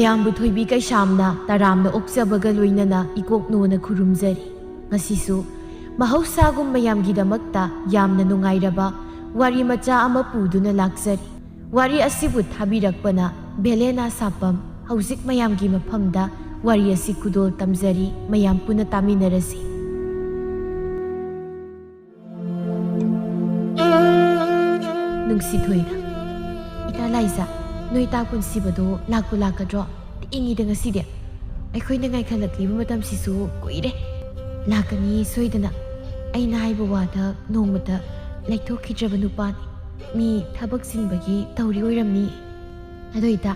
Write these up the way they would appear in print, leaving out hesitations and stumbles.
ꯃꯌꯥꯝꯕꯨ ꯊꯣꯏꯕꯤ ꯀꯩꯁꯥꯝꯅ ꯇꯔꯥꯝꯅ ꯑꯣꯛꯆꯕꯒ ꯂꯣꯏꯅꯅ ꯏꯀꯣꯛꯅꯣꯅ ꯈꯨꯔꯨꯝꯖꯔꯤ꯫ ꯉꯁꯤꯁꯨ ꯃꯍꯧꯁꯥꯒꯨꯝ ꯃꯌꯥꯝꯒꯤꯗꯃꯛꯇ ꯌꯥꯝꯅ ꯅꯨꯡꯉꯥꯏꯔꯕ ꯋꯥꯔꯤ ꯃꯆꯥ ꯑꯃ ꯄꯨꯗꯨꯅ ꯂꯥꯛꯆꯔꯤ꯫ ꯋꯥꯔꯤ ꯑꯁꯤꯕꯨ ꯊꯥꯕꯤꯔꯛꯄꯅ ꯚꯦꯂꯦꯅꯥ ꯁꯥꯄꯝ꯫ ꯍꯧꯖꯤꯛ ꯃꯌꯥꯝꯒꯤ ꯃꯐꯝꯗ ꯋꯥꯔꯤ ꯑꯁꯤ ꯈꯨꯗꯣꯜ ꯇꯝꯖꯔꯤ, ꯃꯌꯥꯝ ꯄꯨꯟꯅ ꯇꯥꯃꯤꯟꯅꯔꯁꯤ꯫ ꯅꯨꯡꯁꯤꯊꯣꯏꯅ, ꯏꯇꯥ ꯂꯥꯏꯖꯥ, ꯅꯣꯏ ꯇꯥ ꯄꯨꯟꯁꯤꯕꯗꯣ ꯂꯥꯛꯄꯨ ꯂꯥꯛꯀꯗ꯭ꯔꯣ? ꯏꯪꯉꯤꯗ ꯉꯁꯤꯗꯤ꯫ ꯑꯩꯈꯣꯏꯅ ꯉꯥꯏꯈꯠꯂꯛꯂꯤꯕ ꯃꯇꯝꯁꯤꯁꯨ ꯀꯨꯏꯔꯦ꯫ ꯂꯥꯛꯀꯅꯤ ꯁꯣꯏꯗꯅ꯫ ꯑꯩꯅ ꯍꯥꯏꯕ ꯋꯥꯗ ꯅꯣꯡꯃꯇ ꯂꯩꯊꯣꯛꯈꯤꯗ꯭ꯔꯕ ꯅꯨꯄꯥꯅꯤ꯫ ꯃꯤ ꯊꯕꯛ ꯆꯤꯟꯕꯒꯤ ꯇꯧꯔꯤ ꯑꯣꯏꯔꯝꯅꯤ꯫ ꯑꯗꯣ ꯏꯇꯥ,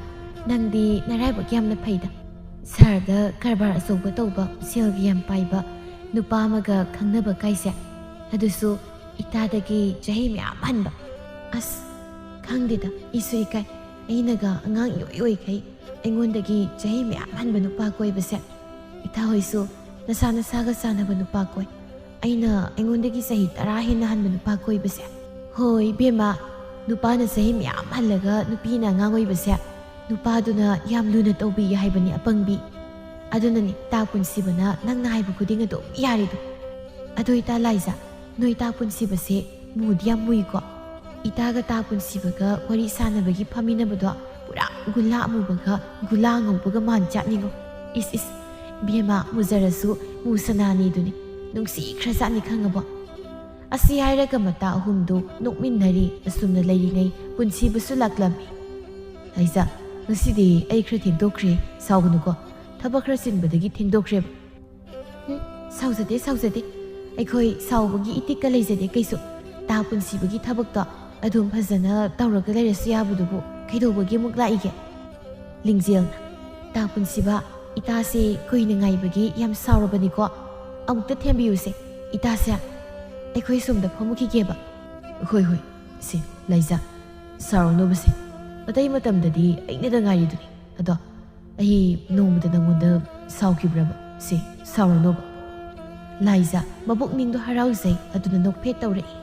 ꯅꯪꯗꯤ ꯅꯔꯥꯏꯕꯛ ꯌꯥꯝꯅ ꯐꯩꯗ꯫ ꯁꯍꯔꯗ ꯀꯔꯕꯥꯔ ꯑꯆꯧꯕ ꯇꯧꯕ, ꯁꯦꯜꯒ ꯌꯥꯝ ꯄꯥꯏꯕ ꯅꯨꯄꯥ ꯑꯃꯒ ꯈꯪꯅꯕ ꯀꯥꯏꯁꯦ, ꯑꯗꯨꯁꯨ ꯏꯇꯥꯗꯒꯤ ꯆꯍꯤ ꯃꯌꯥꯝ ꯍꯟꯕ꯫ ꯑꯁ ꯈꯪꯗꯦꯗ, ꯏꯁꯨ ꯏꯀꯥꯏ꯫ ꯑꯩꯅꯒ ꯑꯉꯥꯡ ꯏꯑꯣꯏ ꯑꯣꯏꯈꯩ ꯑꯩꯉꯣꯟꯗꯒꯤ ꯆꯍꯤ ꯃꯌꯥꯝ ꯍꯟꯕ ꯅꯨꯄꯥ ꯀꯣꯏꯕꯁꯦ, ꯏꯇꯥ ꯍꯣꯏꯁꯨ ꯅꯁꯥ ꯅꯁꯥꯒ ꯆꯥꯟꯅꯕ ꯅꯨꯄꯥ ꯀꯣꯏ꯫ ꯑꯩꯅ ꯑꯩꯉꯣꯟꯗꯒꯤ ꯆꯍꯤ 10 ꯍꯦꯟꯅ ꯍꯟꯕ ꯅꯨꯄꯥ ꯀꯣꯏꯕꯁꯦ, ꯍꯣꯏ ꯏꯕꯦꯝꯃ, ꯅꯨꯄꯥꯅ ꯆꯍꯤ ꯃꯌꯥꯝ ꯍꯜꯂꯒ ꯅꯨꯄꯤꯅ ꯑꯉꯥꯡ ꯑꯣꯏꯕꯁꯦ, ꯅꯨꯄꯥꯗꯨꯅ ꯌꯥꯝ ꯂꯨꯅ ꯇꯧꯕꯤꯌꯦ ꯍꯥꯏꯕꯅꯤ ꯑꯄꯪꯕꯤ꯫ ꯑꯗꯨꯅꯅꯤ ꯇꯥ ꯄꯨꯟꯁꯤꯕꯅ ꯅꯪꯅ ꯍꯥꯏꯕ ꯈꯨꯗꯤꯡ ꯑꯗꯨꯝ ꯌꯥꯔꯤꯗꯣ꯫ ꯑꯗꯣ ꯏꯇꯥ ꯂꯥꯏꯖꯥ, ꯅꯣꯏ ꯇꯥ ꯄꯨꯟꯁꯤꯕꯁꯦ ꯃꯨꯗꯤ ꯌꯥꯝ ꯃꯨꯏꯀꯣ꯫ ꯏꯇꯥꯒ ꯇꯥ ꯄꯨꯟꯁꯤꯕꯒ ꯋꯥꯔꯤ ꯁꯥꯟꯅꯕꯒꯤ ꯐꯝꯃꯤꯟꯅꯕꯗꯣ ꯄꯨꯔꯥ ꯒꯨꯂꯥ ꯑꯃꯨꯕꯒ ꯒꯨꯂꯥ ꯉꯧꯕꯒ ꯃꯥꯟ ꯆꯥꯠꯅꯤꯉꯣ꯫ ꯏꯁ ꯕꯦꯝꯃ, ꯃꯨꯖꯔꯁꯨ ꯃꯨꯁꯅꯥꯅꯤꯗꯨꯅꯤ, ꯅꯨꯡꯁꯤꯈ꯭ꯔꯖꯥꯠꯅꯤ ꯈꯪꯉꯕꯣ꯫ ꯑꯁꯤ ꯍꯥꯏꯔꯒ ꯃꯇꯥ ꯑꯍꯨꯝꯗꯨ ꯅꯣꯛꯃꯤꯟꯅꯔꯤ꯫ ꯑꯁꯨꯝꯅ ꯂꯩꯔꯤꯉꯩ ꯄꯨꯟꯁꯤꯕꯁꯨ ꯂꯥꯛꯂꯝꯃꯤ꯫ ꯂꯥꯏꯖꯥ, ꯉꯁꯤꯗꯤ ꯑꯩ ꯈꯔ ꯊꯦꯡꯗꯣꯛꯈ꯭ꯔꯦ, ꯁꯥꯎꯒꯅꯨꯀꯣ꯫ ꯊꯕꯛ ꯈꯔ ꯆꯤꯟꯕꯗꯒꯤ ꯊꯦꯡꯗꯣꯛꯈ꯭ꯔꯦꯕ꯫ ꯁꯥꯎꯖꯗꯦ꯫ ꯑꯩꯈꯣꯏ ꯁꯥꯎꯕꯒꯤ ꯏꯇꯤꯛꯀ ꯂꯩꯖꯗꯦ ꯀꯩꯁꯨ꯫ ꯇꯥ ꯄꯨꯟꯁꯤꯕꯒꯤ ꯊꯕꯛꯇꯣ ꯑꯗꯨꯝ ꯐꯖꯅ ꯇꯧꯔꯒ ꯂꯩꯔꯁꯨ ꯌꯥꯕꯗꯨꯕꯨ ꯀꯩꯗꯧꯕꯒꯤ ꯑꯃꯨꯛ ꯂꯥꯛꯏꯒꯦ? ꯂꯤꯡꯖꯦꯜꯅ, ꯇꯥ ꯄꯨꯟꯁꯤꯕ, ꯏꯇꯥꯁꯦ ꯀꯨꯏꯅ ꯉꯥꯏꯕꯒꯤ ꯌꯥꯝ ꯁꯥꯎꯔꯕꯅꯤꯀꯣ꯫ ꯑꯃꯨꯛꯇ ꯊꯦꯝꯕꯤꯌꯨꯁꯦ ꯏꯇꯥꯁꯦ꯫ ꯑꯩꯈꯣꯏ ꯁꯣꯝꯗ ꯐꯝꯃꯨꯈꯤꯒꯦꯕ꯫ ꯍꯣꯏ ꯁꯤ ꯂꯥꯏꯖꯥ, ꯁꯥꯎꯔꯅꯨꯕꯁꯦ꯫ ꯑꯇꯩ ꯃꯇꯝꯗꯗꯤ ꯑꯩꯅꯗ ꯉꯥꯏꯔꯤꯗꯨꯅꯤ꯫ ꯑꯗꯣ ꯑꯩ ꯅꯣꯡꯃꯗ ꯅꯪꯉꯣꯟꯗ ꯁꯥꯎꯈꯤꯕ꯭ꯔꯕ? ꯁꯤ ꯁꯥꯎꯔꯅꯨꯕ꯫ ꯂꯥꯏꯖꯥ ꯃꯕꯨꯛꯅꯤꯡꯗꯣ ꯍꯔꯥꯎꯖꯩ, ꯑꯗꯨꯅ ꯅꯣꯛꯐꯦꯠ ꯇꯧꯔꯛꯏ꯫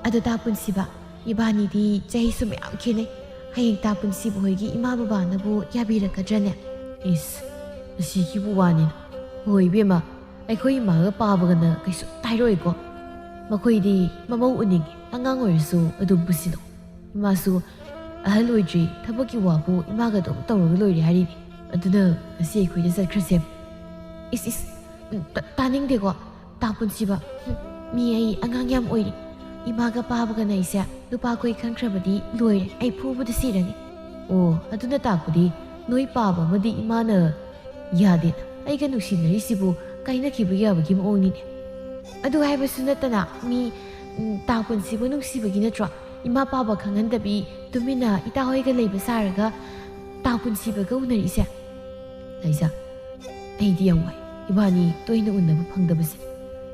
ꯑꯗꯣ ꯇꯥ ꯄꯨꯟꯁꯤꯕ, ꯏꯕꯥꯅꯤꯗꯤ ꯆꯍꯤꯁꯨ ꯃꯌꯥꯝ ꯈꯦꯠꯅꯩ꯫ ꯍꯌꯦꯡ ꯇꯥ ꯄꯨꯟꯁꯤꯕ ꯍꯣꯏꯒꯤ ꯏꯃꯥ ꯕꯕꯥꯅꯕꯨ ꯌꯥꯕꯤꯔꯛꯀꯗ꯭ꯔꯅꯦ? ꯏꯁ, ꯑꯁꯤꯒꯤꯕꯨ ꯋꯥꯅꯤꯅ꯫ ꯍꯣꯏ ꯏꯕꯦꯝꯃ, ꯑꯩꯈꯣꯏ ꯏꯃꯥꯒ ꯄꯥꯕꯒꯅ ꯀꯩꯁꯨ ꯍꯥꯏꯔꯣꯏꯀꯣ꯫ ꯃꯈꯣꯏꯗꯤ ꯃꯃꯧ ꯎꯅꯤꯡꯉꯤ, ꯑꯉꯥꯡ ꯑꯣꯏꯔꯁꯨ ꯑꯗꯨꯝ ꯄꯨꯁꯤꯜꯂꯣ꯫ ꯏꯃꯥꯁꯨ ꯑꯍꯜ ꯑꯣꯏꯗ꯭ꯔꯤ, ꯊꯕꯛꯀꯤ ꯋꯥꯕꯨ ꯏꯃꯥꯒ ꯑꯗꯨꯝ ꯇꯧꯔꯒ ꯂꯣꯏꯔꯦ ꯍꯥꯏꯔꯤꯅꯤ꯫ ꯑꯗꯨꯅ ꯉꯁꯤ ꯑꯩꯈꯣꯏꯗ ꯆꯠꯈ꯭ꯔꯁꯦꯕ꯫ ꯏꯁ ꯇꯥꯅꯤꯡꯗꯦꯀꯣ ꯇꯥ ꯄꯨꯟꯁꯤꯕ꯫ ꯃꯤ ꯑꯩ ꯑꯉꯥꯡ ꯌꯥꯝ ꯑꯣꯏꯔꯤ꯫ ꯏꯃꯥꯒ ꯄꯥꯕꯒꯅ ꯑꯩꯁꯦ ꯅꯨꯄꯥ ꯀꯣꯏ ꯈꯪꯈ꯭ꯔꯕꯗꯤ ꯂꯣꯏꯔꯦ, ꯑꯩ ꯐꯨꯕꯗ ꯁꯤꯔꯅꯤ꯫ ꯑꯣ, ꯑꯗꯨꯅ ꯇꯥꯛꯄꯗꯤ ꯅꯣꯏ ꯄꯥꯕ ꯑꯃꯗꯤ ꯏꯃꯥꯅ ꯌꯥꯗꯦꯅ ꯑꯩꯒ ꯅꯨꯡꯁꯤꯅꯔꯤꯁꯤꯕꯨ ꯀꯥꯏꯅꯈꯤꯕ ꯌꯥꯕꯒꯤ ꯃꯑꯣꯡꯅꯤꯅꯦ꯫ ꯑꯗꯨ ꯍꯥꯏꯕꯁꯨ ꯅꯠꯇꯅ ꯃꯤ ꯇꯥ ꯄꯨꯟꯁꯤꯕ ꯅꯨꯡꯁꯤꯕꯒꯤ ꯅꯠꯇ꯭ꯔꯣ ꯏꯃꯥ ꯄꯥꯕ ꯈꯪꯍꯟꯗꯕꯤ ꯇꯨꯃꯤꯟꯅ ꯏꯇꯥ ꯍꯣꯏꯒ ꯂꯩꯕ ꯁꯥꯔꯒ ꯇꯥ ꯄꯨꯟꯁꯤꯕꯒ ꯎꯅꯔꯤꯁꯦ? ꯂꯥꯏꯖꯥ, ꯑꯩꯗꯤ ꯌꯥꯝ ꯋꯥꯏ ꯏꯕꯥꯅꯤ ꯇꯣꯏꯅ ꯎꯅꯕ ꯐꯪꯗꯕꯁꯦ꯫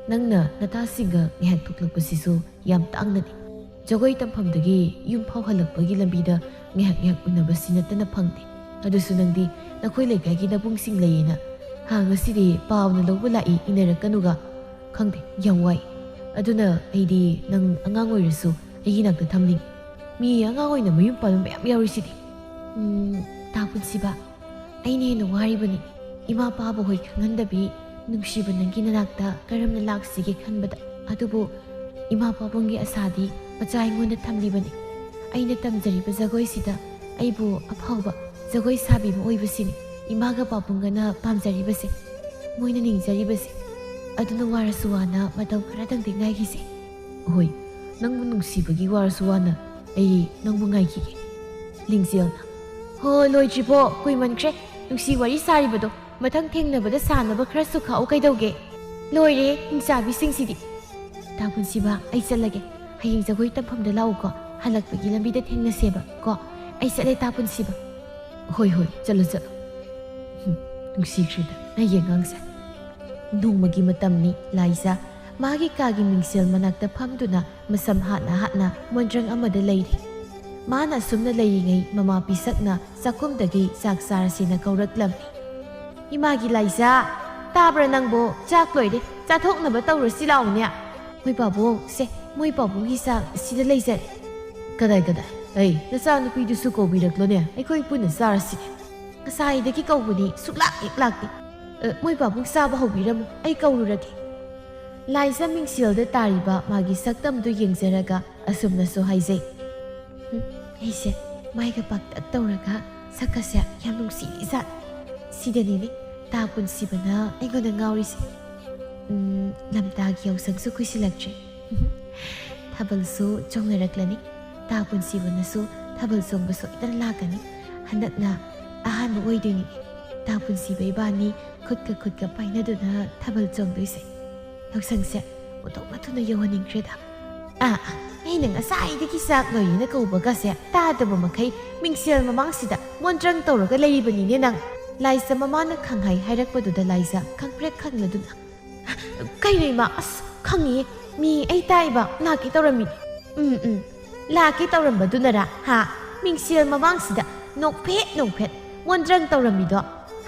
ꯅꯪꯅ ꯅꯇꯥꯁꯤꯡꯒ ꯉꯥꯏꯍꯥꯛ ꯊꯣꯛꯂꯛꯄꯁꯤꯁꯨ ꯌꯥꯝ ꯇꯥꯡꯅꯅꯤ꯫ ꯖꯒꯣꯏ ꯇꯝꯐꯝꯗꯒꯤ ꯌꯨꯝ ꯐꯥꯎ ꯍꯜꯂꯛꯄꯒꯤ ꯂꯝꯕꯤꯗ ꯉꯥꯏꯍꯥꯛ ꯎꯅꯕꯁꯤ ꯅꯠꯇꯅ ꯐꯪꯗꯦ꯫ ꯑꯗꯨꯁꯨ ꯅꯪꯗꯤ ꯅꯈꯣꯏ ꯂꯩꯀꯥꯏꯒꯤ ꯅꯕꯨꯡꯁꯤꯡ ꯂꯩꯌꯦꯅ ꯉꯁꯤꯗꯤ ꯄꯥꯎꯅ ꯂꯧꯕ ꯂꯥꯛꯏ, ꯏꯟꯅꯔꯛꯀꯅꯨꯒ꯫ ꯈꯪꯗꯦ, ꯌꯥꯝ ꯋꯥꯏ꯫ ꯑꯗꯨꯅ ꯑꯩꯗꯤ ꯅꯪ ꯑꯉꯥꯡ ꯑꯣꯏꯔꯁꯨ ꯑꯩꯒꯤ ꯅꯥꯛꯇ ꯊꯝꯅꯤꯡꯉꯤ꯫ ꯃꯤ ꯑꯉꯥꯡ ꯑꯣꯏꯅ ꯃꯌꯨꯝ ꯄꯥꯟꯕ ꯃꯌꯥꯝ ꯌꯥꯎꯔꯤꯁꯤꯗꯤ꯫ ꯇꯥ ꯄꯨꯟꯁꯤꯕ, ꯑꯩꯅ ꯍꯦꯟꯅ ꯋꯥꯔꯤꯕꯅꯤ꯫ ꯏꯃా ꯄꯥꯕ ꯍꯣꯏ ꯈꯪꯍꯟꯗꯕꯤ ꯅꯨꯡꯁꯤꯕ ꯅꯪꯒꯤ ꯅꯅꯥꯛꯇ ꯀꯔꯝꯅ ꯂꯥꯛꯁꯤꯒꯦ ꯈꯟꯕꯗ꯫ ꯑꯗꯨꯕꯨ ꯏꯃꯥ ꯄꯥꯕꯨꯡꯒꯤ ꯑꯁꯥꯗꯤ ꯃꯆꯥ ꯑꯩꯉꯣꯟꯗ ꯊꯝꯂꯤꯕꯅꯤ꯫ ꯑꯩꯅ ꯇꯝꯖꯔꯤꯕ ꯖꯒꯣꯏꯁꯤꯗ ꯑꯩꯕꯨ ꯑꯐꯥꯎꯕ ꯖꯒꯣꯏ ꯁꯥꯕꯤ ꯑꯃ ꯑꯣꯏꯕꯁꯤꯅꯤ ꯏꯃꯥꯒ ꯄꯥꯕꯨꯡꯒꯅ ꯄꯥꯝꯖꯔꯤꯕꯁꯦ, ꯃꯣꯏꯅ ꯅꯤꯡꯖꯔꯤꯕꯁꯦ꯫ ꯑꯗꯨꯅ ꯋꯥꯔꯁꯨ ꯋꯥꯅ ꯃꯇꯝ ꯈꯔꯗꯪꯗꯤ ꯉꯥꯏꯈꯤꯁꯦ꯫ ꯍꯣꯏ, ꯅꯪꯕꯨ ꯅꯨꯡꯁꯤꯕꯒꯤ ꯋꯥꯔꯁꯨ ꯋꯥꯅ ꯑꯩ ꯅꯪꯕꯨ ꯉꯥꯏꯈꯤꯒꯦ꯫ ꯂꯤꯡꯖꯦꯜꯅ, ꯍꯣ ꯂꯣꯏꯗ꯭ꯔꯤꯕꯣ, ꯀꯨꯏꯃꯟꯈ꯭ꯔꯦ ꯅꯨꯡꯁꯤ ꯋꯥꯔꯤ ꯁꯥꯔꯤꯕꯗꯣ꯫ ꯃꯊꯪ ꯊꯦꯡꯅꯕꯗ ꯁꯥꯅꯕ ꯈꯔꯁꯨ ꯈꯥꯛꯎ ꯀꯩꯗꯧꯒꯦ? ꯂꯣꯏꯔꯦ ꯍꯤꯡꯆꯥꯕꯤꯁꯤꯡꯁꯤꯗꯤ꯫ ꯇꯥ ꯄꯨꯟꯁꯤꯕ, ꯑꯩ ꯆꯠꯂꯒꯦ꯫ ꯍꯌꯦꯡ ꯖꯒꯣꯏ ꯇꯝꯐꯝꯗ ꯂꯥꯛꯎꯀꯣ, ꯍꯜꯂꯛꯄꯒꯤ ꯂꯝꯕꯤꯗ ꯊꯦꯡꯅꯁꯦꯕ ꯀꯣ꯫ ꯑꯩ ꯆꯠꯂꯦ ꯇꯥ ꯄꯨꯟꯁꯤꯕ꯫ ꯍꯣꯏ ꯆꯠꯂꯣ꯫ ꯅꯨꯡꯁꯤꯈ꯭ꯔꯦꯗ ꯑꯩꯒꯤ ꯑꯉꯥꯡꯁꯦ꯫ ꯅꯣꯡꯃꯒꯤ ꯃꯇꯝꯅꯤ꯫ ꯂꯥꯏꯖꯥ ꯃꯥꯒꯤ ꯀꯥꯒꯤ ꯃꯤꯡꯁꯦꯜ ꯃꯅꯥꯛꯇ ꯐꯝꯗꯨꯅ ꯃꯁꯝ ꯍꯥꯠꯅ ꯃꯣꯟꯗ꯭ꯔꯪ ꯑꯃꯗ ꯂꯩꯔꯤ꯫ ꯃꯥꯅ ꯑꯁꯨꯝꯅ ꯂꯩꯔꯤꯉꯩ ꯃꯃꯥ ꯄꯤꯁꯛꯅ ꯆꯥꯛꯈꯨꯝꯗꯒꯤ ꯆꯥꯛ ꯆꯥꯔꯁꯦꯅ ꯀꯧꯔꯛꯂꯝꯃꯤ꯫ ꯏꯃꯥꯒꯤ ꯂꯥꯏꯖꯥ, ꯇꯥꯕ꯭ꯔꯥ ꯅꯪꯕꯣ? ꯆꯥꯛ ꯂꯣꯏꯔꯦ, ꯆꯥꯊꯣꯛꯅꯕ ꯇꯧꯔꯁꯤ ꯂꯥꯎꯅꯦ꯫ ꯃꯣꯏ ꯄꯥꯕꯨꯡ, ꯁꯦ ꯃꯣꯏ ꯄꯥꯕꯨꯡꯒꯤ ꯆꯥꯛ ꯁꯤꯗ ꯂꯩꯖꯔꯦ꯫ ꯀꯗꯥꯏ? ꯅꯆꯥ ꯅꯨꯄꯤꯗꯨꯁꯨ ꯀꯧꯕꯤꯔꯛꯂꯣꯅꯦ, ꯑꯩꯈꯣꯏ ꯄꯨꯟꯅ ꯆꯥꯔꯁꯤꯅꯦ꯫ ꯉꯁꯥꯏꯗꯒꯤ ꯀꯧꯕꯅꯤ ꯁꯨꯛꯂꯥꯛ ꯍꯦꯛ ꯂꯥꯛꯇꯦ꯫ ꯃꯣꯏ ꯄꯥꯕꯨꯡ ꯆꯥꯕ ꯍꯧꯕꯤꯔꯝꯃꯨ, ꯑꯩ ꯀꯧꯔꯨꯔꯒꯦ꯫ ꯂꯥꯏꯖ ꯃꯤꯡꯁꯦꯜꯗ ꯇꯥꯔꯤꯕ ꯃꯥꯒꯤ ꯁꯛꯇꯝꯗꯨ ꯌꯦꯡꯖꯔꯒ ꯑꯁꯨꯝꯅꯁꯨ ꯍꯥꯏꯖꯩ꯫ ꯑꯩꯁꯦ ꯃꯥꯏꯒ ꯄꯥꯛꯇꯛ ꯇꯧꯔꯒ ꯁꯛꯀꯁꯦ ꯌꯥꯝ ꯅꯨꯡꯁꯤꯔꯤꯖꯥꯠ꯫ ꯁꯤꯗꯅꯤꯅꯦ ꯇꯥ ꯄꯨꯟꯁꯤꯕꯅ ꯑꯩꯉꯣꯟꯗ ꯉꯥꯎꯔꯤꯁꯦ꯫ ꯂꯝꯇꯥꯒꯤ ꯌꯥꯎꯁꯪꯁꯨ ꯀꯨꯏꯁꯤꯜꯂꯛꯇ꯭ꯔꯦ꯫ ꯊꯥꯕꯜꯁꯨ ꯆꯣꯡꯅꯔꯛꯂꯅꯤ꯫ ꯇꯥ ꯄꯨꯟꯁꯤꯕꯅꯁꯨ ꯊꯥꯕꯜ ꯆꯣꯡꯕ ꯁꯣꯏꯗꯅ ꯂꯥꯛꯀꯅꯤ꯫ ꯍꯟꯗꯛꯅ ꯑꯍꯥꯟꯕ ꯑꯣꯏꯗꯣꯏꯅꯤꯅꯦ ꯇꯥ ꯄꯨꯟꯁꯤꯕ ꯏꯕꯥꯅꯤ ꯈꯨꯠꯀ ꯄꯥꯏꯅꯗꯨꯅ ꯊꯥꯕꯜ ꯆꯣꯡꯗꯣꯏꯁꯦ꯫ ꯌꯥꯎꯁꯪꯁꯦ ꯑꯣꯟꯊꯣꯛꯅ ꯊꯨꯅ ꯌꯧꯍꯟꯅꯤꯡꯈ꯭ꯔꯦꯗ꯫ ꯑꯩꯅ ꯉꯁꯥꯏꯗꯒꯤ ꯆꯥꯛ ꯂꯣꯏꯔꯦꯅ ꯀꯧꯕꯒꯁꯦ ꯇꯥꯗꯕ ꯃꯈꯩ ꯃꯤꯡꯁꯦꯜ ꯃꯃꯥꯡꯁꯤꯗ ꯃꯣꯟꯗ꯭ꯔꯪ ꯇꯧꯔꯒ ꯂꯩꯔꯤꯕꯅꯤꯅꯦ ꯅꯪ꯫ ꯂꯥꯏꯖ ꯃꯃꯥꯅ ꯈꯪꯍꯥꯏ ꯍꯥꯏꯔꯛꯄꯗꯨꯗ ꯂꯥꯏꯖ ꯈꯪꯄ꯭ꯔꯦꯛ ꯈꯪꯂꯗꯨꯅ ꯀꯩꯅꯣ ꯏꯃꯥ, ꯑꯁ ꯈꯪꯉꯤꯌꯦ, ꯃꯤ ꯑꯩ ꯇꯥꯏꯕ ꯂꯥꯛꯀꯦ ꯇꯧꯔꯝꯃꯤ꯫ ꯂꯥꯛꯀꯦ ꯇꯧꯔꯝꯕꯗꯨꯅꯔꯥ ꯃꯤꯡꯁꯦꯜ ꯃꯃꯥꯡꯁꯤꯗ ꯅꯣꯛꯐꯦꯠ ꯃꯣꯟꯗ꯭ꯔꯪ ꯇꯧꯔꯝꯃꯤꯗꯣ꯫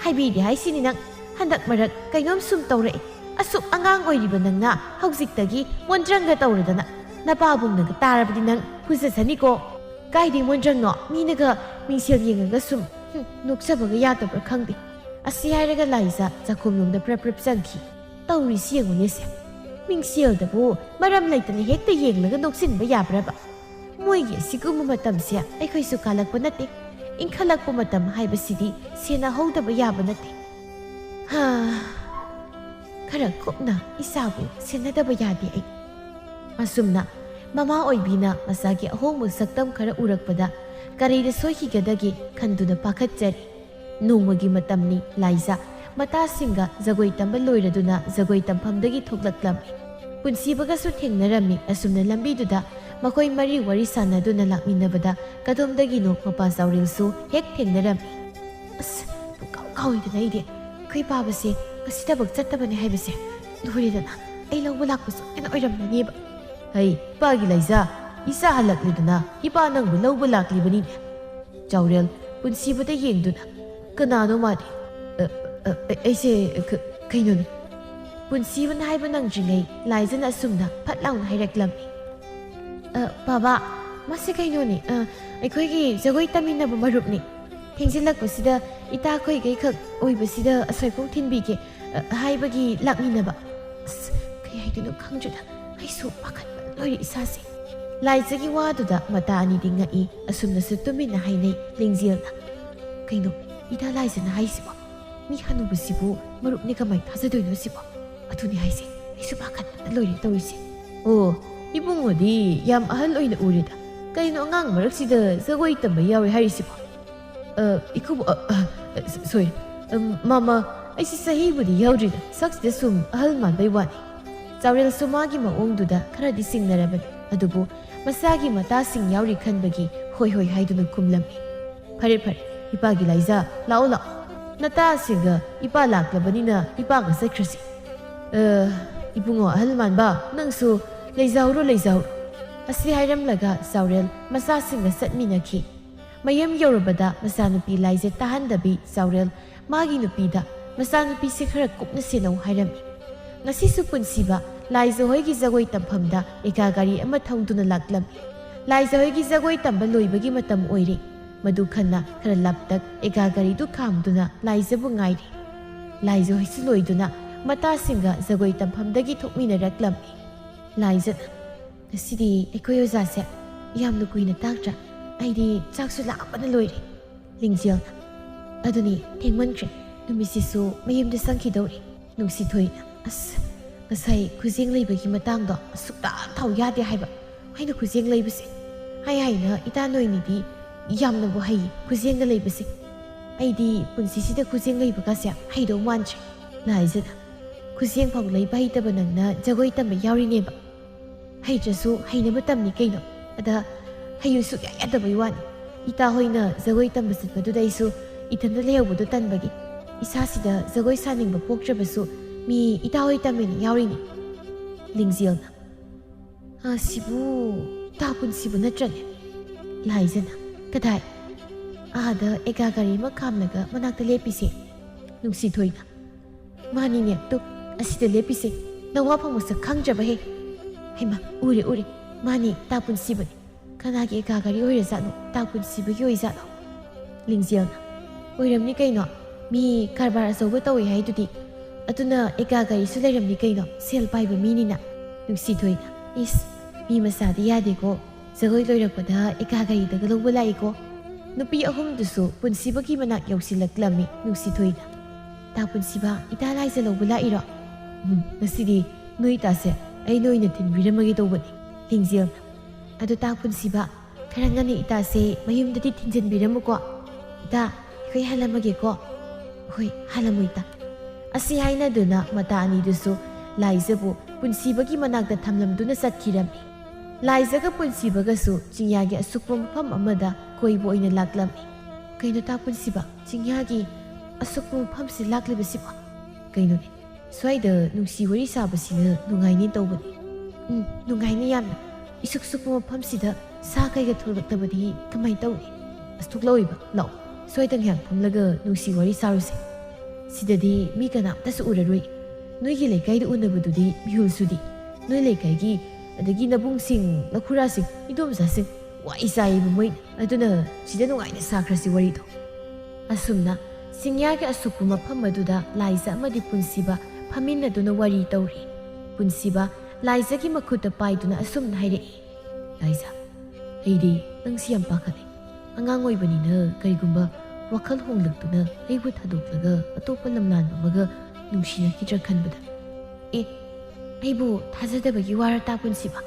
ꯍꯥꯏꯕꯤꯗꯦ ꯍꯥꯏꯁꯤꯅꯤ ꯅꯪ ꯍꯟꯗꯛ ꯃꯔꯛ ꯀꯩꯅꯣꯝ ꯁꯨꯝ ꯇꯧꯔꯛꯏ꯫ ꯑꯁꯨꯛ ꯑꯉꯥꯡ ꯑꯣꯏꯔꯤꯕ ꯅꯪꯅ ꯍꯧꯖꯤꯛꯇꯒꯤ ꯃꯣꯟꯗ꯭ꯔꯪꯒ ꯇꯧꯔꯗꯅ ꯅꯄꯥꯕꯨꯡꯅꯒ ꯇꯥꯔꯕꯗꯤ ꯅꯪ ꯐꯨꯖꯁꯅꯤꯀꯣ꯫ ꯀꯥꯏꯗꯩ ꯃꯣꯟꯗ꯭ꯔꯪꯅꯣ, ꯃꯤꯅꯒ ꯃꯤꯡꯁꯦꯜ ꯌꯦꯡꯉꯒ ꯁꯨꯝ ꯅꯣꯛꯆꯕꯒ ꯌꯥꯗꯕ꯭ꯔꯥ ꯈꯪꯗꯦ꯫ ꯑꯁꯤ ꯍꯥꯏꯔꯒ ꯂꯥꯏꯖ ꯆꯥꯛꯈꯨꯝꯂꯣꯝꯗ ꯄ꯭ꯔꯞ ꯆꯪꯈꯤ꯫ ꯇꯧꯔꯤꯁꯤ ꯌꯦꯡꯉꯨꯅꯦꯁꯦ, ꯃꯤꯡꯁꯦꯜꯗꯕꯨ ꯃꯔꯝ ꯂꯩꯇꯅ ꯍꯦꯛꯇ ꯌꯦꯡꯂꯒ ꯅꯣꯛꯁꯤꯟꯕ ꯌꯥꯕ꯭ꯔꯕ? ꯃꯣꯏꯒꯤ ꯑꯁꯤꯒꯨꯝꯕ ꯃꯇꯝꯁꯦ ꯑꯩꯈꯣꯏꯁꯨ ꯀꯥꯜꯂꯛꯄ ꯅꯠꯇꯦ꯫ ꯏꯟꯈꯠꯂꯛꯄ ꯃꯇꯝ ꯍꯥꯏꯕꯁꯤꯗꯤ ꯁꯦꯟꯅꯍꯧꯗꯕ ꯌꯥꯕ ꯅꯠꯇꯦ꯫ ꯈꯔ ꯀꯨꯞꯅ ꯏꯆꯥꯕꯨ ꯁꯦꯟꯅꯗꯕ ꯌꯥꯗꯦ ꯑꯩ꯫ ꯑꯁꯨꯝꯅ ꯃꯃꯥ ꯑꯣꯏꯕꯤꯅ ꯃꯆꯥꯒꯤ ꯑꯍꯣꯡꯕ ꯁꯛꯇꯝ ꯈꯔ ꯎꯔꯛꯄꯗ ꯀꯔꯤꯗ ꯁꯣꯏꯈꯤꯒꯗꯒꯦ ꯈꯟꯗꯨꯅ ꯄꯥꯈꯠꯆꯔꯤ꯫ ꯅꯣꯡꯃꯒꯤ ꯃꯇꯝꯅꯤ ꯂꯥꯏꯖ ꯃꯇꯥꯁꯤꯡꯒ ꯖꯒꯣꯏ ꯇꯝꯕ ꯂꯣꯏꯔꯗꯨꯅ ꯖꯒꯣꯏ ꯇꯝꯐꯝꯗꯒꯤ ꯊꯣꯛꯂꯛꯂꯝꯃꯤ꯫ ꯄꯨꯟꯁꯤꯕꯒꯁꯨ ꯊꯦꯡꯅꯔꯝꯃꯤ꯫ ꯑꯁꯨꯝꯅ ꯂꯝꯕꯤꯗꯨꯗ ꯃꯈꯣꯏ ꯃꯔꯤ ꯋꯥꯔꯤ ꯁꯥꯟꯅꯗꯨꯅ ꯂꯥꯛꯃꯤꯟꯅꯕꯗ ꯀꯗꯣꯝꯗꯒꯤꯅꯣ ꯃꯄꯥ ꯆꯥꯎꯔꯦꯜꯁꯨ ꯍꯦꯛ ꯊꯦꯡꯅꯔꯝꯃꯤ꯫ ꯑꯁ ꯀꯥꯎꯏꯗꯅ ꯑꯩꯗꯤ ꯑꯩꯈꯣꯏ ꯄꯥꯕꯁꯦ ꯉꯁꯤ ꯊꯕꯛ ꯆꯠꯇꯕꯅꯦ ꯍꯥꯏꯕꯁꯦ ꯂꯣꯏꯔꯦꯗꯅ ꯑꯩ ꯂꯧꯕ ꯂꯥꯛꯄ ꯁꯣꯏꯗꯅ ꯑꯣꯏꯔꯝꯂꯅꯦꯕ꯫ ꯍꯩ ꯏꯄꯥꯒꯤ ꯂꯥꯏꯖ, ꯏꯆꯥ ꯍꯜꯂꯛꯂꯤꯗꯅ ꯏꯄꯥ ꯅꯪꯕꯨ ꯂꯧꯕ ꯂꯥꯛꯂꯤꯕꯅꯤꯅꯦ꯫ ꯆꯥꯎꯔꯦꯜ ꯄꯨꯟꯁꯤꯕꯗ ꯌꯦꯡꯗꯨꯅ ꯀꯅꯥꯅꯣ ꯃꯥꯗꯤ? ꯑꯩꯁꯦ ꯀꯩꯅꯣꯅꯤ꯫ ꯄꯨꯟꯁꯤꯕꯅ ꯍꯥꯏꯕ ꯅꯪꯗ꯭ꯔꯤꯉꯩ ꯂꯥꯏꯖꯅ ꯑꯁꯨꯝꯅ ꯐꯠ ꯂꯥꯎꯅ ꯍꯥꯏꯔꯛꯂꯝꯃꯤ꯫ ꯕꯥꯕꯥ, ꯃꯁꯤ ꯀꯩꯅꯣꯅꯤ, ꯑꯩꯈꯣꯏꯒꯤ ꯖꯒꯣꯏ ꯇꯝꯃꯤꯟꯅꯕ ꯃꯔꯨꯞꯅꯤ꯫ ꯊꯦꯡꯖꯤꯜꯂꯛꯄꯁꯤꯗ ꯏꯇꯥꯈꯣꯏꯈꯩꯈꯛ ꯑꯣꯏꯕꯁꯤꯗ ꯑꯁꯣꯏꯐꯧ ꯊꯤꯟꯕꯤꯒꯦ ꯍꯥꯏꯕꯒꯤ ꯂꯥꯛꯃꯤꯟꯅꯕ꯫ ꯑꯁ ꯀꯩ ꯍꯥꯏꯗꯣꯏꯅꯣ ꯈꯪꯗ꯭ꯔꯦꯗ, ꯑꯩꯁꯨ ꯄꯥꯈꯠꯄ ꯂꯣꯏꯔꯦ ꯏꯁꯥꯁꯦ꯫ ꯂꯥꯏꯖꯒꯤ ꯋꯥꯗꯨꯗ ꯃꯇꯥ ꯑꯅꯤꯗꯤ ꯉꯛꯏ꯫ ꯑꯁꯨꯝꯅꯁꯨ ꯇꯨꯃꯤꯟꯅ ꯍꯥꯏꯅꯩ ꯂꯤꯡꯖꯦꯜꯅ꯫ ꯀꯩꯅꯣ ꯏꯇꯥ ꯂꯥꯏꯖꯅ ꯍꯥꯏꯁꯤꯕꯣ? ꯃꯤ ꯍꯅꯨꯕꯁꯤꯕꯨ ꯃꯔꯨꯞꯅꯤ ꯀꯃꯥꯏꯅ ꯊꯥꯖꯗꯣꯏꯅꯣ ꯁꯤꯕꯣ? ꯑꯗꯨꯅꯤ ꯍꯥꯏꯁꯦ, ꯑꯩꯁꯨ ꯄꯥꯈꯠꯄꯅ ꯂꯣꯏꯔꯦ ꯇꯧꯔꯤꯁꯦ꯫ ꯑꯣ, ꯏꯕꯨꯡꯉꯣꯗꯤ ꯌꯥꯝ ꯑꯍꯜ ꯑꯣꯏꯅ ꯎꯔꯦꯗ꯫ ꯀꯩꯅꯣ ꯑꯉꯥꯡ ꯃꯔꯛꯁꯤꯗ ꯖꯒꯣꯏ ꯇꯝꯕ ꯌꯥꯎꯋꯦ ꯍꯥꯏꯔꯤꯁꯤꯕꯣ? ꯏꯀꯨꯕ, ꯁꯣꯏꯔꯦ ꯃꯥꯃꯥ, ꯑꯩꯁꯤ ꯆꯍꯤꯕꯨꯗꯤ ꯌꯥꯎꯗ꯭ꯔꯤꯗ, ꯁꯛꯁꯤꯗ ꯁꯨꯝ ꯑꯍꯜ ꯃꯥꯟꯕꯩ ꯋꯥꯅꯤ꯫ ꯆꯥꯎꯔꯦꯜꯁꯨ ꯃꯥꯒꯤ ꯃꯑꯣꯡꯗꯨꯗ ꯈꯔꯗꯤ ꯆꯤꯡꯅꯔꯕꯅꯤ꯫ ꯑꯗꯨꯕꯨ ꯃꯆꯥꯒꯤ ꯃꯇꯥꯁꯤꯡ ꯌꯥꯎꯔꯤ ꯈꯟꯕꯒꯤ ꯍꯣꯏ ꯍꯥꯏꯗꯨꯅ ꯈꯨꯝꯂꯝꯃꯤ꯫ ꯐꯔꯦ ꯏꯄꯥꯒꯤ ꯂꯥꯏꯖ, ꯂꯥꯛꯑꯣ ꯅꯇꯥꯁꯤꯡꯒ ꯏꯄꯥ ꯂꯥꯛꯂꯕꯅꯤꯅ ꯏꯄꯥꯒ ꯆꯠꯈ꯭ꯔꯁꯤ꯫ ꯏꯕꯨꯡꯉꯣ ꯑꯍꯜ ꯃꯥꯟꯕ, ꯅꯪꯁꯨ ꯂꯩꯖꯍꯧꯔꯣ꯫ ꯑꯁꯤ ꯍꯥꯏꯔꯝꯂꯒ ꯆꯥꯎꯔꯦꯜ ꯃꯆꯥꯁꯤꯡꯒ ꯆꯠꯃꯤꯟꯅꯈꯤ꯫ ꯃꯌꯨꯝ ꯌꯧꯔꯕꯗ ꯃꯆꯥꯅꯨꯄꯤ ꯂꯥꯏꯖ ꯇꯥꯍꯟꯗꯕꯤ ꯆꯥꯎꯔꯦꯜ ꯃꯥꯒꯤ ꯅꯨꯄꯤꯗ ꯃꯆꯥꯅꯨꯄꯤꯁꯦ ꯈꯔ ꯀꯨꯞꯅ ꯁꯦꯟꯅꯧ ꯍꯥꯏꯔꯝꯃꯤ꯫ ꯉꯁꯤꯁꯨ ꯄꯨꯟꯁꯤꯕ ꯂꯥꯏꯖ ꯍꯣꯏꯒꯤ ꯖꯒꯣꯏ ꯇꯝꯐꯝꯗ ꯑꯦꯀꯥ ꯒꯥꯔꯤ ꯑꯃ ꯊꯧꯗꯨꯅ ꯂꯥꯛꯂꯝꯃꯤ꯫ ꯂꯥꯏꯖ ꯍꯣꯏꯒꯤ ꯖꯒꯣꯏ ꯇꯝꯕ ꯂꯣꯏꯕꯒꯤ ꯃꯇꯝ ꯑꯣꯏꯔꯦ꯫ ꯃꯗꯨ ꯈꯟꯅ ꯈꯔ ꯂꯥꯞꯇꯛ ꯑꯦꯀꯥ ꯒꯥꯔꯤꯗꯨ ꯈꯥꯝꯗꯨꯅ ꯂꯥꯏꯖꯕꯨ ꯉꯥꯏꯔꯤ꯫ ꯂꯥꯏꯖ ꯍꯣꯏꯁꯨ ꯂꯣꯏꯗꯨꯅ ꯃꯇꯥꯁꯤꯡꯒ ꯖꯒꯣꯏ ꯇꯝꯐꯝꯗꯒꯤ ꯊꯣꯛꯃꯤꯟꯅꯔꯛꯂꯝꯃꯤ꯫ ꯂꯥꯏꯖꯅ, ꯉꯁꯤꯗꯤ ꯑꯩꯈꯣꯏ ꯑꯣꯖꯥꯁꯦ ꯌꯥꯝꯅ ꯀꯨꯏꯅ ꯇꯥꯛꯇ꯭ꯔꯥ? ꯑꯩꯗꯤ ꯆꯥꯛꯁꯨ ꯂꯥꯝꯕꯅ ꯂꯣꯏꯔꯦ꯫ ꯂꯤꯡꯖꯦꯜꯅ, ꯑꯗꯨꯅꯤ ꯊꯦꯡꯃꯟꯈ꯭ꯔꯦ, ꯅꯨꯃꯤꯠꯁꯤꯁꯨ ꯃꯌꯨꯝꯗ ꯆꯪꯈꯤꯗꯧꯔꯤ꯫ ꯅꯨꯡꯁꯤꯊꯣꯏꯅ, ꯑꯁ ꯉꯁꯥꯏ ꯈꯨꯖꯦꯡ ꯂꯩꯕꯒꯤ ꯃꯇꯥꯡꯗꯣ ꯁꯨꯛꯇꯥ ꯊꯧ ꯌꯥꯗꯦ ꯍꯥꯏꯕ꯫ ꯑꯩꯅ ꯈꯨꯖꯦꯡ ꯂꯩꯕꯁꯦ ꯍꯥꯏꯅ ꯏꯇꯥ ꯅꯣꯏꯅꯤꯗꯤ ꯌꯥꯝꯅꯕꯨ ꯍꯩꯌꯦ ꯈꯨꯖꯦꯡꯒ ꯂꯩꯕꯁꯦ꯫ ꯑꯩꯗꯤ ꯄꯨꯟꯁꯤꯁꯤꯗ ꯈꯨꯖꯦꯡ ꯂꯩꯕꯒꯁꯦ ꯍꯩꯗꯧ ꯃꯥꯟꯗ꯭ꯔꯦ꯫ ꯂꯥꯏꯖꯅ, ꯈꯨꯖꯦꯡ ꯐꯥꯎ ꯂꯩꯕ ꯍꯩꯇꯕ ꯅꯪꯅ ꯖꯒꯣꯏ ꯇꯝꯕ ꯌꯥꯎꯔꯤꯅꯦꯕ꯫ ꯍꯩꯇ꯭ꯔꯁꯨ ꯍꯩꯅꯕ ꯇꯝꯅꯤ ꯀꯩꯅꯣ꯫ ꯑꯗ ꯍꯩꯌꯨ ꯁꯨꯛꯌꯥ ꯌꯥꯗꯕꯩ ꯋꯥꯅꯤ꯫ ꯏꯇꯥ ꯍꯣꯏꯅ ꯖꯒꯣꯏ ꯇꯝꯕ ꯆꯠꯄꯗꯨꯗ ꯑꯩꯁꯨ ꯏꯊꯟꯇ ꯂꯩꯍꯧꯕꯗꯣ ꯇꯟꯕꯒꯤ ꯏꯁꯥꯁꯤꯗ ꯖꯒꯣꯏ ꯁꯥꯅꯤꯡꯕ ꯄꯣꯛꯇ꯭ꯔꯕꯁꯨ ꯃꯤ ꯏꯇꯥ ꯍꯣꯏ ꯇꯝꯃꯦꯅ ꯌꯥꯎꯔꯤꯅꯤ꯫ ꯂꯤꯡꯖꯦꯜꯅ, ꯁꯤꯕꯨ ꯇꯥ ꯄꯨꯟꯁꯤꯕ ꯅꯠꯇ꯭ꯔꯅꯦ? ꯂꯥꯏꯖꯅ, ꯀꯗꯥꯏ? ꯑꯥꯗ ꯑꯦꯀꯥ ꯒꯥꯔꯤ ꯑꯃ ꯈꯥꯝꯂꯒ ꯃꯅꯥꯛꯇ ꯂꯦꯞꯄꯤꯁꯦ꯫ ꯅꯨꯡꯁꯤꯊꯣꯏꯅ, ꯃꯥꯅꯤꯅꯦ ꯇꯨ ꯑꯁꯤꯗ ꯂꯦꯞꯄꯤꯁꯦ, ꯅꯋꯥ ꯃꯁꯛ ꯈꯪꯗ꯭ꯔꯕꯍꯦ꯫ ꯍꯩꯃꯥ, ꯎꯔꯦ ꯃꯥꯅꯤ, ꯇꯥ ꯄꯨꯟꯁꯤꯕꯅꯤ꯫ ꯀꯅꯥꯒꯤ ꯑꯦꯀꯥ ꯒꯥꯔꯤ ꯑꯣꯏꯔꯖꯥꯠꯅꯣ? ꯇꯥ ꯄꯨꯟꯁꯤꯕꯒꯤ ꯑꯣꯏꯖꯥꯠꯂꯣ? ꯂꯤꯡꯖꯦꯜꯅ, ꯑꯣꯏꯔꯝꯅꯤ ꯀꯩꯅꯣ ꯃꯤ ꯀꯔꯕꯥꯔ ꯑꯆꯧꯕ ꯇꯧꯏ ꯍꯥꯏꯗꯨꯗꯤ ꯑꯗꯨꯅ ꯑꯦꯀꯥ ꯒꯥꯔꯤꯁꯨ ꯂꯩꯔꯝꯅꯤ ꯀꯩꯅꯣ ꯁꯦꯜ ꯄꯥꯏꯕ ꯃꯤꯅꯤꯅ ꯅꯨꯡꯁꯤꯊꯣꯏꯅ ꯏꯁ ꯃꯤ ꯃꯆꯥꯗꯤ ꯌꯥꯗꯦꯀꯣ ꯖꯒꯣꯏ ꯂꯣꯏꯔꯛꯄꯗ ꯑꯦꯀꯥ ꯒꯥꯔꯤꯗꯒ ꯂꯧꯕ ꯂꯥꯛꯏꯀꯣ ꯅꯨꯄꯤ ꯑꯍꯨꯝꯗꯨꯁꯨ ꯄꯨꯟꯁꯤꯕꯒꯤ ꯃꯅꯥꯛ ꯌꯧꯁꯤꯜꯂꯛꯂꯝꯃꯤ ꯅꯨꯡꯁꯤꯊꯣꯏꯅ ꯇꯥ ꯄꯨꯟꯁꯤꯕ ꯏꯇꯥ ꯂꯥꯏꯖ ꯂꯧꯕ ꯂꯥꯛꯏꯔꯣ ꯉꯁꯤꯗꯤ ꯅꯣꯏ ꯏꯇꯥꯁꯦ ꯑꯩꯅ ꯑꯣꯏꯅ ꯊꯤꯟꯕꯤꯔꯝꯃꯒꯦ ꯇꯧꯕꯅꯤ ꯂꯤꯡꯖꯦꯜꯅ ꯑꯗꯨ ꯇꯥ ꯄꯨꯟꯁꯤꯕ ꯈꯔ ꯉꯟꯅ ꯏꯇꯥꯁꯦ ꯃꯌꯨꯝꯗꯗꯤ ꯊꯤꯟꯖꯤꯟꯕꯤꯔꯝꯃꯨꯀꯣ ꯏꯇꯥ ꯑꯩꯈꯣꯏ ꯍꯜꯂꯝꯃꯒꯦꯀꯣ ꯍꯣꯏ ꯍꯜꯂꯝꯃꯨ ꯏꯇꯥ ꯑꯁꯤ ꯍꯥꯏꯅꯗꯨꯅ ꯃꯇꯥ ꯑꯅꯤꯗꯨꯁꯨ ꯂꯥꯏꯖꯕꯨ ꯄꯨꯟꯁꯤꯕꯒꯤ ꯃꯅꯥꯛꯇ ꯊꯝꯂꯝꯗꯨꯅ ꯆꯠꯈꯤꯔꯝꯃꯤ ꯂꯥꯏꯖꯒ ꯄꯨꯟꯁꯤꯕꯒꯁꯨ ꯆꯤꯡꯌꯥꯒꯤ ꯑꯁꯨꯛꯄ ꯃꯐꯝ ꯑꯃꯗ ꯀꯣꯏꯕ ꯑꯣꯏꯅ ꯂꯥꯛꯂꯝꯃꯤ ꯀꯩꯅꯣ ꯇꯥ ꯄꯨꯟꯁꯤꯕ ꯆꯤꯡꯌꯥꯒꯤ ꯑꯁꯨꯛꯄ ꯃꯐꯝꯁꯤ ꯂꯥꯛꯂꯤꯕꯁꯤꯕꯣ ꯀꯩꯅꯣꯅꯦ ꯁ꯭ꯋꯥꯏꯗ ꯅꯨꯡꯁꯤ ꯋꯥꯔꯤ ꯁꯥꯕꯁꯤꯅ ꯅꯨꯡꯉꯥꯏꯅꯤ ꯇꯧꯕꯅꯤ ꯅꯨꯡꯉꯥꯏꯅꯤ ꯌꯥꯝꯅ ꯏꯁꯨꯛ ꯁꯨꯛꯄ ꯃꯐꯝꯁꯤꯗ ꯁꯥ ꯀꯩꯒ ꯊꯣꯛꯂꯛꯇꯕꯗꯤ ꯀꯃꯥꯏꯅ ꯇꯧꯅꯤ ꯑꯁ ꯊꯣꯛꯂꯛꯑꯣꯏꯕ ꯂꯥꯛꯑꯣ ꯁ꯭ꯋꯥꯏꯗ ꯉꯥꯏꯍꯥꯛ ꯐꯝꯂꯒ ꯅꯨꯡꯁꯤ ꯋꯥꯔꯤ ꯁꯥꯔꯨꯁꯦ ꯁꯤꯗꯗꯤ ꯃꯤ ꯀꯅꯥꯝꯇꯁꯨ ꯎꯔꯔꯣꯏ ꯅꯣꯏꯒꯤ ꯂꯩꯀꯥꯏꯗ ꯎꯅꯕꯗꯨꯗꯤ ꯃꯤꯍꯨꯜꯁꯨꯗꯤ ꯅꯣꯏ ꯂꯩꯀꯥꯏꯒꯤ ꯑꯗꯒꯤ ꯅꯕꯨꯡꯁꯤꯡ ꯅꯈꯨꯔꯥꯁꯤꯡ ꯏꯗꯣꯝꯆꯥꯁꯤꯡ ꯋꯥꯏ ꯆꯥꯏꯕ ꯃꯣꯏ ꯑꯗꯨꯅ ꯁꯤꯗ ꯅꯨꯡꯉꯥꯏꯅ ꯁꯥꯈ꯭ꯔꯁꯤ ꯋꯥꯔꯤꯗꯣ ꯑꯁꯨꯝꯅ ꯆꯤꯡꯌꯥꯒꯤ ꯑꯁꯨꯛꯄ ꯃꯐꯝ ꯑꯗꯨꯗ ꯂꯥꯏꯖ ꯑꯃꯗꯤ ꯄꯨꯟꯁꯤꯕ ꯐꯝꯃꯤꯟꯅꯗꯨꯅ ꯋꯥꯔꯤ ꯇꯧꯔꯤ ꯄꯨꯟꯁꯤꯕ ꯂꯥꯏꯖꯒꯤ ꯃꯈꯨꯠꯇ ꯄꯥꯏꯗꯨꯅ ꯑꯁꯨꯝꯅ ꯍꯥꯏꯔꯛꯏ ꯂꯥꯏꯖ ꯑꯩꯗꯤ ꯅꯪꯁꯤ ꯌꯥꯝ ꯄꯥꯈꯠꯂꯦ ꯑꯉꯥꯡ ꯑꯣꯏꯕꯅꯤꯅ ꯀꯔꯤꯒꯨꯝꯕ ꯋꯥꯈꯜ ꯍꯣꯡꯂꯛꯇꯨꯅ ꯑꯩꯕꯨ ꯊꯥꯗꯣꯛꯂꯒ ꯑꯇꯣꯞꯄ ꯂꯝꯂꯥꯟꯕ ꯑꯃꯒ ꯅꯨꯡꯁꯤꯅꯈꯤꯗ꯭ꯔꯥ ꯈꯟꯕꯗ ꯑꯩꯕꯨ ꯊꯥꯖꯗꯕꯒꯤ ꯋꯥꯔ ꯇꯥ ꯄꯨꯟꯁꯤꯕ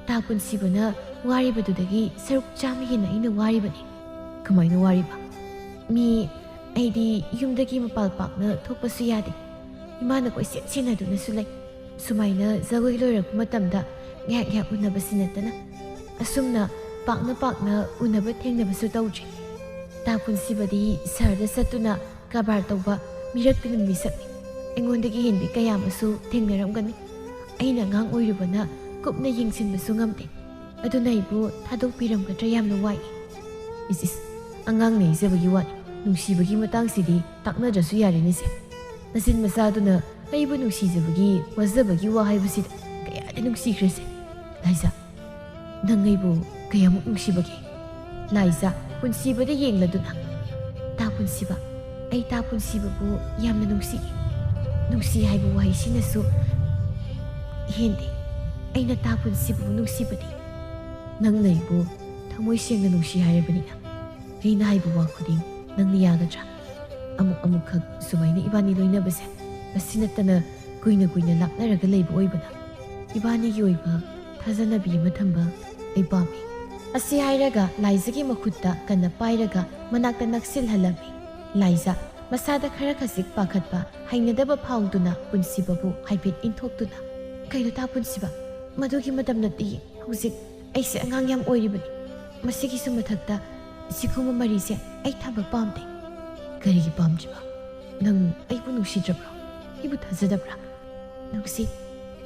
ꯇꯥ ꯄꯨꯟꯁꯤꯕꯅ ꯋꯥꯔꯤꯕꯗꯨꯗꯒꯤ ꯁꯔꯨꯛ ꯆꯥꯝꯃ ꯍꯦꯟꯅ ꯑꯩꯅ ꯋꯥꯔꯤꯕꯅꯤ ꯀꯃꯥꯏꯅ ꯋꯥꯔꯤꯕ ꯑꯩꯗꯤ ꯌꯨꯝꯗꯒꯤ ꯃꯄꯥꯜ ꯄꯥꯛꯅ ꯊꯣꯛꯄꯁꯨ ꯌꯥꯗꯦ ꯏꯃꯥꯅ ꯀꯣꯏꯁꯦꯟ ꯁꯦꯟꯅꯗꯨꯅꯁꯨ ꯂꯩ ꯁꯨꯃꯥꯏꯅ ꯖꯒꯣꯏ ꯂꯣꯏꯔꯛꯄ ꯃꯇꯝꯗ ꯉꯥꯏꯍꯥꯛ ꯉꯥꯏꯍꯥꯛ ꯎꯅꯕꯁꯤ ꯅꯠꯇꯅ ꯑꯁꯨꯝꯅ ꯄꯥꯛꯅ ꯎꯅꯕ ꯊꯦꯡꯅꯕꯁꯨ ꯇꯧꯗ꯭ꯔꯤ ꯇꯥ ꯄꯨꯟꯁꯤꯕꯗꯤ ꯁꯍꯔꯗ ꯆꯠꯇꯨꯅ ꯀꯔꯕꯥꯔ ꯇꯧꯕ ꯃꯤꯔꯛ ꯇꯤꯟꯕ ꯃꯤꯁꯛꯅꯤ ꯑꯩꯉꯣꯟꯗꯒꯤ ꯍꯦꯟꯕꯤ ꯀꯌꯥ ꯑꯃꯁꯨ ꯊꯦꯡꯅꯔꯝꯒꯅꯤ ꯑꯩꯅ ꯑꯉꯥꯡ ꯑꯣꯏꯔꯨꯕꯅ ꯀꯨꯞꯅ ꯌꯦꯡꯁꯤꯟꯕꯁꯨ ꯉꯝꯗꯦ ꯑꯗꯨꯅ ꯑꯩꯕꯨ ꯊꯥꯗꯣꯛꯄꯤꯔꯝꯒꯗ꯭ꯔꯥ ꯌꯥꯝꯅ ꯋꯥꯏ ꯏꯁ ꯑꯉꯥꯡꯅ ꯏꯖꯕꯒꯤ ꯋꯥꯅꯤ ꯅꯨꯡꯁꯤꯕꯒꯤ ꯃꯇꯥꯡꯁꯤꯗꯤ ꯇꯥꯛꯅꯗ꯭ꯔꯁꯨ ꯌꯥꯔꯦꯅꯦꯁꯦ ꯅꯆꯤꯟ ꯃꯆꯥꯗꯨꯅ ꯑꯩꯕꯨ ꯅꯨꯡꯁꯤꯖꯕꯒꯤ ꯋꯥꯖꯕꯒꯤ ꯋꯥ ꯍꯥꯏꯕꯁꯤꯗ ꯀꯌꯥꯗꯤ ꯅꯨꯡꯁꯤꯈ꯭ꯔꯦꯁꯦ ꯂꯥꯏꯖ ꯅꯪ ꯑꯩꯕꯨ ꯀꯌꯥꯃꯨꯛ ꯅꯨꯡꯁꯤꯕꯒꯦ ꯂꯥꯏꯖ ꯄꯨꯟꯁꯤꯕꯗ ꯌꯦꯡꯂꯗꯨꯅ ꯇꯥ ꯄꯨꯟꯁꯤꯕ ꯑꯩ ꯇꯥ ꯄꯨꯟꯁꯤꯕꯕꯨ ꯌꯥꯝꯅ ꯅꯨꯡꯁꯤ ꯍꯥꯏꯕ ꯋꯥꯍꯩꯁꯤꯅꯁꯨ ꯍꯦꯟꯗꯦ ꯑꯩꯅ ꯇꯥ ꯄꯨꯟꯁꯤꯕꯕꯨ ꯅꯨꯡꯁꯤꯕꯗꯤ ꯅꯪꯅ ꯑꯩꯕꯨ ꯊꯃꯣꯏ ꯁꯦꯡꯅ ꯅꯨꯡꯁꯤ ꯍꯥꯏꯔꯕꯅꯤꯅ ꯑꯩꯅ ꯍꯥꯏꯕ ꯋꯥ ꯈꯨꯗꯤꯡ ꯅꯪꯅ ꯌꯥꯒꯗ꯭ꯔꯥ ꯑꯃꯨꯛꯈꯛ ꯁꯨꯃꯥꯏꯅ ꯏꯕꯥꯅꯤ ꯂꯣꯏꯅꯕꯁꯦ ꯃꯁꯤ ꯅꯠꯇꯅ ꯀꯨꯏꯅ ꯂꯥꯞꯅꯔꯒ ꯂꯩꯕ ꯑꯣꯏꯕꯅ ꯏꯕꯥꯅꯤꯒꯤ ꯑꯣꯏꯕ ꯊꯥꯖꯅꯕꯤ ꯑꯃ ꯊꯝꯕ ꯑꯩ ꯄꯥꯝꯃꯤ ꯑꯁꯤ ꯍꯥꯏꯔꯒ ꯂꯥꯏꯖꯒꯤ ꯃꯈꯨꯠꯇ ꯀꯟꯅ ꯄꯥꯏꯔꯒ ꯃꯅꯥꯛꯇ ꯅꯛꯁꯤꯜꯍꯜꯂꯝꯃꯤ ꯂꯥꯏꯖ ꯃꯁꯥꯗꯈꯔ ꯈꯖꯤꯛ ꯄꯥꯈꯠꯄ ꯍꯩꯅꯗꯕ ꯐꯥꯎꯗꯨꯅ ꯄꯨꯟꯁꯤꯕꯕꯨ ꯍꯥꯏꯐꯦꯠ ꯏꯟꯊꯣꯛꯇꯨꯅ ꯀꯩꯅꯣ ꯇꯥ ꯄꯨꯟꯁꯤꯕ ꯃꯗꯨꯒꯤ ꯃꯇꯝ ꯅꯠꯇꯦ ꯍꯧꯖꯤꯛ ꯑꯩꯁꯦ ꯑꯉꯥꯡ ꯌꯥꯝ ꯑꯣꯏꯔꯤꯕꯅꯤ ꯃꯁꯤꯒꯤꯁꯨ ꯃꯊꯛꯇ ꯁꯤꯒꯨꯝꯕ ꯃꯔꯤꯁꯦ ꯑꯩ ꯊꯝꯕ ꯄꯥꯝꯗꯦ ꯀꯔꯤꯒꯤ ꯄꯥꯝꯗ꯭ꯔꯤꯕ ꯅꯪ ꯑꯩꯕꯨ ꯅꯨꯡꯁꯤꯗ꯭ꯔꯕ꯭ꯔꯣ ꯑꯩꯕꯨ ꯊꯥꯖꯗꯕ꯭ꯔꯥ ꯅꯨꯡꯁꯤ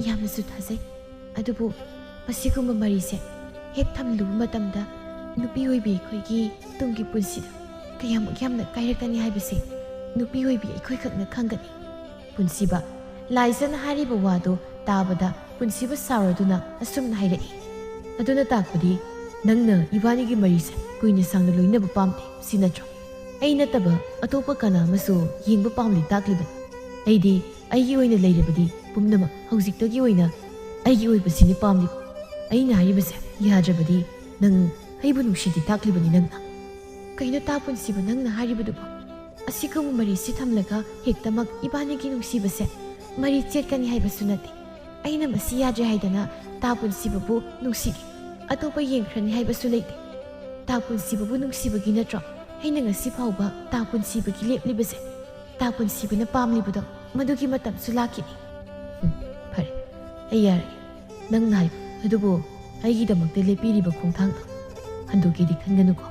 ꯌꯥꯝꯅꯁꯨ ꯊꯥꯖꯩ ꯑꯗꯨꯕꯨ ꯃꯁꯤꯒꯨꯝꯕ ꯃꯔꯤꯁꯦ ꯍꯦꯛ ꯊꯝꯂꯨꯕ ꯃꯇꯝꯗ ꯅꯨꯄꯤ ꯑꯣꯏꯕꯤ ꯑꯩꯈꯣꯏꯒꯤ ꯇꯨꯡꯒꯤ ꯄꯨꯟꯁꯤꯗ ꯀꯌꯥꯃꯨꯛ ꯌꯥꯝꯅ ꯀꯥꯏꯔꯛꯀꯅꯤ ꯍꯥꯏꯕꯁꯦ ꯅꯨꯄꯤ ꯑꯣꯏꯕꯤ ꯑꯩꯈꯣꯏ ꯈꯛꯅ ꯈꯪꯒꯅꯤ ꯄꯨꯟꯁꯤꯕ ꯂꯥꯏꯖꯅ ꯍꯥꯏꯔꯤꯕ ꯋꯥꯗꯨ ꯇꯥꯕꯗ ꯄꯨꯟꯁꯤꯕ ꯁꯥꯎꯔꯗꯨꯅ ꯑꯁꯨꯝꯅ ꯍꯥꯏꯔꯛꯏ ꯑꯗꯨꯅ ꯇꯥꯛꯄꯗꯤ ꯅꯪꯅ ꯏꯕꯥꯅꯤꯒꯤ ꯃꯔꯤꯁꯦ ꯀꯨꯏꯅ ꯁꯥꯡꯅ ꯂꯣꯏꯅꯕ ꯄꯥꯝꯗꯦ ꯁꯤ ꯅꯠꯇ꯭ꯔꯣ ꯑꯩ ꯅꯠꯇꯕ ꯑꯇꯣꯞꯄ ꯀꯅꯥ ꯑꯃꯁꯨ ꯌꯦꯡꯕ ꯄꯥꯝꯂꯤ ꯇꯥꯛꯂꯤꯕꯅꯤ ꯑꯩꯗꯤ ꯑꯩꯒꯤ ꯑꯣꯏꯅ ꯂꯩꯔꯕꯗꯤ ꯄꯨꯝꯅꯃꯛ ꯍꯧꯖꯤꯛꯇꯒꯤ ꯑꯣꯏꯅ ꯑꯩꯒꯤ ꯑꯣꯏꯕꯁꯤꯅꯤ ꯄꯥꯝꯂꯤꯕ ꯑꯩꯅ ꯍꯥꯏꯔꯤꯕꯁꯦ ꯌꯥꯗ꯭ꯔꯕꯗꯤ ꯅꯪ ꯑꯩꯕꯨ ꯅꯨꯡꯁꯤꯗꯤ ꯇꯥꯛꯂꯤꯕꯅꯤ ꯅꯪꯅ ꯀꯩꯅꯣ ꯇꯥ ꯄꯨꯟꯁꯤꯕ ꯅꯪꯅ ꯍꯥꯏꯔꯤꯕꯗꯨꯕꯨ ꯑꯁꯤꯒꯨꯝꯕ ꯃꯔꯤꯁꯤ ꯊꯝꯂꯒ ꯍꯦꯛꯇꯃꯛ ꯏꯕꯥꯅꯤꯒꯤ ꯅꯨꯡꯁꯤꯕꯁꯦ ꯃꯔꯤ ꯆꯦꯠꯀꯅꯤ ꯍꯥꯏꯕꯁꯨ ꯅꯠꯇꯦ ꯑꯩꯅ ꯃꯁꯤ ꯌꯥꯗ꯭ꯔꯦ ꯍꯥꯏꯗꯅ ꯇꯥ ꯄꯨꯟꯁꯤꯕꯕꯨ ꯅꯨꯡꯁꯤꯒꯦ ꯑꯇꯣꯞꯄ ꯌꯦꯡꯈ꯭ꯔꯅꯤ ꯍꯥꯏꯕꯁꯨ ꯂꯩꯇꯦ ꯇꯥ ꯄꯨꯟꯁꯤꯕꯕꯨ ꯅꯨꯡꯁꯤꯕꯒꯤ ꯅꯠꯇ꯭ꯔꯣ ꯑꯩꯅ ꯉꯁꯤ ꯐꯥꯎꯕ ꯇꯥ ꯄꯨꯟꯁꯤꯕꯒꯤ ꯂꯦꯞꯂꯤꯕꯁꯦ ꯇꯥ ꯄꯨꯟꯁꯤꯕꯅ ꯄꯥꯝꯂꯤꯕꯗꯣ ꯃꯗꯨꯒꯤ ꯃꯇꯝꯁꯨ ꯂꯥꯛꯈꯤꯅꯤ ꯐꯔꯦ ꯑꯩ ꯌꯥꯔꯒꯦ ꯅꯪꯅ ꯍꯥꯏꯕ ꯑꯗꯨꯕꯨ ꯑꯩꯒꯤꯗꯃꯛꯇ ꯂꯦꯞꯄꯤꯔꯤꯕ ꯈꯣꯡꯊꯥꯡꯗꯣ ꯍꯟꯗꯣꯛꯀꯦꯗꯤ ꯈꯟꯒꯅꯨꯀꯣ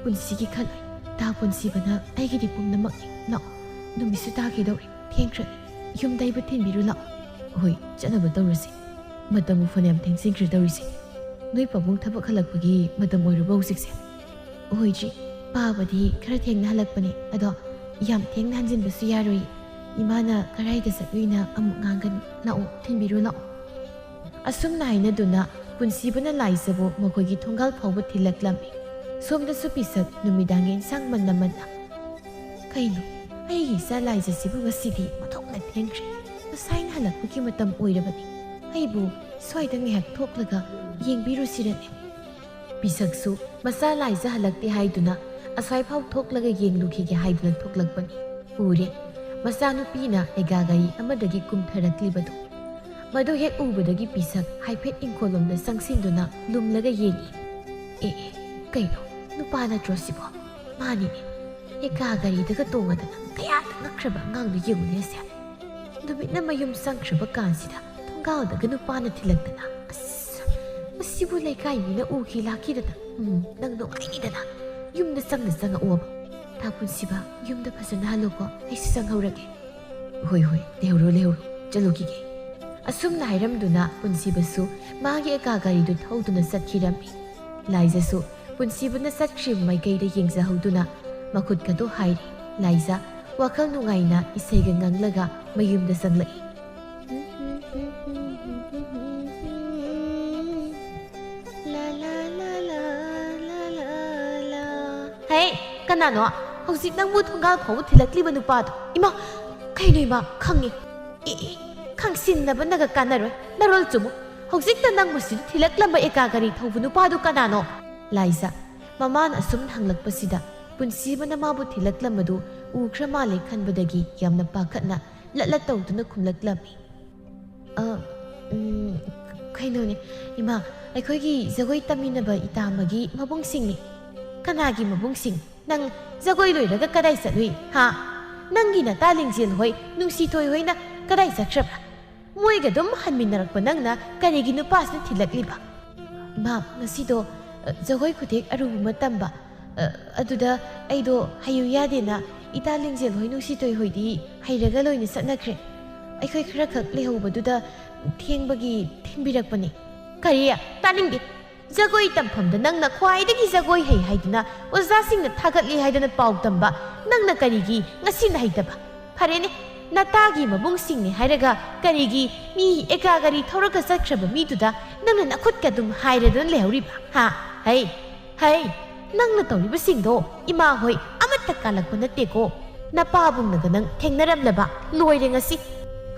ꯄꯨꯟꯁꯤꯒꯤ ꯈꯜꯂꯣꯏ ꯇꯥ ꯄꯨꯟꯁꯤꯕꯅ ꯑꯩꯒꯤꯗꯤ ꯄꯨꯝꯅꯃꯛꯅꯤ ꯂꯥꯛꯑꯣ ꯅꯨꯃꯤꯠꯁꯨ ꯇꯥꯈꯤꯗꯧꯔꯦ ꯊꯦꯡꯈ꯭ꯔꯅꯤ ꯌꯨꯝꯗ ꯑꯩꯕꯨ ꯊꯤꯟꯕꯤꯔꯨ ꯂꯥꯛꯑꯣ ꯍꯣꯏ ꯆꯠꯅꯕ ꯇꯧꯔꯁꯤ ꯃꯇꯝꯕꯨ ꯐꯅꯌꯥꯝ ꯊꯦꯡꯖꯤꯟꯈ꯭ꯔꯦ ꯇꯧꯔꯤꯁꯦ ꯅꯣꯏ ꯄꯥꯕꯨꯡ ꯊꯕꯛ ꯍꯜꯂꯛꯄꯒꯤ ꯃꯇꯝ ꯑꯣꯏꯔꯕ ꯍꯧꯖꯤꯛꯁꯦ ꯑꯣꯏꯗ꯭ꯔꯤ ꯄꯥꯕꯗꯤ ꯈꯔ ꯊꯦꯡꯅ ꯍꯜꯂꯛꯄꯅꯤ ꯑꯗꯣ ꯌꯥꯝ ꯊꯦꯡꯅ ꯍꯟꯖꯤꯟꯕꯁꯨ ꯌꯥꯔꯣꯏ ꯏꯃꯥꯅ ꯀꯔꯥꯏꯗ ꯆꯠꯂꯨꯏꯅ ꯑꯃꯨꯛ ꯉꯥꯡꯒꯅꯤ ꯂꯥꯛꯑꯣ ꯊꯤꯟꯕꯤꯔꯨ ꯂꯥꯛꯑꯣ ꯑꯁꯨꯝꯅ ꯍꯥꯏꯅꯗꯨꯅ ꯄꯨꯟꯁꯤꯕꯅ ꯂꯥꯏꯖꯕꯨ ꯃꯈꯣꯏꯒꯤ ꯊꯣꯡꯒꯥꯜ ꯐꯥꯎꯕ ꯊꯤꯜꯂꯛꯂꯝꯃꯤ ꯁꯣꯝꯗꯁꯨ ꯄꯤꯁꯛ ꯅꯨꯃꯤꯗꯥꯡꯒꯤ ꯏꯟꯁꯥꯡ ꯃꯟꯅ Kayno, aigi sa Liza sibu ngasidi mathok na thengkre. Masayna halakpagi matam oirabani. Aibu swaida ngihak thoklaga yengbiru sirane. Bisaksu masa Liza halakte haiduna aswai phau thoklaga yenglukhige haiduna thoklakpani. Ure masa nupina egagari amadagi kumtharaklibaду. Madu hek ubadagi bisak haipet inkolomda sangsinduna lumlaga yengi. Kayno, nupana trosibo. Mani ni. Egagari daga tongadana kaya nakraba ngangdu yengune asya. Nubit na mayum sangkraba kansida tonggaw daga nupana tilagdana. Masibu laikay mina uki lakidana. Nang nungainidana. Yum na sanga uwaba. Tapon siba yum da pasana haloko ay sisang haurage. Hoy, lehuro, jalukige. Asum na hiramduna punsibasu magi egagaridu thauduna satkirami. Liza su punsibuna satkrim maikayda yengzahuduna makut kado hairi. Liza wakal nungaina isayga nganglaga mayumda sanglai. Hey, kanano? Hauzik nang thonggal phau thilakliba nupado. Ima, kayno ima khangi. Khangsin na ba naga kanaro? Narol chumo. Hauzik ta nang musid thilaklamba ekagari thaubu nupado kanano. Liza, maman asum hanglakpasida punsiba na mabu thilaklambadu ukra male khanbadagi yamna pakhatna latla tawduna khumlaklami. Kayno ni ima aikhoigi jagoi taminaba itamagi mabungsingni. Kanagi mabungsing nang jagoi loiraga kadai salui ha nangi na talingjil hoi nungsithoi hoina kadai sakraba moiga dum hanminarakpa nangna karigi nupasna thilakliba ma ngasido jagoi khutek arubu matamba aduda aido hayu yadena italingjil hoi nungsithoi hoidi hairaga loina satnakre aikhoi khara khak lehobaduda thengbagi thinbirakpani kariya talingi Jagoi tampham nangna khwaidagi jagoi hei haiduna ozasingna thagatli haidana pau tamba nangna karigi ngasina haidaba pharene natagi mabungsingni hairaga karigi mi ekagari thoraka sakhraba miduda nangna nakhut kadum hairadun lehuriba ha hei nangna tawriba singdo ima hoi amatta kalakpa natteko napabungnaga nang thengnaramlaba loire ngasi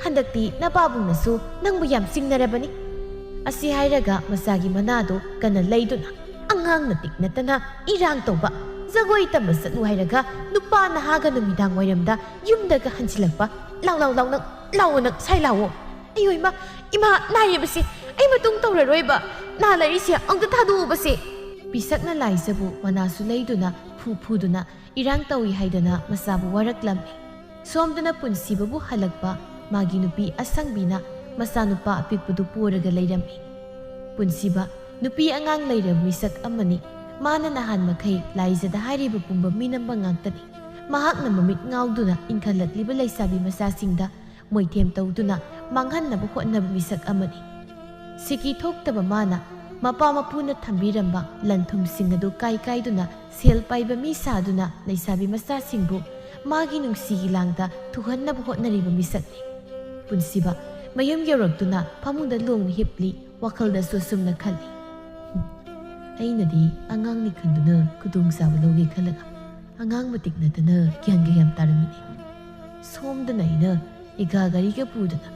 handakti napabungnasu nangbu yam singnarabani Asi hairaga masagi manado kana layduna angang na tiknatana irang tawba jagoi tamba satnu hairaga nupa na haga numidang wairamda yumdaga hansilakpa law sai lawo ayoi ima naibasi ai matung tawraroiba na larisia angta thadubase pisakna laisabu manasu layduna phuduna irang tawi haidana masabu waraklammi somdana punsibabu halakpa magi nupi asangbina Masanupa apikpudu puraga layrami. Punsiba, nupi angang layrab misak amani, mana nahan makai Liza da hariba pumba minamba ngangtani. Mahak na mamit ngawduna inkhalat liba laysabi masasingda, moitem tawduna manghan na buhot na misak amani. Siki thoktaba mana, mapamapuna thambiramba lanthum singadu kai duna sel paiba misaduna laysabi masasingbu, magi nungsigi langda tuhan na buhot na riba misakni. Punsiba, Mayam yarakduna pamungda longna hipli wakalda susumna khali. Ainadi angang ni khanduna kudung saba loge khalaga. Angang matik natana gyanga yam taramini. Somdana ina igagari ka pudana.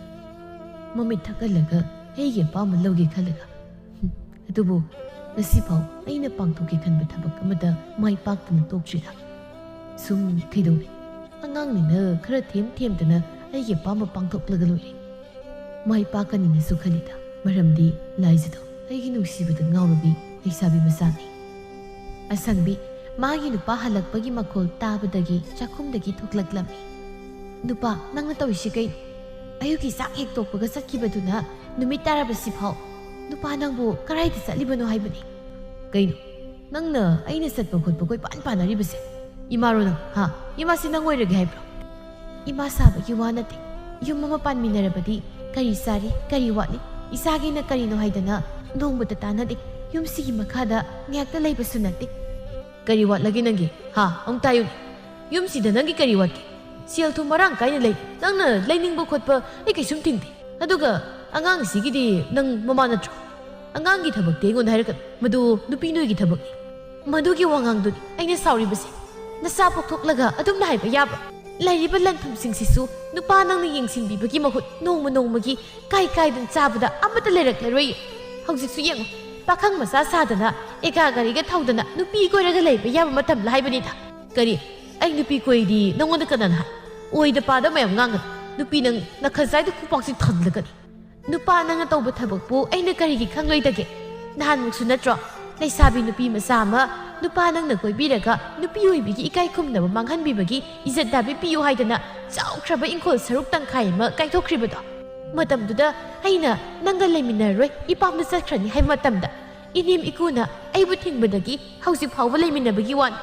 Mamit thakalaga heige pama loge khalaga. Adubu nasipaw aina pangthoki khanba thabak amada mai paktana tokjida. Sum kidone. Angang ni na khara them-dana aige pama pangthoklaga loire. Mai pakanina sukhalida maramdi Liza aigi nungsibada ngawrabi laysabi masani asangbi magi nupa halakpagi makol tabadagi chakhumdagi thoklaklami nupa nangna tawisi kai ayugi sak hek tokpaga satkibaduna numit tarabasi phau nupa nangbu karaida satlibano haibani kaino nangna aina satpa khotpa koi panaribase imaro nang ha imasi nang oirage haibro ima sabagi wanate yum mama panminarabadi Kari sari, kari watli, isagi na kari no haidana, nong batatana dik, yung sige makada, ngayakta lay basunati. Kari wat lagi nangi, ha, ang tayo ni. Yung sida nangi kari wat ki. Siyal tumarang kaya na lay, nang na layning bukot pa, ay kay sumtinti. Aduga, angang sige di, nang mamanatro. Angang gitabag tingon harakat, madu, nupinoy gitabag ni. Madu giwangang dun, ay nasauri basi. ꯅꯁꯥ ꯄꯣꯛꯊꯣꯛꯂꯒ ꯑꯗꯨꯝꯅ ꯍꯥꯏꯕ ꯌꯥꯕ꯭ꯔꯥ? ꯂꯩꯔꯤꯕ ꯂꯟꯊꯨꯝꯁꯤꯡꯁꯤꯁꯨ ꯅꯨꯄꯥ ꯅꯪꯅ ꯌꯦꯡꯁꯤꯟꯕꯤꯕꯒꯤ ꯃꯍꯨꯠ ꯅꯣꯡꯃ ꯅꯣꯡꯃꯒꯤ ꯀꯥꯏꯗꯅ ꯆꯥꯕꯗ ꯑꯃꯠꯇ ꯂꯩꯔꯛꯂꯔꯣꯏ꯫ ꯍꯧꯖꯤꯛꯁꯨ ꯌꯦꯡꯉꯨ, ꯄꯥꯈꯪ ꯃꯆꯥ ꯁꯥꯗꯅ ꯑꯦꯀꯥ ꯒꯥꯔꯤꯒ ꯊꯧꯗꯅ ꯅꯨꯄꯤ ꯀꯣꯏꯔꯒ ꯂꯩꯕ ꯌꯥꯕ ꯃꯇꯝꯂ ꯍꯥꯏꯕꯅꯤꯗ꯫ ꯀꯔꯤ? ꯑꯩ ꯅꯨꯄꯤ ꯀꯣꯏꯗꯤ ꯅꯪꯉꯣꯟꯗ ꯀꯅꯥꯅ ꯍꯥꯏ? ꯑꯣꯏꯗ ꯄꯥꯗ ꯃꯌꯥꯝ ꯉꯥꯡꯒꯅꯨ꯫ ꯅꯨꯄꯤ ꯅꯪ ꯅꯈꯖꯥꯏꯗ ꯈꯨꯄꯥꯛꯁꯤ ꯊꯜꯂꯒꯅꯤ꯫ ꯅꯨꯄꯥ ꯅꯪꯅ ꯇꯧꯕ ꯊꯕꯛꯄꯨ ꯑꯩꯅ ꯀꯔꯤꯒꯤ ꯈꯪꯂꯣꯏꯗꯒꯦ? ꯅꯍꯥꯟꯃꯨꯛꯁꯨ ꯅꯠꯇ꯭ꯔꯣ ꯂꯩꯁꯥꯕꯤ ꯅꯨꯄꯤ ꯃꯆꯥ ꯑꯃ ꯅꯨꯄꯥ ꯅꯪꯅ ꯀꯣꯏꯕꯤꯔꯒ ꯅꯨꯄꯤ ꯑꯣꯏꯕꯤꯒꯤ ꯏꯀꯥꯏ ꯈꯨꯝꯅꯕ ꯃꯥꯡꯍꯟꯕꯤꯕꯒꯤ ꯏꯖꯠ ꯗꯥꯕꯤ ꯄꯤꯌꯨ ꯍꯥꯏꯗꯅ ꯆꯥꯎꯈ꯭ꯔꯕ ꯏꯪꯈꯣꯜ ꯁꯔꯨꯛ ꯇꯪꯈꯥꯏ ꯑꯃ ꯀꯥꯏꯊꯣꯛꯈ꯭ꯔꯤꯕꯗꯣ? ꯃꯇꯝꯗꯨꯗ ꯑꯩꯅ ꯅꯪꯒ ꯂꯩꯃꯤꯟꯅꯔꯣꯏ, ꯏꯄꯥꯝꯗ ꯆꯠꯈ꯭ꯔꯅꯤ ꯍꯥꯏꯕ ꯃꯇꯝꯗ ꯏꯅꯦꯝ ꯏꯀꯨꯅ ꯑꯩꯕꯨ ꯊꯤꯡꯕꯗꯒꯤ ꯍꯧꯖꯤꯛ ꯐꯥꯎꯕ ꯂꯩꯃꯤꯟꯅꯕꯒꯤ ꯋꯥꯅꯤ꯫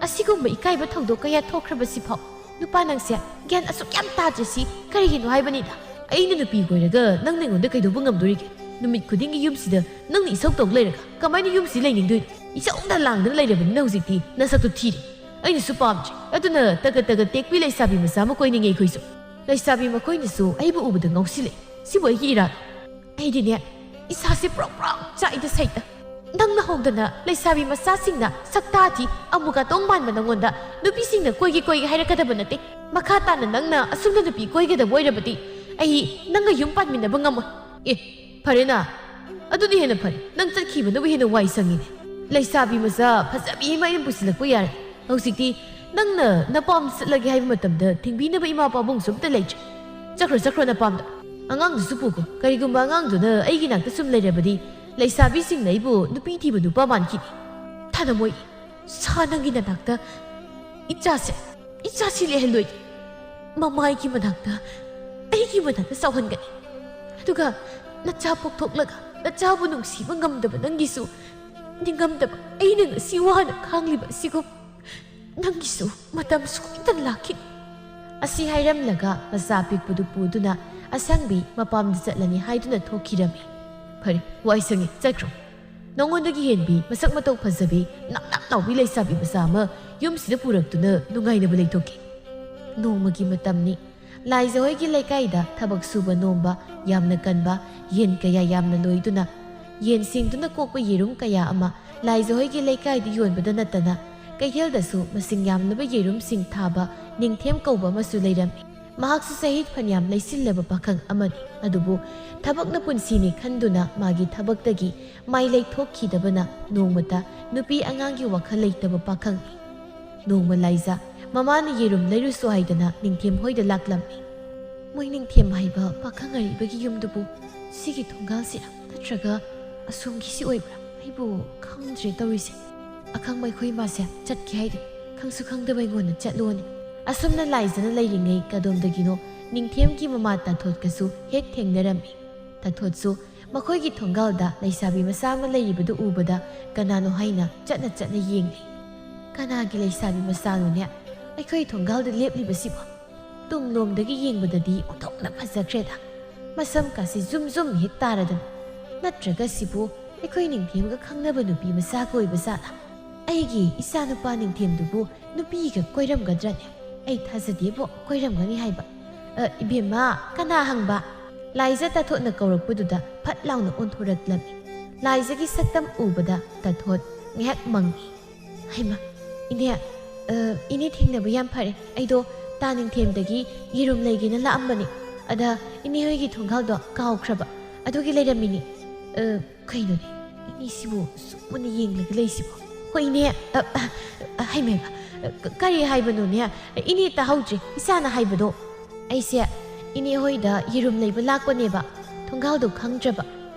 ꯑꯁꯤꯒꯨꯝꯕ ꯏꯀꯥꯏꯕ ꯊꯧꯗꯣꯛ ꯀꯌꯥ ꯊꯣꯛꯈ꯭ꯔꯕꯁꯤꯐꯥꯎ ꯅꯨꯄꯥ ꯅꯪꯁꯦ ꯒ꯭ꯌꯥꯟ ꯑꯁꯨꯛ ꯌꯥꯝ ꯇꯥꯗ꯭ꯔꯤꯁꯤ ꯀꯔꯤꯒꯤꯅꯣ ꯍꯥꯏꯕꯅꯤꯗ꯫ ꯑꯩꯅ ꯅꯨꯄꯤ ꯀꯣꯏꯔꯒ ꯅꯪꯅ ꯑꯩꯉꯣꯟꯗ ꯀꯩꯗꯧꯕ ꯉꯝꯗꯣꯔꯤꯒꯦ? ꯅꯨꯃꯤꯠ ꯈꯨꯗꯤꯡꯒꯤ ꯌꯨꯝꯁꯤꯗ ꯅꯪꯅ ꯏꯁꯧ ꯇꯧ ꯂꯩꯔꯒ ꯀꯃꯥꯏꯅ ꯌꯨꯝꯁꯤꯗ ꯂꯩꯅꯤꯡꯗꯣꯏꯅꯣ? ꯏꯆꯧꯗ ꯂꯥꯡꯗꯅ ꯂꯩꯔꯕꯅꯤꯅ ꯍꯧꯖꯤꯛꯇꯤ ꯅꯁꯛꯇꯨ ꯊꯤꯔꯦ, ꯑꯩꯅꯁꯨ ꯄꯥꯝꯗ꯭ꯔꯦ꯫ ꯑꯗꯨꯅ ꯇꯒꯠ ꯇꯦꯛꯄꯤ ꯂꯩꯁꯥꯕꯤ ꯃꯆꯥ ꯑꯃ ꯀꯣꯏꯅꯤꯡꯉꯦ ꯑꯩꯈꯣꯏꯁꯨ꯫ ꯂꯩꯁꯥꯕꯤ ꯃꯈꯣꯏꯅꯁꯨ ꯑꯩꯕꯨ ꯎꯕꯗ ꯉꯥꯎꯁꯤꯜꯂꯦ꯫ ꯁꯤꯕꯨ ꯑꯩꯒꯤ ꯏꯔꯥꯜ? ꯑꯩꯗꯤꯅꯦ ꯏꯁꯥꯁꯦ ꯄ꯭ꯔꯣꯛ ꯄ꯭ꯔꯣꯛ ꯆꯥꯛꯏꯗ ꯁꯩꯇ꯫ ꯅꯪꯅ ꯍꯧꯗꯅ ꯂꯩꯁꯥꯕꯤ ꯃꯆꯥꯁꯤꯡꯅ ꯁꯛꯇꯥꯊꯤ ꯑꯃꯨꯛꯀꯇꯣꯡ ꯃꯥꯟꯕ ꯅꯪꯉꯣꯟꯗ ꯅꯨꯄꯤꯁꯤꯡꯅ ꯀꯣꯏꯒꯦ ꯍꯥꯏꯔꯛꯀꯗꯕ ꯅꯠꯇꯦ꯫ ꯃꯈꯥ ꯇꯥꯅ ꯅꯪꯅ ꯑꯁꯨꯝꯅ ꯅꯨꯄꯤ ꯀꯣꯏꯒꯗꯕ ꯑꯣꯏꯔꯕꯗꯤ ꯑꯩ ꯅꯪꯒ ꯌꯨꯝ ꯄꯥꯟꯃꯤꯟꯅꯕ ꯉꯝꯃꯣꯏ꯫ ꯑꯦ ꯐꯔꯦꯅ, ꯑꯗꯨꯗꯤ ꯍꯦꯟꯅ ꯐꯔꯦ꯫ ꯅꯪ ꯆꯠꯈꯤꯕꯅꯕꯨ ꯍꯦꯟꯅ ꯋꯥꯏ ꯁꯪꯉꯤꯅꯦ꯫ ꯂꯩꯁꯥꯕꯤ ꯃꯆꯥ ꯐꯖꯕꯤ ꯑꯃ ꯑꯩꯅ ꯄꯨꯁꯤꯜꯂꯛꯄ ꯌꯥꯔꯦ꯫ ꯍꯧꯖꯤꯛꯇꯤ ꯅꯪꯅ ꯅꯄꯥꯝꯗ ꯆꯠꯂꯒꯦ ꯍꯥꯏꯕ ꯃꯇꯝꯗ ꯊꯤꯡꯕꯤꯅꯕ ꯏꯃꯥ ꯄꯥꯕꯨꯡꯁꯨ ꯑꯝꯇ ꯂꯩꯇ꯭ꯔꯦ꯫ ꯆꯠꯈ꯭ꯔꯣ ꯅꯄꯥꯝꯗ꯫ ꯑꯉꯥꯡꯗꯨꯁꯨ ꯄꯨꯈꯣ꯫ ꯀꯔꯤꯒꯨꯝꯕ ꯑꯉꯥꯡꯗꯨꯅ ꯑꯩꯒꯤ ꯅꯥꯛꯇ ꯁꯨꯝ ꯂꯩꯔꯕꯗꯤ ꯂꯩꯁꯥꯕꯤꯁꯤꯡꯅ ꯑꯩꯕꯨ ꯅꯨꯄꯤ ꯊꯤꯕ ꯅꯨꯄꯥ ꯃꯥꯟꯈꯤꯅꯤ꯫ ꯊꯅꯃꯣꯏ, ꯁꯥ ꯅꯪꯒꯤ ꯅꯅꯥꯛꯇ ꯏꯆꯥꯁꯤ ꯂꯩꯍꯜꯂꯣꯏ꯫ ꯃꯃꯥꯏꯒꯤ ꯃꯅꯥꯛꯇ ꯑꯩꯒꯤ ꯃꯅꯥꯛꯇ ꯆꯥꯎꯍꯟꯒꯅꯤ꯫ ꯑꯗꯨꯒ ꯅꯆꯥ ꯄꯣꯛꯊꯣꯛꯂꯒ ꯅꯆꯥꯕꯨ ꯅꯨꯡꯁꯤꯕ ꯉꯝꯗꯕ ꯅꯪꯒꯤꯁꯨ ꯅꯤꯡꯉꯝꯗꯕ ꯑꯩꯅ ꯉꯁꯤ ꯋꯥꯅ ꯈꯥꯡꯂꯤꯕ ꯑꯁꯤꯒꯨꯝ ꯅꯪꯒꯤꯁꯨ ꯃꯇꯝ ꯁꯣꯏꯗꯅ ꯂꯥꯛꯈꯤꯅꯤ꯫ ꯑꯁꯤ ꯍꯥꯏꯔꯝꯂꯒ ꯃꯆꯥ ꯄꯤꯛꯄꯗꯨ ꯄꯨꯗꯨꯅ ꯑꯁꯪꯕꯤ ꯃꯄꯥꯝꯗ ꯆꯠꯂꯅꯤ ꯍꯥꯏꯗꯨꯅ ꯊꯣꯛꯈꯤꯔꯝꯃꯤ꯫ ꯐꯔꯦ, ꯋꯥꯏ ꯁꯪꯉꯤ, ꯆꯠꯈ꯭ꯔꯣ꯫ ꯅꯉꯣꯟꯗꯒꯤ ꯍꯦꯟꯕꯤ ꯃꯁꯛ ꯃꯇꯧ ꯐꯖꯕꯤ ꯅꯞ ꯂꯥꯎꯕꯤ ꯂꯩꯁꯥꯕꯤ ꯃꯆꯥ ꯑꯃ ꯌꯨꯝꯁꯤꯗ ꯄꯨꯔꯛꯇꯨꯅ ꯅꯨꯡꯉꯥꯏꯅꯕ ꯂꯩꯊꯣꯛꯈꯤ꯫ ꯅꯣꯡꯃꯒꯤ ꯃꯇꯝꯅꯤ꯫ ꯂꯥꯏꯖꯍꯣꯏꯒꯤ ꯂꯩꯀꯥꯏꯗ ꯊꯕꯛ ꯁꯨꯕ ꯅꯣꯝꯕ ꯌꯥꯝꯅ ꯀꯟꯕ ꯌꯦꯟ ꯀꯌꯥ ꯌꯥꯝꯅ ꯂꯣꯏꯗꯨꯅ ꯌꯦꯟꯁꯤꯡꯗꯨꯅ ꯀꯣꯛꯄ ꯌꯦꯔꯨꯝ ꯀꯌꯥ ꯑꯃ ꯂꯥꯏꯖꯍꯣꯏꯒꯤ ꯂꯩꯀꯥꯏꯗ ꯌꯣꯟꯕꯗ ꯅꯠꯇꯅ ꯀꯩꯊꯦꯜꯗꯁꯨ ꯃꯁꯤꯡ ꯌꯥꯝꯂꯕ ꯌꯦꯔꯨꯝꯁꯤꯡ ꯊꯥꯕ ꯅꯤꯡꯊꯦꯝ ꯀꯧꯕ ꯑꯃꯁꯨ ꯂꯩꯔꯝꯃꯤ꯫ ꯃꯍꯥꯛꯁꯨ ꯆꯍꯤ ꯐꯅꯌꯥꯝ ꯂꯩꯁꯤꯜꯂꯕ ꯄꯥꯈꯪ ꯑꯃꯅꯤ꯫ ꯑꯗꯨꯕꯨ ꯊꯕꯛꯅ ꯄꯨꯟꯁꯤꯅꯤ ꯈꯟꯗꯨꯅ ꯃꯥꯒꯤ ꯊꯕꯛꯇꯒꯤ ꯃꯥꯏ ꯂꯩꯊꯣꯛꯈꯤꯗꯕꯅ ꯅꯣꯡꯃꯇ ꯅꯨꯄꯤ ꯑꯉꯥꯡꯒꯤ ꯋꯥꯈꯜ ꯂꯩꯇꯕ ꯄꯥꯈꯪꯅꯤ꯫ ꯅꯣꯡꯃ ꯂꯥꯏꯖ ꯃꯃꯥꯅ ꯌꯦꯔꯨꯝ ꯂꯩꯔꯨꯁꯨ ꯍꯥꯏꯗꯅ ꯅꯤꯡꯊꯦꯝ ꯍꯣꯏꯗ ꯂꯥꯛꯂꯝꯃꯤ꯫ ꯃꯣꯏ ꯅꯤꯡꯊꯦꯝ ꯍꯥꯏꯕ ꯄꯥꯈꯪ ꯑꯔꯤꯕꯒꯤ ꯌꯨꯝꯗꯨꯕꯨ ꯁꯤꯒꯤ ꯊꯣꯡꯒꯥꯜꯁꯤꯔ ꯅꯠꯇ꯭ꯔꯒ ꯑꯁꯣꯝꯒꯤꯁꯤ ꯑꯣꯏꯕ꯭ꯔꯥ? ꯑꯩꯕꯨ ꯈꯪꯗ꯭ꯔꯦ ꯇꯧꯔꯤꯁꯦ꯫ ꯑꯈꯪꯕ ꯑꯩꯈꯣꯏ ꯃꯥꯁꯦ ꯆꯠꯀꯦ ꯍꯥꯏꯗꯤ ꯈꯪꯁꯨ ꯈꯪꯗꯕ ꯑꯩꯉꯣꯟꯗ ꯆꯠꯂꯣꯅꯤ꯫ ꯑꯁꯨꯝꯅ ꯂꯥꯏꯖꯅ ꯂꯩꯔꯤꯉꯩ ꯀꯗꯣꯝꯗꯒꯤꯅꯣ ꯅꯤꯡꯊꯦꯝꯒꯤ ꯃꯃꯥ ꯇꯥꯊꯣꯠꯀꯁꯨ ꯍꯦꯛ ꯊꯦꯡꯅꯔꯝꯃꯤ꯫ ꯇꯥꯊꯣꯠꯁꯨ ꯃꯈꯣꯏꯒꯤ ꯊꯣꯡꯒꯥꯜꯗ ꯂꯩꯁꯥꯕꯤ ꯃꯆꯥ ꯑꯃ ꯂꯩꯔꯤꯕꯗꯨ ꯎꯕꯗ ꯀꯅꯥꯅꯣ ꯍꯥꯏꯅ ꯆꯠꯅ ꯌꯦꯡꯂꯤ꯫ ꯀꯅꯥꯒꯤ ꯂꯩꯁꯥꯕꯤ ꯃꯆꯥꯅꯣꯅꯦ ꯑꯩꯈꯣꯏ ꯊꯣꯡꯒꯥꯜꯗ ꯂꯦꯞꯂꯤꯕꯁꯤꯕꯣ? ꯇꯨꯡꯂꯣꯝꯗꯒꯤ ꯌꯦꯡꯕꯗꯗꯤ ꯑꯣꯟꯊꯣꯛꯅ ꯐꯖꯈ꯭ꯔꯦꯗ꯫ ꯃꯁꯝꯀꯥꯁꯤ ꯖꯨꯝ ꯍꯦꯛ ꯇꯥꯔꯗꯅ꯫ ꯅꯠꯇ꯭ꯔꯒ ꯁꯤꯕꯨ ꯑꯩꯈꯣꯏ ꯅꯤꯡꯊꯦꯝꯒ ꯈꯪꯅꯕ ꯅꯨꯄꯤ ꯃꯆꯥꯒ ꯑꯣꯏꯕ ꯖꯥꯠꯂꯥ? ꯑꯩꯒꯤ ꯏꯆꯥꯅꯨꯄꯥ ꯅꯤꯡꯊꯦꯝꯗꯨꯕꯨ ꯅꯨꯄꯤꯒ ꯀꯣꯏꯔꯝꯒꯗ꯭ꯔꯅꯦ? ꯑꯩ ꯊꯥꯖꯗꯦꯕꯣ ꯀꯣꯏꯔꯝꯒꯅꯤ ꯍꯥꯏꯕ꯫ ꯏꯕꯦꯝꯃ, ꯀꯅꯥ ꯍꯪꯕ? ꯂꯥꯏꯖ ꯇꯥꯊꯣꯠꯅ ꯀꯧꯔꯛꯄꯗꯨꯗ ꯐꯠ ꯂꯥꯎꯅ ꯑꯣꯟꯊꯣꯔꯛꯂꯝꯃꯤ꯫ ꯂꯥꯏꯖꯒꯤ ꯁꯛꯇꯝ ꯎꯕꯗ ꯇꯥꯊꯣꯠ ꯉꯥꯏꯍꯥꯛ ꯃꯪꯉꯤ꯫ ꯍꯩꯃ, ꯏꯅꯦ ꯊꯦꯡꯅꯕ ꯌꯥꯝ ꯐꯔꯦ꯫ ꯑꯩꯗꯣ ꯇꯥ ꯅꯤꯡꯊꯦꯝꯗꯒꯤ ꯌꯦꯔꯨꯝ ꯂꯩꯒꯦꯅ ꯂꯥꯛꯑꯝꯕꯅꯤ꯫ ꯑꯗ ꯏꯅꯦ ꯍꯣꯏꯒꯤ ꯊꯣꯡꯒꯥꯜꯗꯣ ꯀꯥꯎꯈ꯭ꯔꯕ ꯑꯗꯨꯒꯤ ꯂꯩꯔꯝꯃꯤꯅꯤ꯫ ꯀꯩꯅꯣꯅꯦ ꯏꯅꯦꯁꯤꯕꯨ ꯁꯨꯝ ꯌꯦꯡꯂꯒ ꯂꯩꯁꯤꯕꯣ? ꯍꯣꯏ ꯏꯅꯦ, ꯍꯩꯃ, ꯀꯔꯤ ꯍꯥꯏꯕꯅꯣꯅꯦ? ꯏꯅꯦ ꯇꯥꯍꯧꯗ꯭ꯔꯦ ꯏꯆꯥꯅ ꯍꯥꯏꯕꯗꯣ꯫ ꯑꯩꯁꯦ ꯏꯅꯦ ꯍꯣꯏꯗ ꯌꯦꯔꯨꯝ ꯂꯩꯕ ꯂꯥꯛꯄꯅꯦꯕ, ꯊꯣꯡꯒꯥꯜꯗꯣ ꯈꯪꯗ꯭ꯔꯕ꯫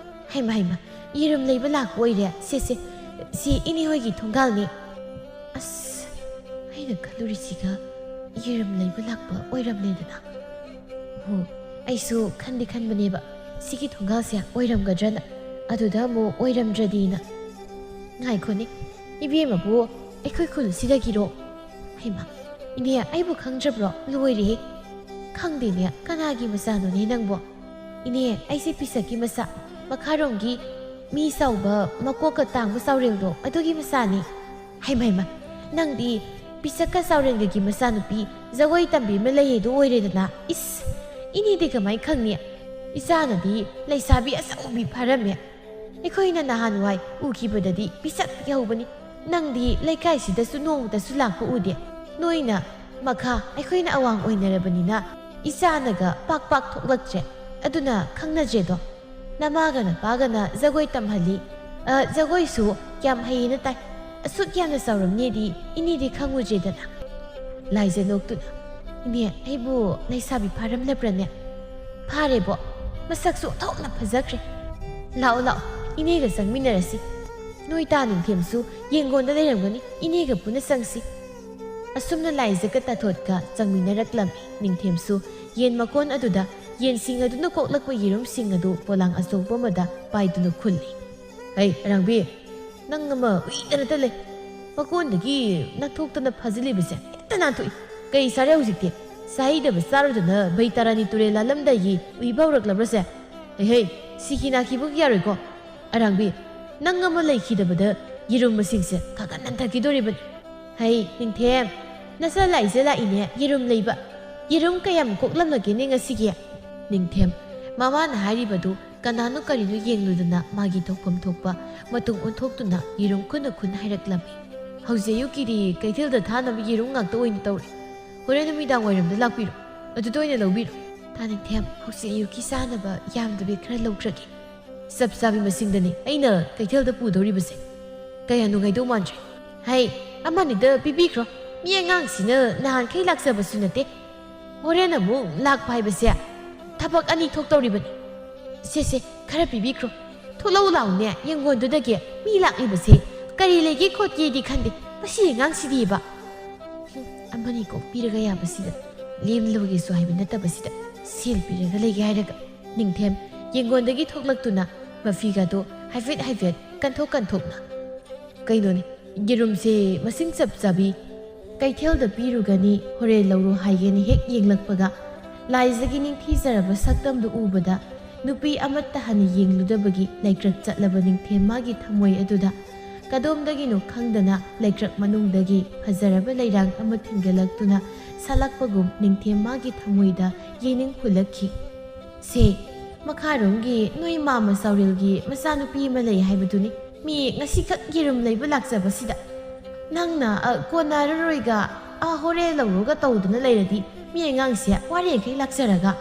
ꯍꯩꯃ, ꯌꯦꯔꯨꯝ ꯂꯩꯕ ꯂꯥꯛꯄ ꯑꯣꯏꯔꯦ꯫ ꯁꯤ ꯏꯅꯦ ꯍꯣꯏꯒꯤ ꯊꯣꯡꯒꯥꯜꯅꯤ꯫ ꯑꯁ, ꯑꯩꯅ ꯈꯜꯂꯨꯔꯤꯁꯤꯒ ꯌꯦꯔꯨꯝ ꯂꯩꯕ ꯂꯥꯛꯄ ꯑꯣꯏꯔꯝꯂꯦꯗꯅ꯫ ꯍꯣ, ꯑꯩꯁꯨ ꯈꯟꯕꯅꯦꯕ ꯁꯤꯒꯤ ꯊꯣꯡꯒꯥꯜꯁꯦ ꯑꯣꯏꯔꯝꯒꯗ꯭ꯔꯅ, ꯑꯗꯨꯗ ꯑꯃꯨꯛ ꯑꯣꯏꯔꯝꯗ꯭ꯔꯗꯤꯅ꯫ ꯉꯥꯏꯈꯣꯅꯦ, ꯏꯕꯦꯝꯃꯕꯨ ꯑꯩꯈꯣꯏ ꯈꯨꯜꯁꯤꯗꯒꯤꯔꯣ? ꯍꯩꯃ, ꯏꯅꯦ ꯑꯩꯕꯨ ꯈꯪꯗ꯭ꯔꯕ꯭ꯔꯣ? ꯂꯣꯏꯔꯦꯍꯦ! ꯈꯪꯗꯦꯅꯦ, ꯀꯅꯥꯒꯤ ꯃꯆꯥꯅꯣꯅꯦ ꯅꯪꯕꯣ? ꯏꯅꯦ, ꯑꯩꯁꯦ ꯄꯤꯁꯛꯀꯤ ꯃꯆꯥ, ꯃꯈꯥꯔꯣꯝꯒꯤ ꯃꯤ ꯆꯥꯎꯕ ꯃꯀꯣꯛꯀ ꯇꯥꯡꯕ ꯆꯥꯎꯔꯦꯜꯗꯣ ꯑꯗꯨꯒꯤ ꯃꯆꯥꯅꯤ꯫ ꯍꯩꯃ, ꯅꯪꯗꯤ ꯄꯤꯁꯛꯀ ꯆꯥꯎꯔꯦꯜꯒꯒꯤ ꯃꯆꯥꯅꯨꯄꯤ ꯖꯒꯣꯏ ꯇꯝꯕꯤ ꯑꯃ ꯂꯩꯌꯦꯗꯣ ꯑꯣꯏꯔꯦꯗꯅ꯫ ꯏꯁ, ꯏꯅꯦꯗꯤ ꯀꯃꯥꯏ ꯈꯪꯅꯤ? ꯏꯆꯥꯅꯗꯤ ꯂꯩꯁꯥꯕꯤ ꯑꯆꯧꯕꯤ ꯐꯔꯝꯃꯦ꯫ ꯑꯩꯈꯣꯏꯅ ꯅꯍꯥꯟꯋꯥꯏ ꯎꯈꯤꯕꯗꯗꯤ ꯄꯤꯁꯛ ꯌꯧꯕꯅꯤ꯫ ꯅꯪꯗꯤ ꯂꯩꯀꯥꯏꯁꯤꯗꯁꯨ ꯅꯣꯡꯃꯇꯁꯨ ꯂꯥꯛꯄ ꯎꯗꯦ꯫ ꯅꯣꯏꯅ ꯃꯈꯥ ꯑꯩꯈꯣꯏꯅ ꯑꯋꯥꯡ ꯑꯣꯏꯅꯔꯕꯅꯤꯅ ꯏꯆꯥꯅꯒ ꯄꯥꯛ ꯄꯥꯛ ꯊꯣꯛꯂꯛꯇ꯭ꯔꯦ ꯑꯗꯨꯅ ꯈꯪꯅꯗ꯭ꯔꯦꯗꯣ ꯅꯃꯥꯒ ꯅꯄꯥꯒꯅ ꯖꯒꯣꯏ ꯇꯝꯍꯜꯂꯤ ꯖꯒꯣꯏꯁꯨ ꯌꯥꯝ ꯍꯩꯌꯦꯅ ꯇꯥꯏ ꯑꯁꯨꯛ ꯌꯥꯝꯅ ꯆꯥꯎꯔꯝꯅꯦꯗꯤ ꯏꯅꯦꯗꯤ ꯈꯪꯉꯨꯗ꯭ꯔꯦꯗꯅ ꯂꯥꯏꯖ ꯅꯣꯛꯇꯨꯅ ꯏꯅꯦ ꯑꯩꯕꯨ ꯂꯩꯁꯥꯕꯤ ꯐꯥꯔꯝꯂꯕ꯭ꯔꯅꯦ ꯐꯥꯔꯦꯕꯣ ꯃꯁꯛꯁꯨ ꯑꯣꯟꯊꯣꯛꯅ ꯐꯖꯈ꯭ꯔꯦ ꯂꯥꯛꯑꯣ ꯂꯥꯛꯑꯣ ꯏꯅꯦꯒ ꯆꯪꯃꯤꯟꯅꯔꯁꯤ ꯅꯣꯏ ꯇꯥ ꯅꯤꯡꯊꯦꯝꯁꯨ ꯌꯦꯡꯒꯣꯟꯗ ꯂꯩꯔꯝꯒꯅꯤ ꯏꯅꯦꯒ ꯄꯨꯟꯅ ꯆꯪꯁꯤ ꯑꯁꯨꯝꯅ ꯂꯥꯏꯖꯒ ꯇꯥꯊꯣꯠꯀ ꯆꯪꯃꯤꯟꯅꯔꯛꯂꯝꯃꯤ ꯅꯤꯡꯊꯦꯝꯁꯨ ꯌꯦꯟ ꯃꯀꯣꯟ ꯑꯗꯨꯗ ꯌꯦꯟꯁꯤꯡ ꯑꯗꯨꯅ ꯀꯣꯛꯂꯛꯄ ꯌꯦꯔꯨꯝꯁꯤꯡ ꯑꯗꯨ ꯄꯣꯂꯥꯡ ꯑꯆꯧꯕ ꯑꯃꯗ ꯄꯥꯏꯗꯨꯅ ꯈꯨꯜꯂꯤ ꯍꯩ ꯑꯔꯥꯡꯕꯤ ꯅꯪ ꯑꯃ ꯎꯏꯗꯅꯇ ꯂꯩ ꯃꯀꯣꯟꯗꯒꯤ ꯅꯥꯊꯣꯛꯇꯅ ꯐꯥꯖꯤꯜꯂꯤꯕꯁꯦ ꯍꯦꯛꯇ ꯅꯥꯟꯊꯣꯛꯏ ꯀꯩ ꯆꯥꯔꯦ ꯍꯧꯖꯤꯛꯇꯤ ꯆꯥꯍꯩꯗꯕ ꯆꯥꯔꯨꯗꯅ ꯕꯩꯇꯥꯔꯥꯅꯤ ꯇꯨꯔꯦꯜ ꯂꯥꯜꯂꯝꯗꯥꯏꯒꯤ ꯎꯏꯕ ꯍꯧꯔꯛꯂꯕ꯭ꯔꯁꯦ ꯍꯩ ꯁꯤꯈꯤ ꯅꯥꯈꯤꯕ ꯌꯥꯔꯣꯏꯀꯣ ꯑꯔꯥꯡꯕꯤ ꯅꯪ ꯑꯃ ꯂꯩꯈꯤꯗꯕꯗ ꯌꯦꯔꯨꯝ ꯃꯁꯤꯡꯁꯦ ꯈꯥꯒꯠ ꯍꯟꯊꯈꯤꯗꯣꯔꯤꯕꯅꯤ ꯍꯩ ꯅꯤꯡꯊꯦꯝ ꯅꯆꯥ ꯂꯥꯏꯖ ꯂꯥꯛꯏꯅꯦ ꯌꯦꯔꯨꯝ ꯂꯩꯕ ꯌꯦꯔꯨꯝ ꯀꯌꯥꯝ ꯀꯣꯛꯂꯝꯂꯒꯦꯅꯦ ꯉꯁꯤꯒꯤ ꯅꯤꯡꯊꯦꯝ ꯃꯃꯥꯅ ꯍꯥꯏꯔꯤꯕꯗꯨ ꯀꯅꯥꯅꯣ ꯀꯔꯤꯅꯣ ꯌꯦꯡꯂꯨꯗꯅ ꯃꯥꯒꯤ ꯊꯣꯛꯐꯝ ꯊꯣꯛꯄ ꯃꯇꯨꯡ ꯑꯣꯟꯊꯣꯛꯇꯨꯅ ꯌꯦꯔꯨꯝ ꯈꯨꯟꯅ ꯈꯨꯟ ꯍꯥꯏꯔꯛꯂꯝꯃꯤ ꯍꯧꯖꯤꯛ ꯑꯌꯨꯛꯀꯤꯗꯤ ꯀꯩꯊꯦꯜꯗ ꯊꯥꯅꯕ ꯌꯦꯔꯨꯝ ꯉꯥꯛꯇ ꯑꯣꯏꯅ ꯇꯧꯔꯦ ꯍꯣꯔꯦꯟ ꯅꯨꯃꯤꯗꯥꯡ ꯋꯥꯏꯔꯝꯗ ꯂꯥꯛꯄꯤꯔꯣ ꯑꯗꯨꯗ ꯑꯣꯏꯅ ꯂꯧꯕꯤꯔꯣ ꯅꯤꯡꯊꯦꯝ ꯍꯧꯖꯤꯛ ꯑꯌꯨꯛꯀꯤ ꯆꯥꯅꯕ ꯌꯥꯝꯗꯕꯤ ꯈꯔ ꯂꯧꯈ꯭ꯔꯒꯦ ꯆꯞ ꯆꯥꯕꯤ ꯃꯁꯤꯡꯗꯅꯤ ꯑꯩꯅ ꯀꯩꯊꯦꯜꯗ ꯄꯨꯗꯧꯔꯤꯕꯁꯦ ꯀꯌꯥ ꯅꯨꯡꯉꯥꯏꯗꯧ ꯃꯥꯟꯗ꯭ꯔꯦ ꯍꯩ ꯑꯃꯅꯤꯗ ꯄꯤꯕꯤꯈ꯭ꯔꯣ ꯃꯤ ꯑꯉꯥꯡꯁꯤꯅ ꯅꯍꯥꯟꯈꯩ ꯂꯥꯛꯆꯕꯁꯨ ꯅꯠꯇꯦ ꯍꯣꯔꯦꯟ ꯑꯃꯨꯛ ꯂꯥꯛꯄ ꯍꯥꯏꯕꯁꯦ ꯊꯕꯛ ꯑꯅꯤ ꯊꯣꯛꯇꯧꯔꯤꯕꯅꯤ ꯁꯦ ꯈꯔ ꯄꯤꯕꯤꯈ꯭ꯔꯣ ꯊꯣꯛꯂꯛꯎ ꯂꯥꯎꯅꯦ ꯌꯦꯡꯒꯣꯟꯗꯨꯗꯒꯤ ꯃꯤ ꯂꯥꯛꯂꯤꯕꯁꯦ ꯀꯔꯤ ꯂꯩꯒꯦ ꯈꯣꯠꯀꯦꯗꯤ ꯈꯟꯗꯦ ꯃꯁꯤ ꯑꯉꯥꯡꯁꯤꯗꯤꯕ ꯑꯃꯅꯤ ꯀꯣꯛ ꯄꯤꯔꯒ ꯌꯥꯕꯁꯤꯗ ꯂꯦꯝꯂꯕꯒꯦꯁꯨ ꯍꯥꯏꯕ ꯅꯠꯇꯕꯁꯤꯗ ꯁꯦꯜ ꯄꯤꯔꯒ ꯂꯩꯒꯦ ꯍꯥꯏꯔꯒ ꯅꯤꯡꯊꯦꯝ ꯌꯦꯡꯒꯣꯟꯗꯒꯤ ꯊꯣꯛꯂꯛꯇꯨꯅ ꯃꯐꯤꯒꯗꯣ ꯍꯥꯏꯐꯦꯠ ꯀꯟꯊꯣꯛꯅ ꯀꯩꯅꯣꯅꯦ ꯌꯦꯔꯨꯝꯁꯦ ꯃꯁꯤꯡ ꯆꯞ ꯆꯥꯕꯤ ꯀꯩꯊꯦꯜꯗ ꯄꯤꯔꯨꯒꯅꯤ ꯍꯣꯔꯦꯟ ꯂꯧꯔꯣ ꯍꯥꯏꯒꯦꯅ ꯍꯦꯛ ꯌꯦꯡꯂꯛꯄꯒ ꯂꯥꯏꯖꯒꯤ ꯅꯤꯡꯊꯤꯖꯔꯕ ꯁꯛꯇꯝꯗꯨ ꯎꯕꯗ ꯅꯨꯄꯤ ꯑꯃꯠꯇ ꯍꯟꯅ ꯌꯦꯡꯂꯨꯗꯕꯒꯤ ꯂꯩꯀ꯭ꯔꯛ ꯆꯠꯂꯕ ꯅꯤꯡꯊꯦꯝ ꯃꯥꯒꯤ ꯊꯃꯣꯏ ꯑꯗꯨꯗ ꯀꯗꯣꯝꯗꯒꯤꯅꯣ ꯈꯪꯗꯅ ꯂꯩꯀ꯭ꯔꯛ ꯃꯅꯨꯡꯗꯒꯤ ꯐꯖꯔꯕ ꯂꯩꯔꯥꯡ ꯑꯃ ꯊꯤꯟꯒꯠꯂꯛꯇꯨꯅ ꯁꯥꯠꯂꯛꯄꯒꯨꯝ ꯅꯤꯡꯊꯦꯝ ꯃꯥꯒꯤ ꯊꯃꯣꯏꯗ ꯌꯦꯅꯤꯡ ꯍꯨꯜꯂꯛꯈꯤ ꯁꯦ ꯃꯈꯥꯔꯣꯝꯒꯤ ꯅꯣꯏ ꯃꯥꯃ ꯆꯥꯎꯔꯦꯜꯒꯤ ꯃꯆꯥꯅꯨꯄꯤ ꯑꯃ ꯂꯩ ꯍꯥꯏꯕꯗꯨꯅꯤ ꯃꯤ ꯉꯁꯤꯈꯛ ꯌꯦꯔꯨꯝ ꯂꯩꯕ ꯂꯥꯛꯆꯕꯁꯤda ꯅꯪꯅ ꯀꯣꯟꯅꯔꯔꯣꯏꯒ ꯍꯣꯔꯦꯟ ꯂꯧꯔꯒ ꯇꯧꯗꯨꯅ ꯂꯩꯔꯗꯤ ꯃꯤ ꯑꯉꯥꯡꯁꯦ ꯋꯥꯔꯦꯡꯈꯩ ꯂꯥꯛꯆꯔꯒ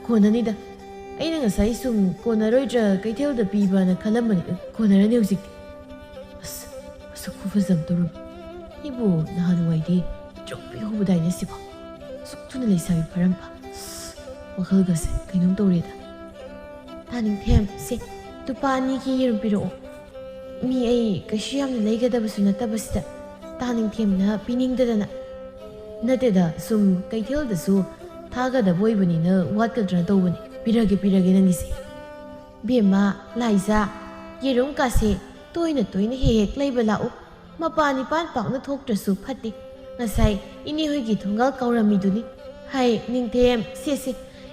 ꯀꯣꯟꯅꯅꯤꯗ ꯑꯩꯅ ꯉꯁꯥꯏ ꯁꯨꯝ ꯀꯣꯟꯅꯔꯣꯏꯗ꯭ꯔꯥ ꯀꯩꯊꯦꯜꯗ ꯄꯤꯕꯅ ꯈꯜꯂꯝꯕꯅꯤ ꯀꯣꯟꯅꯔꯅꯤ ꯍꯧꯖꯤꯛꯇꯤ ꯑꯁ ꯃꯁꯛ ꯈꯨꯐꯖꯝꯗꯧꯔꯝꯃꯤ ꯑꯩꯕꯨ ꯅꯍꯥꯟꯋꯥꯏꯗꯤ ꯄꯤꯇ꯭ꯔꯨꯛ ꯄꯤꯛꯍꯧꯕꯗꯥꯏꯅꯦ ꯁꯤꯐꯥꯎ ꯑꯁꯨꯛ ꯊꯨꯅ ꯂꯩꯁꯥꯕꯤ ꯐꯔꯝꯕ ꯋꯥꯈꯜꯒꯁꯦ ꯀꯩꯅꯣꯝ ꯇꯧꯔꯦꯗ ꯅꯤꯡꯊꯦꯝ ꯁꯦ ꯂꯨꯄꯥ 2ꯒꯤ ꯌꯦꯔꯨꯝ ꯄꯤꯔꯛꯑꯣ ꯃꯤ ꯑꯩ ꯀꯩꯁꯨ ꯌꯥꯝꯅ ꯂꯩꯒꯗꯕꯁꯨ ꯅꯠꯇꯕꯁꯤꯗ ꯅꯤꯡꯊꯦꯝꯅ ꯄꯤꯅꯤꯡꯗꯗꯅ ꯅꯠꯇꯦꯗ ꯁꯨꯝ ꯀꯩꯊꯦꯜꯗꯁꯨ ꯊꯥꯒꯗꯕ ꯑꯣꯏꯕꯅꯤꯅ ꯋꯥꯠꯀꯗ꯭ꯔꯥ ꯇꯧꯕꯅꯤ ꯄꯤꯔꯒꯦ ꯅꯪꯒꯤꯁꯦ ꯕꯦꯝꯃ ꯂꯥꯏꯖꯥ ꯌꯦꯔꯨꯝ ꯀꯥꯁꯦ ꯇꯣꯏꯅ ꯍꯦꯛ ꯂꯩꯕ ꯂꯥꯛꯎ ꯃꯄꯥꯟ ꯅꯤꯄꯥꯟ ꯄꯥꯛꯅ ꯊꯣꯛꯇ꯭ꯔꯁꯨ ꯐꯠꯇꯦ ꯉꯁꯥꯏ ꯏꯅꯦ ꯍꯣꯏꯒꯤ ꯊꯣꯡꯒꯥꯜ ꯀꯧꯔꯝꯃꯤꯗꯨꯅꯤ ꯍꯥꯏ ꯅꯤꯡꯊꯦꯝ ꯁꯦ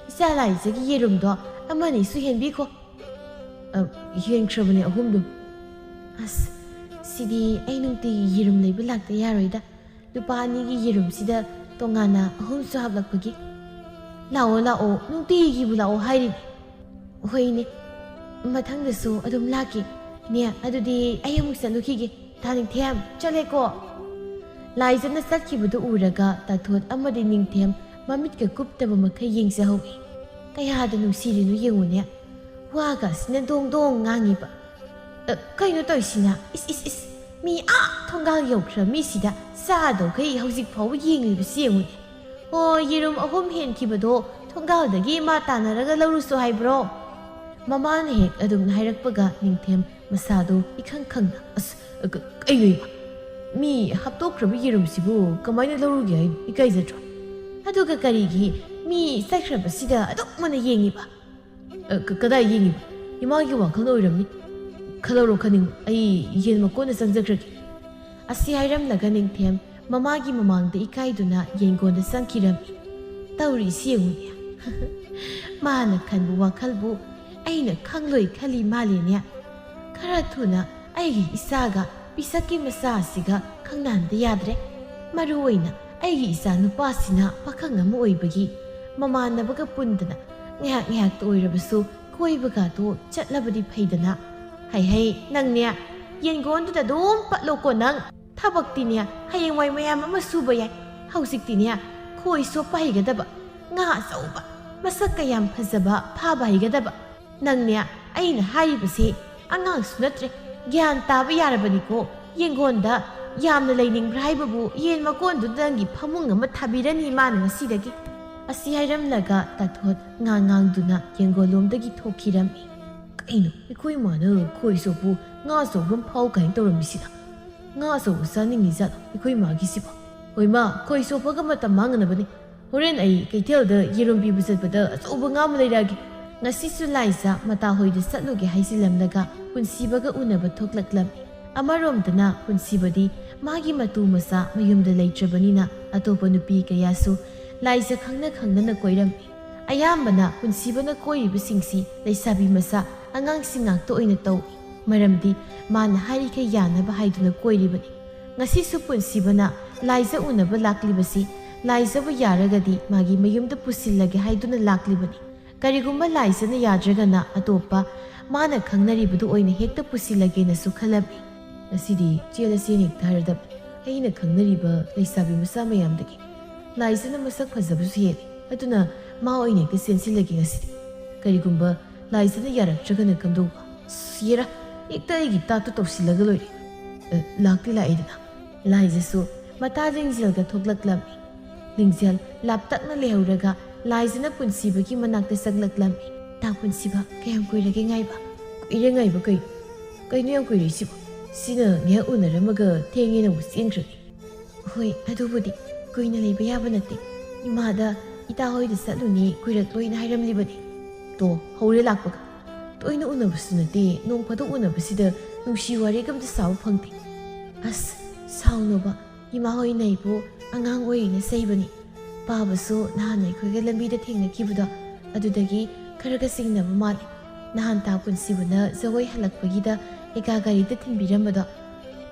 ꯏꯆꯥ ꯂꯥꯏꯖꯒꯤ ꯌꯦꯔꯨꯝꯗꯣ ꯑꯃꯅꯤꯁꯨ ꯍꯦꯟꯕꯤꯈꯣ ꯍꯦꯟꯈ꯭ꯔꯕꯅꯦ 3ꯗꯨ ꯑꯁ ꯁꯤꯗꯤ ꯑꯩ ꯅꯨꯡꯇꯤꯒꯤ ꯌꯦꯔꯨꯝ ꯂꯩꯕ ꯂꯥꯛꯇ ꯌꯥꯔꯣꯏꯗ ꯂꯨꯄꯥ 2ꯒꯤ ꯌꯦꯔꯨꯝꯁꯤꯗ ꯇꯣꯉꯥꯟꯅ 3ꯁꯨ ꯍꯥꯞꯂꯛꯄꯒꯤ ꯂꯥꯛꯑꯣ ꯅꯨꯡꯇꯤꯒꯤꯕꯨ ꯂꯥꯛꯑꯣ ꯍꯥꯏꯔꯤꯅꯤ ꯍꯣꯏꯅꯦ ꯃꯊꯪꯗꯁꯨ ꯑꯗꯨꯝ ꯂꯥꯛꯀꯦ ꯅꯦ ꯑꯗꯨꯗꯤ ꯑꯩ ꯑꯃꯨꯛ ꯆꯠꯂꯨꯈꯤꯒꯦ ꯅꯤꯡꯊꯦꯝ ꯆꯠꯂꯦꯀꯣ ꯂꯥꯏꯖꯅ ꯆꯠꯈꯤꯕꯗꯨ ꯎꯔꯒ ꯇꯥꯊꯣꯠ ꯑꯃꯗꯤ ꯅꯤꯡꯊꯦꯝ ꯃꯃꯤꯠꯀ ꯀꯨꯞꯇꯕ ꯃꯈꯩ ꯌꯦꯡꯖꯍꯧꯏ ꯀꯌꯥꯗ ꯅꯨꯡꯁꯤꯔꯤꯅꯣ ꯌꯦꯡꯉꯨꯅꯦ ꯋꯥꯒꯁꯤꯅ ꯗꯣꯡ ꯉꯥꯡꯉꯤꯕ ꯀꯩꯅꯣ ꯇꯧꯏꯁꯤꯅ ꯏꯁ ꯃꯤ ꯊꯣꯡꯒꯥꯜ ꯌꯧꯈ꯭ꯔ ꯃꯤꯁꯤꯗ ꯆꯥꯗꯧꯈꯩ ꯍꯧꯖꯤꯛ ꯐꯥꯎꯕ ꯌꯦꯡꯂꯤꯕꯁꯤ ꯌꯦꯡꯉꯨꯅꯦ ꯑꯣ ꯌꯦꯔꯨꯝ 3 ꯍꯦꯟꯈꯤꯕꯗꯣ ꯊꯣꯡꯒꯥꯜꯗꯒꯤ ꯃꯥ ꯇꯥꯟꯅꯔꯒ ꯂꯧꯔꯨꯁꯨ ꯍꯥꯏꯕ꯭ꯔꯣ ꯃꯃꯥꯅ ꯍꯦꯛ ꯑꯗꯨꯝ ꯍꯥꯏꯔꯛꯄꯒ ꯅꯤꯡꯊꯦꯝ ꯃꯁꯥꯗꯣ ꯏꯈꯪ ꯈꯪꯅ ꯀꯩꯅꯣ ꯃꯤ ꯍꯥꯞꯇꯣꯛꯈ꯭ꯔꯕ ꯌꯦꯔꯨꯝꯁꯤꯕꯨ ꯀꯃꯥꯏꯅ ꯂꯧꯔꯨꯒꯦ ꯍꯥꯏꯅꯣ ꯏꯀꯥꯏꯖꯗ꯭ꯔꯣ ꯑꯗꯨꯒ ꯀꯔꯤꯒꯤ ꯃꯤ ꯆꯠꯈ꯭ꯔꯕꯁꯤꯗ ꯑꯗꯨꯛ ꯃꯅ ꯌꯦꯡꯉꯤꯕ ꯀꯗꯥꯏ ꯌꯦꯡꯉꯤꯕ ꯏꯃꯥꯒꯤ ꯋꯥꯈꯜꯅ ꯑꯣꯏꯔꯝꯅꯤ ꯈꯜꯂꯧꯔꯣ ꯈꯟꯅꯤꯡꯕ ꯑꯩ ꯌꯦꯟ ꯃꯀꯣꯟꯗ ꯆꯪꯖꯈ꯭ꯔꯒꯦ ꯑꯁꯤ ꯍꯥꯏꯔꯝꯂꯒ ꯅꯤꯡꯊꯦꯝ ꯃꯃꯥꯒꯤ ꯃꯃꯥꯡꯗ ꯏꯀꯥꯏꯗꯨꯅ ꯌꯦꯟꯒꯣꯟꯗ ꯆꯪꯈꯤꯔꯝꯃꯤ ꯇꯧꯔꯤꯁꯤ ꯌꯦꯡꯉꯨꯅꯦ ꯃꯥꯅ ꯈꯟꯕ ꯋꯥꯈꯜꯕꯨ ꯑꯩꯅ ꯈꯪꯂꯣꯏ ꯈꯜꯂꯤ ꯃꯥꯜꯂꯦꯅꯦ ꯈꯔ ꯊꯨꯅ ꯑꯩꯒꯤ ꯏꯆꯥꯒ ꯄꯤꯁꯛꯀꯤ ꯃꯆꯥ ꯑꯁꯤꯒ ꯈꯪꯅꯍꯟꯕ ꯌꯥꯗ꯭ꯔꯦ ꯃꯔꯨ ꯑꯣꯏꯅ ꯑꯩꯒꯤ ꯏꯆꯥ ꯅꯨꯄꯥꯁꯤꯅ ꯄꯥꯈꯪ ꯑꯃ ꯑꯣꯏꯕꯒꯤ ꯃꯃꯥꯟꯅꯕꯒ ꯄꯨꯟꯗꯅ ꯉꯥꯏꯍꯥꯛꯇ ꯑꯣꯏꯔꯕꯁꯨ ꯀꯣꯏꯕꯒꯗꯣ ꯆꯠꯂꯕꯗꯤ ꯐꯩꯗꯅ ꯍꯩ ꯅꯪꯅꯦ ꯌꯦꯟꯒꯣꯟꯗꯨꯗ ꯑꯗꯨꯝ ꯄꯠꯂꯣꯀꯣ ꯅꯪ ꯊꯕꯛꯇꯤꯅꯦ ꯍꯌꯦꯡꯋꯥꯏ ꯃꯌꯥꯝ ꯑꯃ ꯁꯨꯕ ꯌꯥꯏ ꯍꯧꯖꯤꯛꯇꯤꯅꯦ ꯈꯣꯏ ꯁꯣꯛꯄ ꯍꯩꯒꯗꯕ ꯉꯥ ꯑꯆꯧꯕ ꯃꯁꯛ ꯀꯌꯥꯝ ꯐꯖꯕ ꯐꯥꯕ ꯍꯩꯒꯗꯕ ꯅꯪꯅꯦ ꯑꯩꯅ ꯍꯥꯏꯔꯤꯕꯁꯤ ꯑꯉꯥꯡꯁꯨ ꯅꯠꯇ꯭ꯔꯦ ꯒ꯭ꯌꯥꯟ ꯇꯥꯕ ꯌꯥꯔꯕꯅꯤꯀꯣ ꯌꯦꯡꯒꯣꯟꯗ ꯌꯥꯝꯅ ꯂꯩꯅꯤꯡꯕ꯭ꯔꯥ ꯍꯥꯏꯕꯕꯨ ꯌꯦꯟ ꯃꯀꯣꯟꯗꯨꯗ ꯅꯪꯒꯤ ꯐꯃꯨꯡ ꯑꯃ ꯊꯥꯕꯤꯔꯅꯤ ꯃꯥꯅ ꯉꯁꯤꯗꯒꯤ ꯑꯁꯤ ꯍꯥꯏꯔꯝꯂꯒ ꯇꯥꯊꯣꯠ ꯉꯥꯡꯗꯨꯅ ꯌꯦꯡꯒꯣꯟꯂꯣꯝꯗꯒꯤ ꯊꯣꯛꯈꯤꯔꯝꯃꯤ ꯀꯩꯅꯣ ꯑꯩꯈꯣꯏ ꯃꯥꯅ ꯈꯣꯏ ꯁꯣꯛꯄꯨ ꯉꯥ ꯑꯆꯧꯕ ꯐꯥꯎ ꯀꯥꯏꯅ ꯇꯧꯔꯝꯃꯤꯁꯤꯅ ꯉꯥ ꯑꯆꯧꯕ ꯆꯥꯅꯤꯡꯉꯤ ꯖꯥꯠꯂꯣ ꯑꯩꯈꯣꯏ ꯃꯥꯒꯤꯁꯤꯕꯣ ꯍꯣꯏ ꯃꯥ ꯈꯣꯏ ꯁꯣꯛꯄꯒ ꯃꯇꯝ ꯃꯥꯡꯅꯕꯅꯤ ꯍꯣꯔꯦꯟ ꯑꯩ ꯀꯩꯊꯦꯜꯗ ꯌꯦꯔꯨꯝ ꯄꯤꯕ ꯆꯠꯄꯗ ꯑꯆꯧꯕ ꯉꯥ ꯑꯃ ꯂꯩꯔꯛꯑꯒꯦ ꯉꯁꯤꯁꯨ ꯂꯥꯏꯖ ꯃꯇꯥꯍꯣꯏꯗ ꯆꯠꯂꯨꯒꯦ ꯍꯥꯏꯖꯤꯜꯂꯝꯂꯒ ꯄꯨꯟꯁꯤꯕꯒ ꯎꯅꯕ ꯊꯣꯛꯂꯛꯂꯝꯃꯤ ꯑꯃꯔꯣꯝꯗꯅ ꯄꯨꯟꯁꯤꯕꯗꯤ ꯃꯥꯒꯤ ꯃꯇꯨ ꯃꯆꯥ ꯃꯌꯨꯝꯗ ꯂꯩꯇ꯭ꯔꯕꯅꯤꯅ ꯑꯇꯣꯞꯄ ꯅꯨꯄꯤ ꯀꯌꯥꯁꯨ ꯂꯥꯏꯖ ꯈꯪꯅ ꯀꯣꯏꯔꯝꯃꯤ ꯑꯌꯥꯝꯕꯅ ꯄꯨꯟꯁꯤꯕꯅ ꯀꯣꯏꯔꯤꯕꯁꯤꯡꯁꯤ ꯂꯩꯁꯥꯕꯤ ꯃꯆꯥ ꯑꯉꯥꯡꯁꯤꯡ ꯉꯥꯛꯇ ꯑꯣꯏꯅ ꯇꯧꯏ ꯃꯔꯝꯗꯤ ꯃꯥꯅ ꯍꯥꯏꯔꯤꯈꯩ ꯌꯥꯅꯕ ꯍꯥꯏꯗꯨꯅ ꯀꯣꯏꯔꯤꯕꯅꯤ ꯉꯁꯤꯁꯨ ꯄꯨꯟꯁꯤꯕꯅ ꯂꯥꯏꯖ ꯎꯅꯕ ꯂꯥꯛꯂꯤꯕꯁꯤ ꯂꯥꯏꯖꯕꯨ ꯌꯥꯔꯒꯗꯤ ꯃꯥꯒꯤ ꯃꯌꯨꯝꯗ ꯄꯨꯁꯤꯜꯂꯒꯦ ꯍꯥꯏꯗꯨꯅ ꯂꯥꯛꯂꯤꯕꯅꯤ ꯀꯔꯤꯒꯨꯝꯕ ꯂꯥꯏꯖꯅ ꯌꯥꯗ꯭ꯔꯒꯅ ꯑꯇꯣꯞꯄ ꯃꯥꯅ ꯈꯪꯅꯔꯤꯕꯗꯨ ꯑꯣꯏꯅ ꯍꯦꯛꯇ ꯄꯨꯁꯤꯜꯂꯒꯦꯅꯁꯨ ꯈꯜꯂꯝꯃꯤ ꯉꯁꯤꯗꯤ ꯆꯦꯜꯂꯁꯦꯅ ꯍꯦꯛꯇ ꯍꯥꯏꯔꯗꯕꯅꯤ ꯑꯩꯅ ꯈꯪꯅꯔꯤꯕ ꯂꯩꯁꯥꯕꯤ ꯃꯆꯥ ꯃꯌꯥꯝꯗꯒꯤ ꯂꯥꯏꯖꯅ ꯃꯁꯛ ꯐꯖꯕꯁꯨ ꯍꯦꯜꯂꯤ ꯑꯗꯨꯅ ꯃꯥ ꯑꯣꯏꯅ ꯍꯦꯛꯇ ꯆꯦꯟꯁꯤꯜꯂꯒꯦ ꯉꯁꯤꯗꯤ ꯀꯔꯤꯒꯨꯝꯕ ꯂꯥꯏꯖꯅ ꯌꯥꯔꯛꯇ꯭ꯔꯒꯅ ꯀꯝꯗꯧꯕ ꯌꯦꯔꯥ ꯍꯦꯛꯇ ꯑꯩꯒꯤ ꯇꯥꯠꯇꯨ ꯇꯧꯁꯤꯜꯂꯒ ꯂꯣꯏꯔꯦ ꯂꯥꯛꯇꯤ ꯂꯥꯛꯑꯦꯗꯅ ꯂꯥꯏꯖꯁꯨ ꯃꯇꯥ ꯂꯤꯡꯖꯦꯜꯒ ꯊꯣꯛꯂꯛꯂꯝꯃꯤ ꯂꯤꯡꯖꯦꯜ ꯂꯥꯞꯇꯛꯅ ꯂꯩꯍꯧꯔꯒ ꯂꯥꯏꯖꯅ ꯄꯨꯟꯁꯤꯕꯒꯤ ꯃꯅꯥꯛꯇ ꯆꯪꯂꯛꯂꯝꯃꯤ ꯇꯥ ꯄꯨꯟꯁꯤꯕ ꯀꯌꯥꯝ ꯀꯨꯏꯔꯒꯦ ꯉꯥꯏꯕ ꯀꯨꯏꯔꯦ ꯉꯥꯏꯕ ꯀꯩꯅꯣ ꯌꯥꯝ ꯀꯨꯏꯔꯤꯁꯤꯕꯣ ꯁꯤꯅ ꯉꯥꯏꯍꯥꯛ ꯎꯅꯔꯝꯃꯒ ꯊꯦꯡꯉꯦꯅ ꯑꯃꯨꯛ ꯆꯦꯟꯈ꯭ꯔꯅꯤ ꯍꯣꯏ ꯑꯗꯨꯕꯨꯗꯤ ꯀꯨꯏꯅ ꯂꯩꯕ ꯌꯥꯕ ꯅꯠꯇꯦ ꯏꯃꯥꯗ ꯏꯇꯥ ꯍꯣꯏꯗ ꯆꯠꯂꯨꯅꯤ ꯀꯨꯏꯔꯛꯂꯣꯏꯅ ꯍꯥꯏꯔꯝꯂꯤꯕꯅꯤ ꯇꯣ ꯍꯧꯔꯦ ꯂꯥꯛꯄꯒ ꯇꯣꯏꯅ ꯎꯅꯕꯁꯨ ꯅꯠꯇꯦ ꯅꯣꯡ ꯐꯥꯗꯣꯛ ꯎꯅꯕꯁꯤꯗ ꯅꯨꯡꯁꯤ ꯋꯥꯔꯤꯒ ꯑꯝꯇ ꯁꯥꯕ ꯐꯪꯗꯦ ꯑꯁ ꯁꯥꯎꯅꯕ ꯏꯃꯥ ꯍꯣꯏꯅ ꯑꯩꯕꯨ ꯑꯉꯥꯡ ꯑꯣꯏꯔꯤꯅ ꯆꯩꯕꯅꯤ ꯄꯥꯕꯁꯨ ꯅꯍꯥꯟ ꯑꯩꯈꯣꯏꯒ ꯂꯝꯕꯤꯗ ꯊꯦꯡꯅꯈꯤꯕꯗꯣ ꯑꯗꯨꯗꯒꯤ ꯈꯔꯒ ꯆꯤꯡꯅꯕ ꯃꯥꯜꯂꯤ ꯅꯍꯥꯟ ꯇꯥ ꯄꯨꯟꯁꯤꯕꯅ ꯖꯒꯣꯏ ꯍꯜꯂꯛꯄꯒꯤꯗ ꯑꯩꯒ ꯒꯥꯔꯤꯗ ꯊꯤꯟꯕꯤꯔꯝꯕꯗꯣ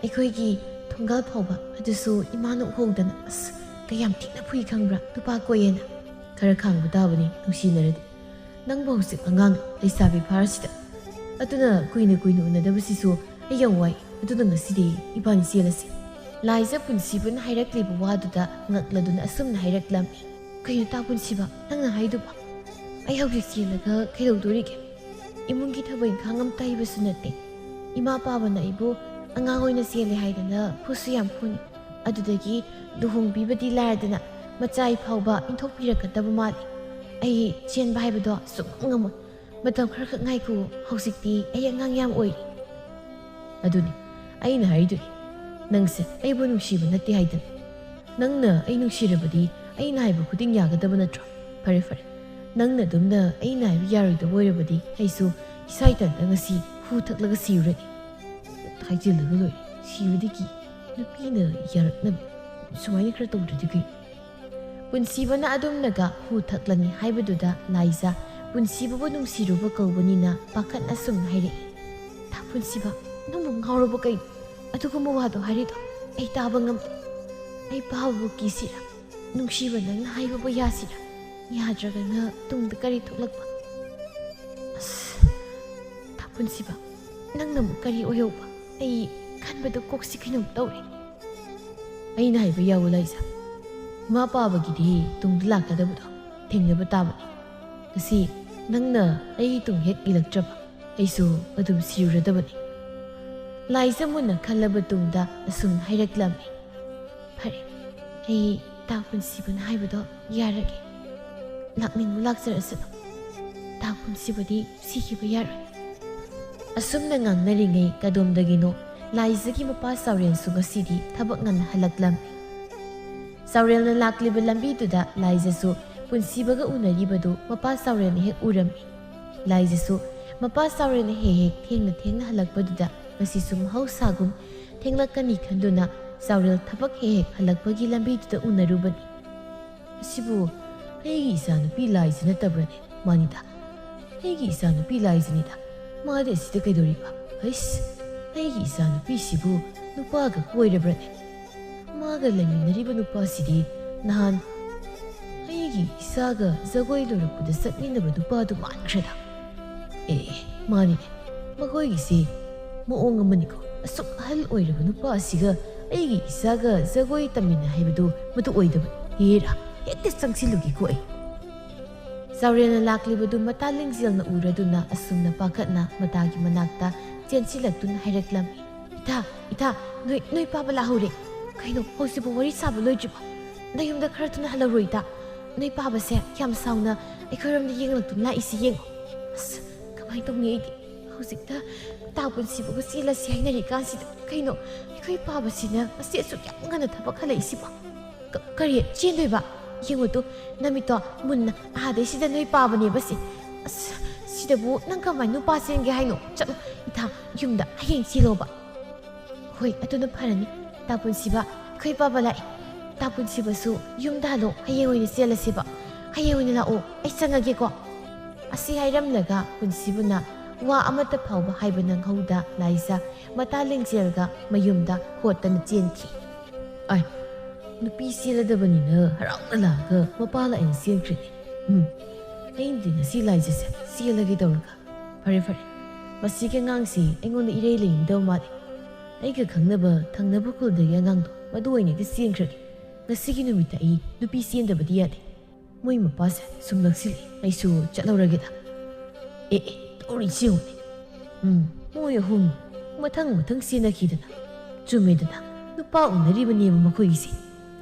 ꯑꯩꯈꯣꯏꯒꯤ ꯊꯣꯡꯒꯥꯜ ꯐꯥꯎꯕ ꯑꯗꯨꯁꯨ ꯏꯃꯥꯅ ꯎꯍꯧꯗꯅ ꯑꯁ ꯀꯌꯥꯝ ꯊꯤꯅ ꯐꯨꯏ ꯈꯪꯕ꯭ꯔꯥ ꯅꯨꯄꯥ ꯀꯣꯏꯌꯦꯅ ꯈꯔ ꯈꯥꯡꯕ ꯇꯥꯕꯅꯤ ꯅꯨꯡꯁꯤꯅꯔꯗꯤ ꯅꯪꯕꯨ ꯍꯧꯖꯤꯛ ꯑꯉꯥꯡ ꯂꯩꯁꯥꯕꯤ ꯐꯥꯔꯁꯤꯗ ꯑꯗꯨꯅ ꯀꯨꯏꯅ ꯎꯅꯗꯕꯁꯤꯁꯨ ꯑꯩ ꯌꯥꯝ ꯋꯥꯏ ꯑꯗꯨꯅ ꯉꯁꯤꯗꯤ ꯏꯕꯥꯅꯤ ꯆꯦꯜꯂꯁꯤ ꯂꯥꯏꯖ ꯄꯨꯟꯁꯤꯕꯅ ꯍꯥꯏꯔꯛꯂꯤꯕ ꯋꯥꯗꯨꯗ ꯉꯛꯂꯗꯨꯅ ꯑꯁꯨꯝꯅ ꯍꯥꯏꯔꯛꯂꯝꯃꯤ ꯀꯩꯅꯣ ꯇꯥ ꯄꯨꯟꯁꯤꯕ ꯅꯪꯅ ꯍꯥꯏꯗꯨꯕ ꯑꯩ ꯍꯧꯖꯤꯛ ꯆꯦꯜꯂꯒ ꯀꯩꯗꯧꯗꯣꯔꯤꯒꯦ ꯏꯃꯨꯡꯒꯤ ꯊꯕꯛ ꯏꯪꯈꯥꯡ ꯑꯝꯇ ꯍꯩꯕꯁꯨ ꯅꯠꯇꯦ ꯏꯃꯥ ꯄꯥꯕꯅ ꯑꯩꯕꯨ ꯑꯉꯥꯡ ꯑꯣꯏꯅ ꯆꯦꯜꯂꯦ ꯍꯥꯏꯗꯅ ꯐꯨꯁꯨ ꯌꯥꯝ ꯐꯨꯅꯤ ꯑꯗꯨꯗꯒꯤ ꯂꯨꯍꯣꯡꯕꯤꯕꯗꯤ ꯂꯥꯏꯔꯗꯅ ꯃꯆꯥ ꯐꯥꯎꯕ ꯏꯟꯊꯣꯛꯄꯤꯔꯛꯀꯗꯕ ꯃꯥꯜꯂꯤ ꯑꯩ ꯆꯦꯟꯕ ꯍꯥꯏꯕꯗꯣ ꯁꯨꯡꯉꯝ ꯉꯝꯃꯣꯏ ꯃꯇꯝ ꯈꯔꯈꯛ ꯉꯥꯏꯈꯣ ꯍꯧꯖꯤꯛꯇꯤ ꯑꯩ ꯑꯉꯥꯡ ꯌꯥꯝ ꯑꯣꯏꯔꯤ ꯑꯗꯨꯅꯤ ꯑꯩꯅ ꯍꯥꯏꯗꯨꯅꯤ ꯅꯪꯁꯦ ꯑꯩꯕꯨ ꯅꯨꯡꯁꯤꯕ ꯅꯠꯇꯦ ꯍꯥꯏꯗꯅ ꯅꯪꯅ ꯑꯩ ꯅꯨꯡꯁꯤꯔꯕꯗꯤ ꯑꯩꯅ ꯍꯥꯏꯕ ꯈꯨꯗꯤꯡ ꯌꯥꯒꯗꯕ ꯅꯠꯇ꯭ꯔꯣ ꯐꯔꯦ ꯅꯪꯅ ꯑꯗꯨꯝꯅ ꯑꯩꯅ ꯍꯥꯏꯕ ꯌꯥꯔꯣꯏꯗꯕ ꯑꯣꯏꯔꯕꯗꯤ ꯑꯩꯁꯨ ꯏꯁꯥ ꯏꯊꯟꯇ ꯉꯁꯤ ꯍꯨ ꯊꯛꯂꯒ ꯁꯤꯔꯨꯔꯅꯤ ꯍꯥꯏꯖꯤꯜꯂꯒ ꯂꯣꯏꯔꯦ ꯁꯤꯕꯗꯤ ꯀꯤ ꯅꯨꯄꯤꯅ ꯌꯥꯔꯛꯅꯕ ꯁꯨꯃꯥꯏꯅ ꯈꯔ ꯇꯧꯗ꯭ꯔꯗꯤ ꯀꯩ ꯄꯨꯟꯁꯤꯕꯅ ꯑꯗꯨꯝꯅꯒ ꯍꯨ ꯊꯛꯂꯅꯤ ꯍꯥꯏꯕꯗꯨꯗ ꯂꯥꯏꯖ ꯄꯨꯟꯁꯤꯕꯕꯨ ꯅꯨꯡꯁꯤꯔꯨꯕ ꯀꯧꯕꯅꯤꯅ ꯄꯥꯈꯠꯅ ꯁꯨꯝꯅ ꯍꯥꯏꯔꯛꯏ ꯇꯥ ꯄꯨꯟꯁꯤꯕ ꯅꯪꯕꯨ ꯉꯥꯎꯔꯕ ꯀꯩꯅꯣ ꯑꯗꯨꯒꯨꯝꯕ ꯋꯥꯗꯣ ꯍꯥꯏꯔꯤꯗꯣ ꯑꯩ ꯇꯥꯕ ꯉꯝꯗꯦ ꯑꯩ ꯄꯥꯕꯕꯨ ꯀꯤꯁꯤꯔ ꯅꯨꯡꯁꯤꯕ ꯅꯪꯅ ꯍꯥꯏꯕꯕꯨ ꯌꯥꯁꯤꯔ ꯌꯥꯗ꯭ꯔꯒꯅ ꯇꯨꯡꯗ ꯀꯔꯤ ꯊꯣꯛꯂꯛꯄ ꯑꯁ ꯇꯥ ꯄꯨꯟꯁꯤꯕ ꯅꯪꯅ ꯑꯃꯨꯛ ꯀꯔꯤ ꯑꯣꯏꯍꯧꯕ ꯑꯩ ꯈꯟꯕꯗ ꯀꯣꯛꯁꯤ ꯀꯩꯅꯣꯝ ꯇꯧꯔꯦ ꯑꯩꯅ ꯍꯥꯏꯕ ꯌꯥꯎ ꯂꯥꯏꯖ ꯏꯃꯥ ꯄꯥꯕꯒꯤꯗꯤ ꯇꯨꯡꯗ ꯂꯥꯛꯀꯗꯕꯗꯣ ꯊꯦꯡꯅꯕ ꯇꯥꯕꯅꯤ ꯉꯁꯤ ꯅꯪꯅ ꯑꯩꯒꯤ ꯇꯨꯡ ꯍꯦꯛ ꯏꯜꯂꯛꯇ꯭ꯔꯕ ꯑꯩꯁꯨ ꯑꯗꯨꯝ ꯁꯤꯔꯨꯔꯗꯕꯅꯤ ꯂꯥꯏꯖ ꯃꯨꯟꯅ ꯈꯜꯂꯕ ꯇꯨꯡꯗ ꯑꯁꯨꯝ ꯍꯥꯏꯔꯛꯂꯝꯃꯤ ꯐꯔꯦ ꯑꯩ ꯇꯥ ꯄꯨꯟꯁꯤꯕꯅ ꯍꯥꯏꯕꯗꯣ ꯌꯥꯔꯒꯦ ꯂꯥꯛꯅꯤꯡꯕ ꯂꯥꯛꯆꯔꯁꯅꯨ ꯇꯥ ꯄꯨꯟꯁꯤꯕꯗꯤ ꯁꯤꯈꯤꯕ ꯌꯥꯔꯣꯏ ꯑꯁꯨꯝꯅ ꯉꯥꯡꯅꯔꯤꯉꯩ ꯀꯗꯣꯝꯗꯒꯤꯅꯣ ꯂꯥꯏꯖꯒꯤ ꯃꯄꯥ ꯆꯥꯎꯔꯦꯜꯁꯨ ꯉꯁꯤꯗꯤ ꯊꯕꯛ ꯉꯟꯅ ꯍꯜꯂꯛꯂꯝꯃꯤ ꯆꯥꯎꯔꯦꯜꯅ ꯂꯥꯛꯂꯤꯕ ꯂꯝꯕꯤꯗꯨꯗ ꯂꯥꯏꯖꯁꯨ ꯄꯨꯟꯁꯤꯕꯒ ꯎꯅꯔꯤꯕꯗꯨ ꯃꯄꯥ ꯆꯥꯎꯔꯦꯜꯅ ꯍꯦꯛ ꯎꯔꯝꯃꯤ ꯂꯥꯏꯖꯁꯨ ꯃꯄꯥ ꯆꯥꯎꯔꯦꯜꯅ ꯍꯦꯛ ꯊꯦꯡꯅ ꯍꯜꯂꯛꯄꯗꯨꯗ ꯉꯁꯤꯁꯨ ꯃꯍꯧꯁꯥꯒꯨꯝ ꯊꯦꯡꯂꯛꯀꯅꯤ ꯈꯟꯗꯨꯅ ꯆꯥꯎꯔꯦꯜ ꯊꯕꯛ ꯍꯦꯛ ꯍꯜꯂꯛꯄꯒꯤ ꯂꯝꯕꯤꯗꯨꯗ ꯎꯅꯔꯨꯕꯅꯤ ꯑꯁꯤꯕꯨ ꯑꯩꯒꯤ ꯏꯆꯥꯅꯨꯄꯤ ꯂꯥꯏꯖ ꯅꯠꯇꯕ꯭ꯔꯅꯦ ꯃꯥꯅꯤꯗ ꯑꯩꯒꯤ ꯏꯆꯥꯅꯨꯄꯤ ꯂꯥꯏꯖꯅꯤꯗ ꯃꯥꯗꯤ ꯑꯁꯤꯗ ꯀꯩꯗꯧꯔꯤꯕ ꯍꯩꯁ ꯑꯩꯒꯤ ꯏꯆꯥꯅꯨꯄꯤꯁꯤꯕꯨ ꯅꯨꯄꯥꯒ ꯀꯣꯏꯔꯕ꯭ꯔꯅꯦ ꯃꯥꯒ ꯂꯩꯃꯤꯟꯅꯔꯤꯕ ꯅꯨꯄꯥꯁꯤꯗꯤ ꯅꯍꯥꯟ ꯑꯩꯒꯤ ꯏꯆꯥꯒ ꯖꯒꯣꯏ ꯂꯣꯏꯔꯛꯄꯗ ꯆꯠꯃꯤꯟꯅꯕ ꯅꯨꯄꯥꯗꯨ ꯃꯥꯟꯈ꯭ꯔꯦꯗ ꯃꯥꯅꯤꯅꯦ ꯃꯈꯣꯏꯒꯤꯁꯤ ꯃꯑꯣꯡ ꯑꯃꯅꯤꯀꯣ ꯑꯁꯨꯛ ꯑꯍꯜ ꯑꯣꯏꯔꯕ ꯅꯨꯄꯥ ꯑꯁꯤꯒ ꯑꯩꯒꯤ ꯏꯁꯥꯒ ꯖꯒꯣꯏ ꯇꯝꯃꯤꯟꯅ ꯍꯥꯏꯕꯗꯨ ꯃꯗꯨ ꯑꯣꯏꯗꯕ ꯍꯦꯔꯥ ꯍꯦꯛꯇ ꯆꯪꯁꯤꯜꯂꯨꯒꯦꯀꯣ ꯑꯩ ꯆꯥꯎꯔꯦꯜꯅ ꯂꯥꯛꯂꯤꯕꯗꯨ ꯃꯇꯥ ꯂꯤꯡꯖꯦꯜꯅ ꯎꯔꯗꯨꯅ ꯑꯁꯨꯝꯅ ꯄꯥꯈꯠꯅ ꯃꯇꯥꯒꯤ ꯃꯅꯥꯛꯇ ꯆꯦꯟꯁꯤꯜꯂꯛꯇꯨꯅ ꯍꯥꯏꯔꯛꯂꯝꯃꯤ ꯏꯊꯥ ꯅꯣꯏ ꯄꯥꯕ ꯂꯥꯛꯍꯧꯔꯦ ꯀꯩꯅꯣ ꯍꯧꯖꯤꯛꯐꯥꯎ ꯋꯥꯔꯤ ꯁꯥꯕ ꯂꯣꯏꯗ꯭ꯔꯤꯕꯣ ꯅꯌꯨꯝꯗ ꯈꯔ ꯊꯨꯅ ꯍꯜꯂꯛꯔꯣ ꯏꯇꯥ ꯅꯣꯏ ꯄꯥꯕꯁꯦ ꯌꯥꯝ ꯁꯥꯎꯅ ꯑꯩꯈꯣꯏꯔꯣꯝꯗ ꯌꯦꯡꯂꯛꯇꯨꯅ ꯂꯥꯛꯏꯁꯤ ꯌꯦꯡꯉꯣ ꯑꯁ ꯀꯃꯥꯏꯅ ꯇꯧꯅꯤ ꯑꯩꯗꯤ ꯍꯧꯖꯤꯛꯇ ꯇꯥꯄꯨꯟꯁꯤꯕꯒ ꯆꯦꯜꯂꯁꯤ ꯍꯥꯏꯅꯔꯤ ꯀꯥꯟꯁꯤꯗ ꯀꯩꯅꯣ ꯑꯩꯈꯣꯏ ꯄꯥꯕꯁꯤꯅ ꯉꯁꯤ ꯑꯁꯨꯛ ꯌꯥꯝ ꯉꯟꯅ ꯊꯕꯛ ꯍꯜꯂꯛꯏꯁꯤꯕꯣ ꯀꯔꯤ ꯆꯦꯟꯗꯣꯏꯕ ꯌꯦꯡꯉꯨꯇꯨ ꯅꯃꯤꯠꯇꯣ ꯃꯨꯟꯅ ꯑꯥꯗꯩ ꯁꯤꯗ ꯅꯣꯏ ꯄꯥꯕꯅꯦꯕ ꯁꯤ ꯑꯁ ꯁꯤꯗꯕꯨ ꯅꯪ ꯀꯃꯥꯏꯅ ꯅꯨꯄꯥ ꯆꯦꯟꯒꯦ ꯍꯥꯏꯅꯣ ꯆꯠꯂꯣ ꯏꯊꯥ ꯌꯨꯝꯗ ꯍꯌꯦꯡ ꯆꯦꯜꯂꯣꯕ ꯍꯣꯏ ꯑꯗꯨꯅ ꯐꯔꯅꯤ ꯇꯥꯄꯨꯟꯁꯤꯕ ꯑꯩꯈꯣꯏ ꯄꯥꯕ ꯂꯥꯛꯑꯦ ꯇꯥꯄꯨꯟꯁꯤꯕꯁꯨ ꯌꯨꯝꯗ ꯍꯜꯂꯣ ꯍꯌꯦꯡ ꯑꯣꯏꯅ ꯆꯦꯜꯂꯁꯤꯕ ꯍꯌꯦꯡ ꯑꯣꯏꯅ ꯂꯥꯛꯑꯣ ꯑꯩ ꯆꯪꯉꯒꯦꯀꯣ ꯑꯁꯤ ꯍꯥꯏꯔꯝꯂꯒ ꯄꯨꯟꯁꯤꯕꯨꯅ ꯋꯥ ꯑꯃꯠꯇ ꯐꯥꯎꯕ ꯍꯥꯏꯕ ꯅꯪꯍꯧꯗ ꯂꯥꯏꯖ ꯃꯇꯥ ꯂꯤꯡꯖꯦꯜꯒ ꯃꯌꯨꯝꯗ ꯍꯣꯠꯇꯅ ꯆꯦꯟꯈꯤ ꯑꯩ ꯅꯨꯄꯤ ꯆꯦꯜꯂꯗꯕꯅꯤꯅ ꯍꯔꯥꯎꯅ ꯂꯥꯛꯑꯒ ꯃꯄꯥ ꯂꯥꯛꯑꯦꯅ ꯆꯦꯟꯈ꯭ꯔꯤꯅꯦ ꯑꯩꯅꯗꯤ ꯉꯁꯤ ꯂꯥꯏꯖꯁꯦ ꯆꯦꯜꯂꯒꯦ ꯇꯧꯔꯒ ꯐꯔꯦ ꯃꯁꯤꯒꯤ ꯑꯉꯥꯡꯁꯤ ꯑꯩꯉꯣꯟꯗ ꯏꯔꯩ ꯂꯩꯅꯤꯡꯗꯕ ꯃꯥꯜꯂꯤ ꯑꯩꯒ ꯈꯪꯅꯕ ꯊꯪꯅꯕ ꯈꯨꯜꯗꯒꯤ ꯑꯉꯥꯡꯗꯣ ꯃꯗꯨ ꯑꯣꯏꯅ ꯍꯦꯛꯇ ꯆꯦꯟꯈ꯭ꯔꯒꯦ ꯉꯁꯤꯒꯤ ꯅꯨꯃꯤꯠꯇ ꯑꯩ ꯅꯨꯄꯤ ꯆꯦꯟꯗꯕꯗꯤ ꯌꯥꯗꯦ ꯃꯣꯏ ꯃꯄꯥꯁꯦ ꯁꯨꯝ ꯅꯛꯁꯤꯜꯂꯤ ꯑꯩꯁꯨ ꯆꯠꯍꯧꯔꯒꯦꯗ ꯇꯧꯔꯤꯁꯤ ꯌꯦꯡꯉꯨꯅꯦ ꯃꯣꯏ ꯑꯍꯨꯝ ꯃꯊꯪ ꯆꯦꯟꯅꯈꯤꯗꯅ ꯆꯨꯝꯃꯦꯗꯅ ꯅꯨꯄꯥ ꯎꯅꯔꯤꯕꯅꯦꯕ ꯃꯈꯣꯏꯒꯤꯁꯦ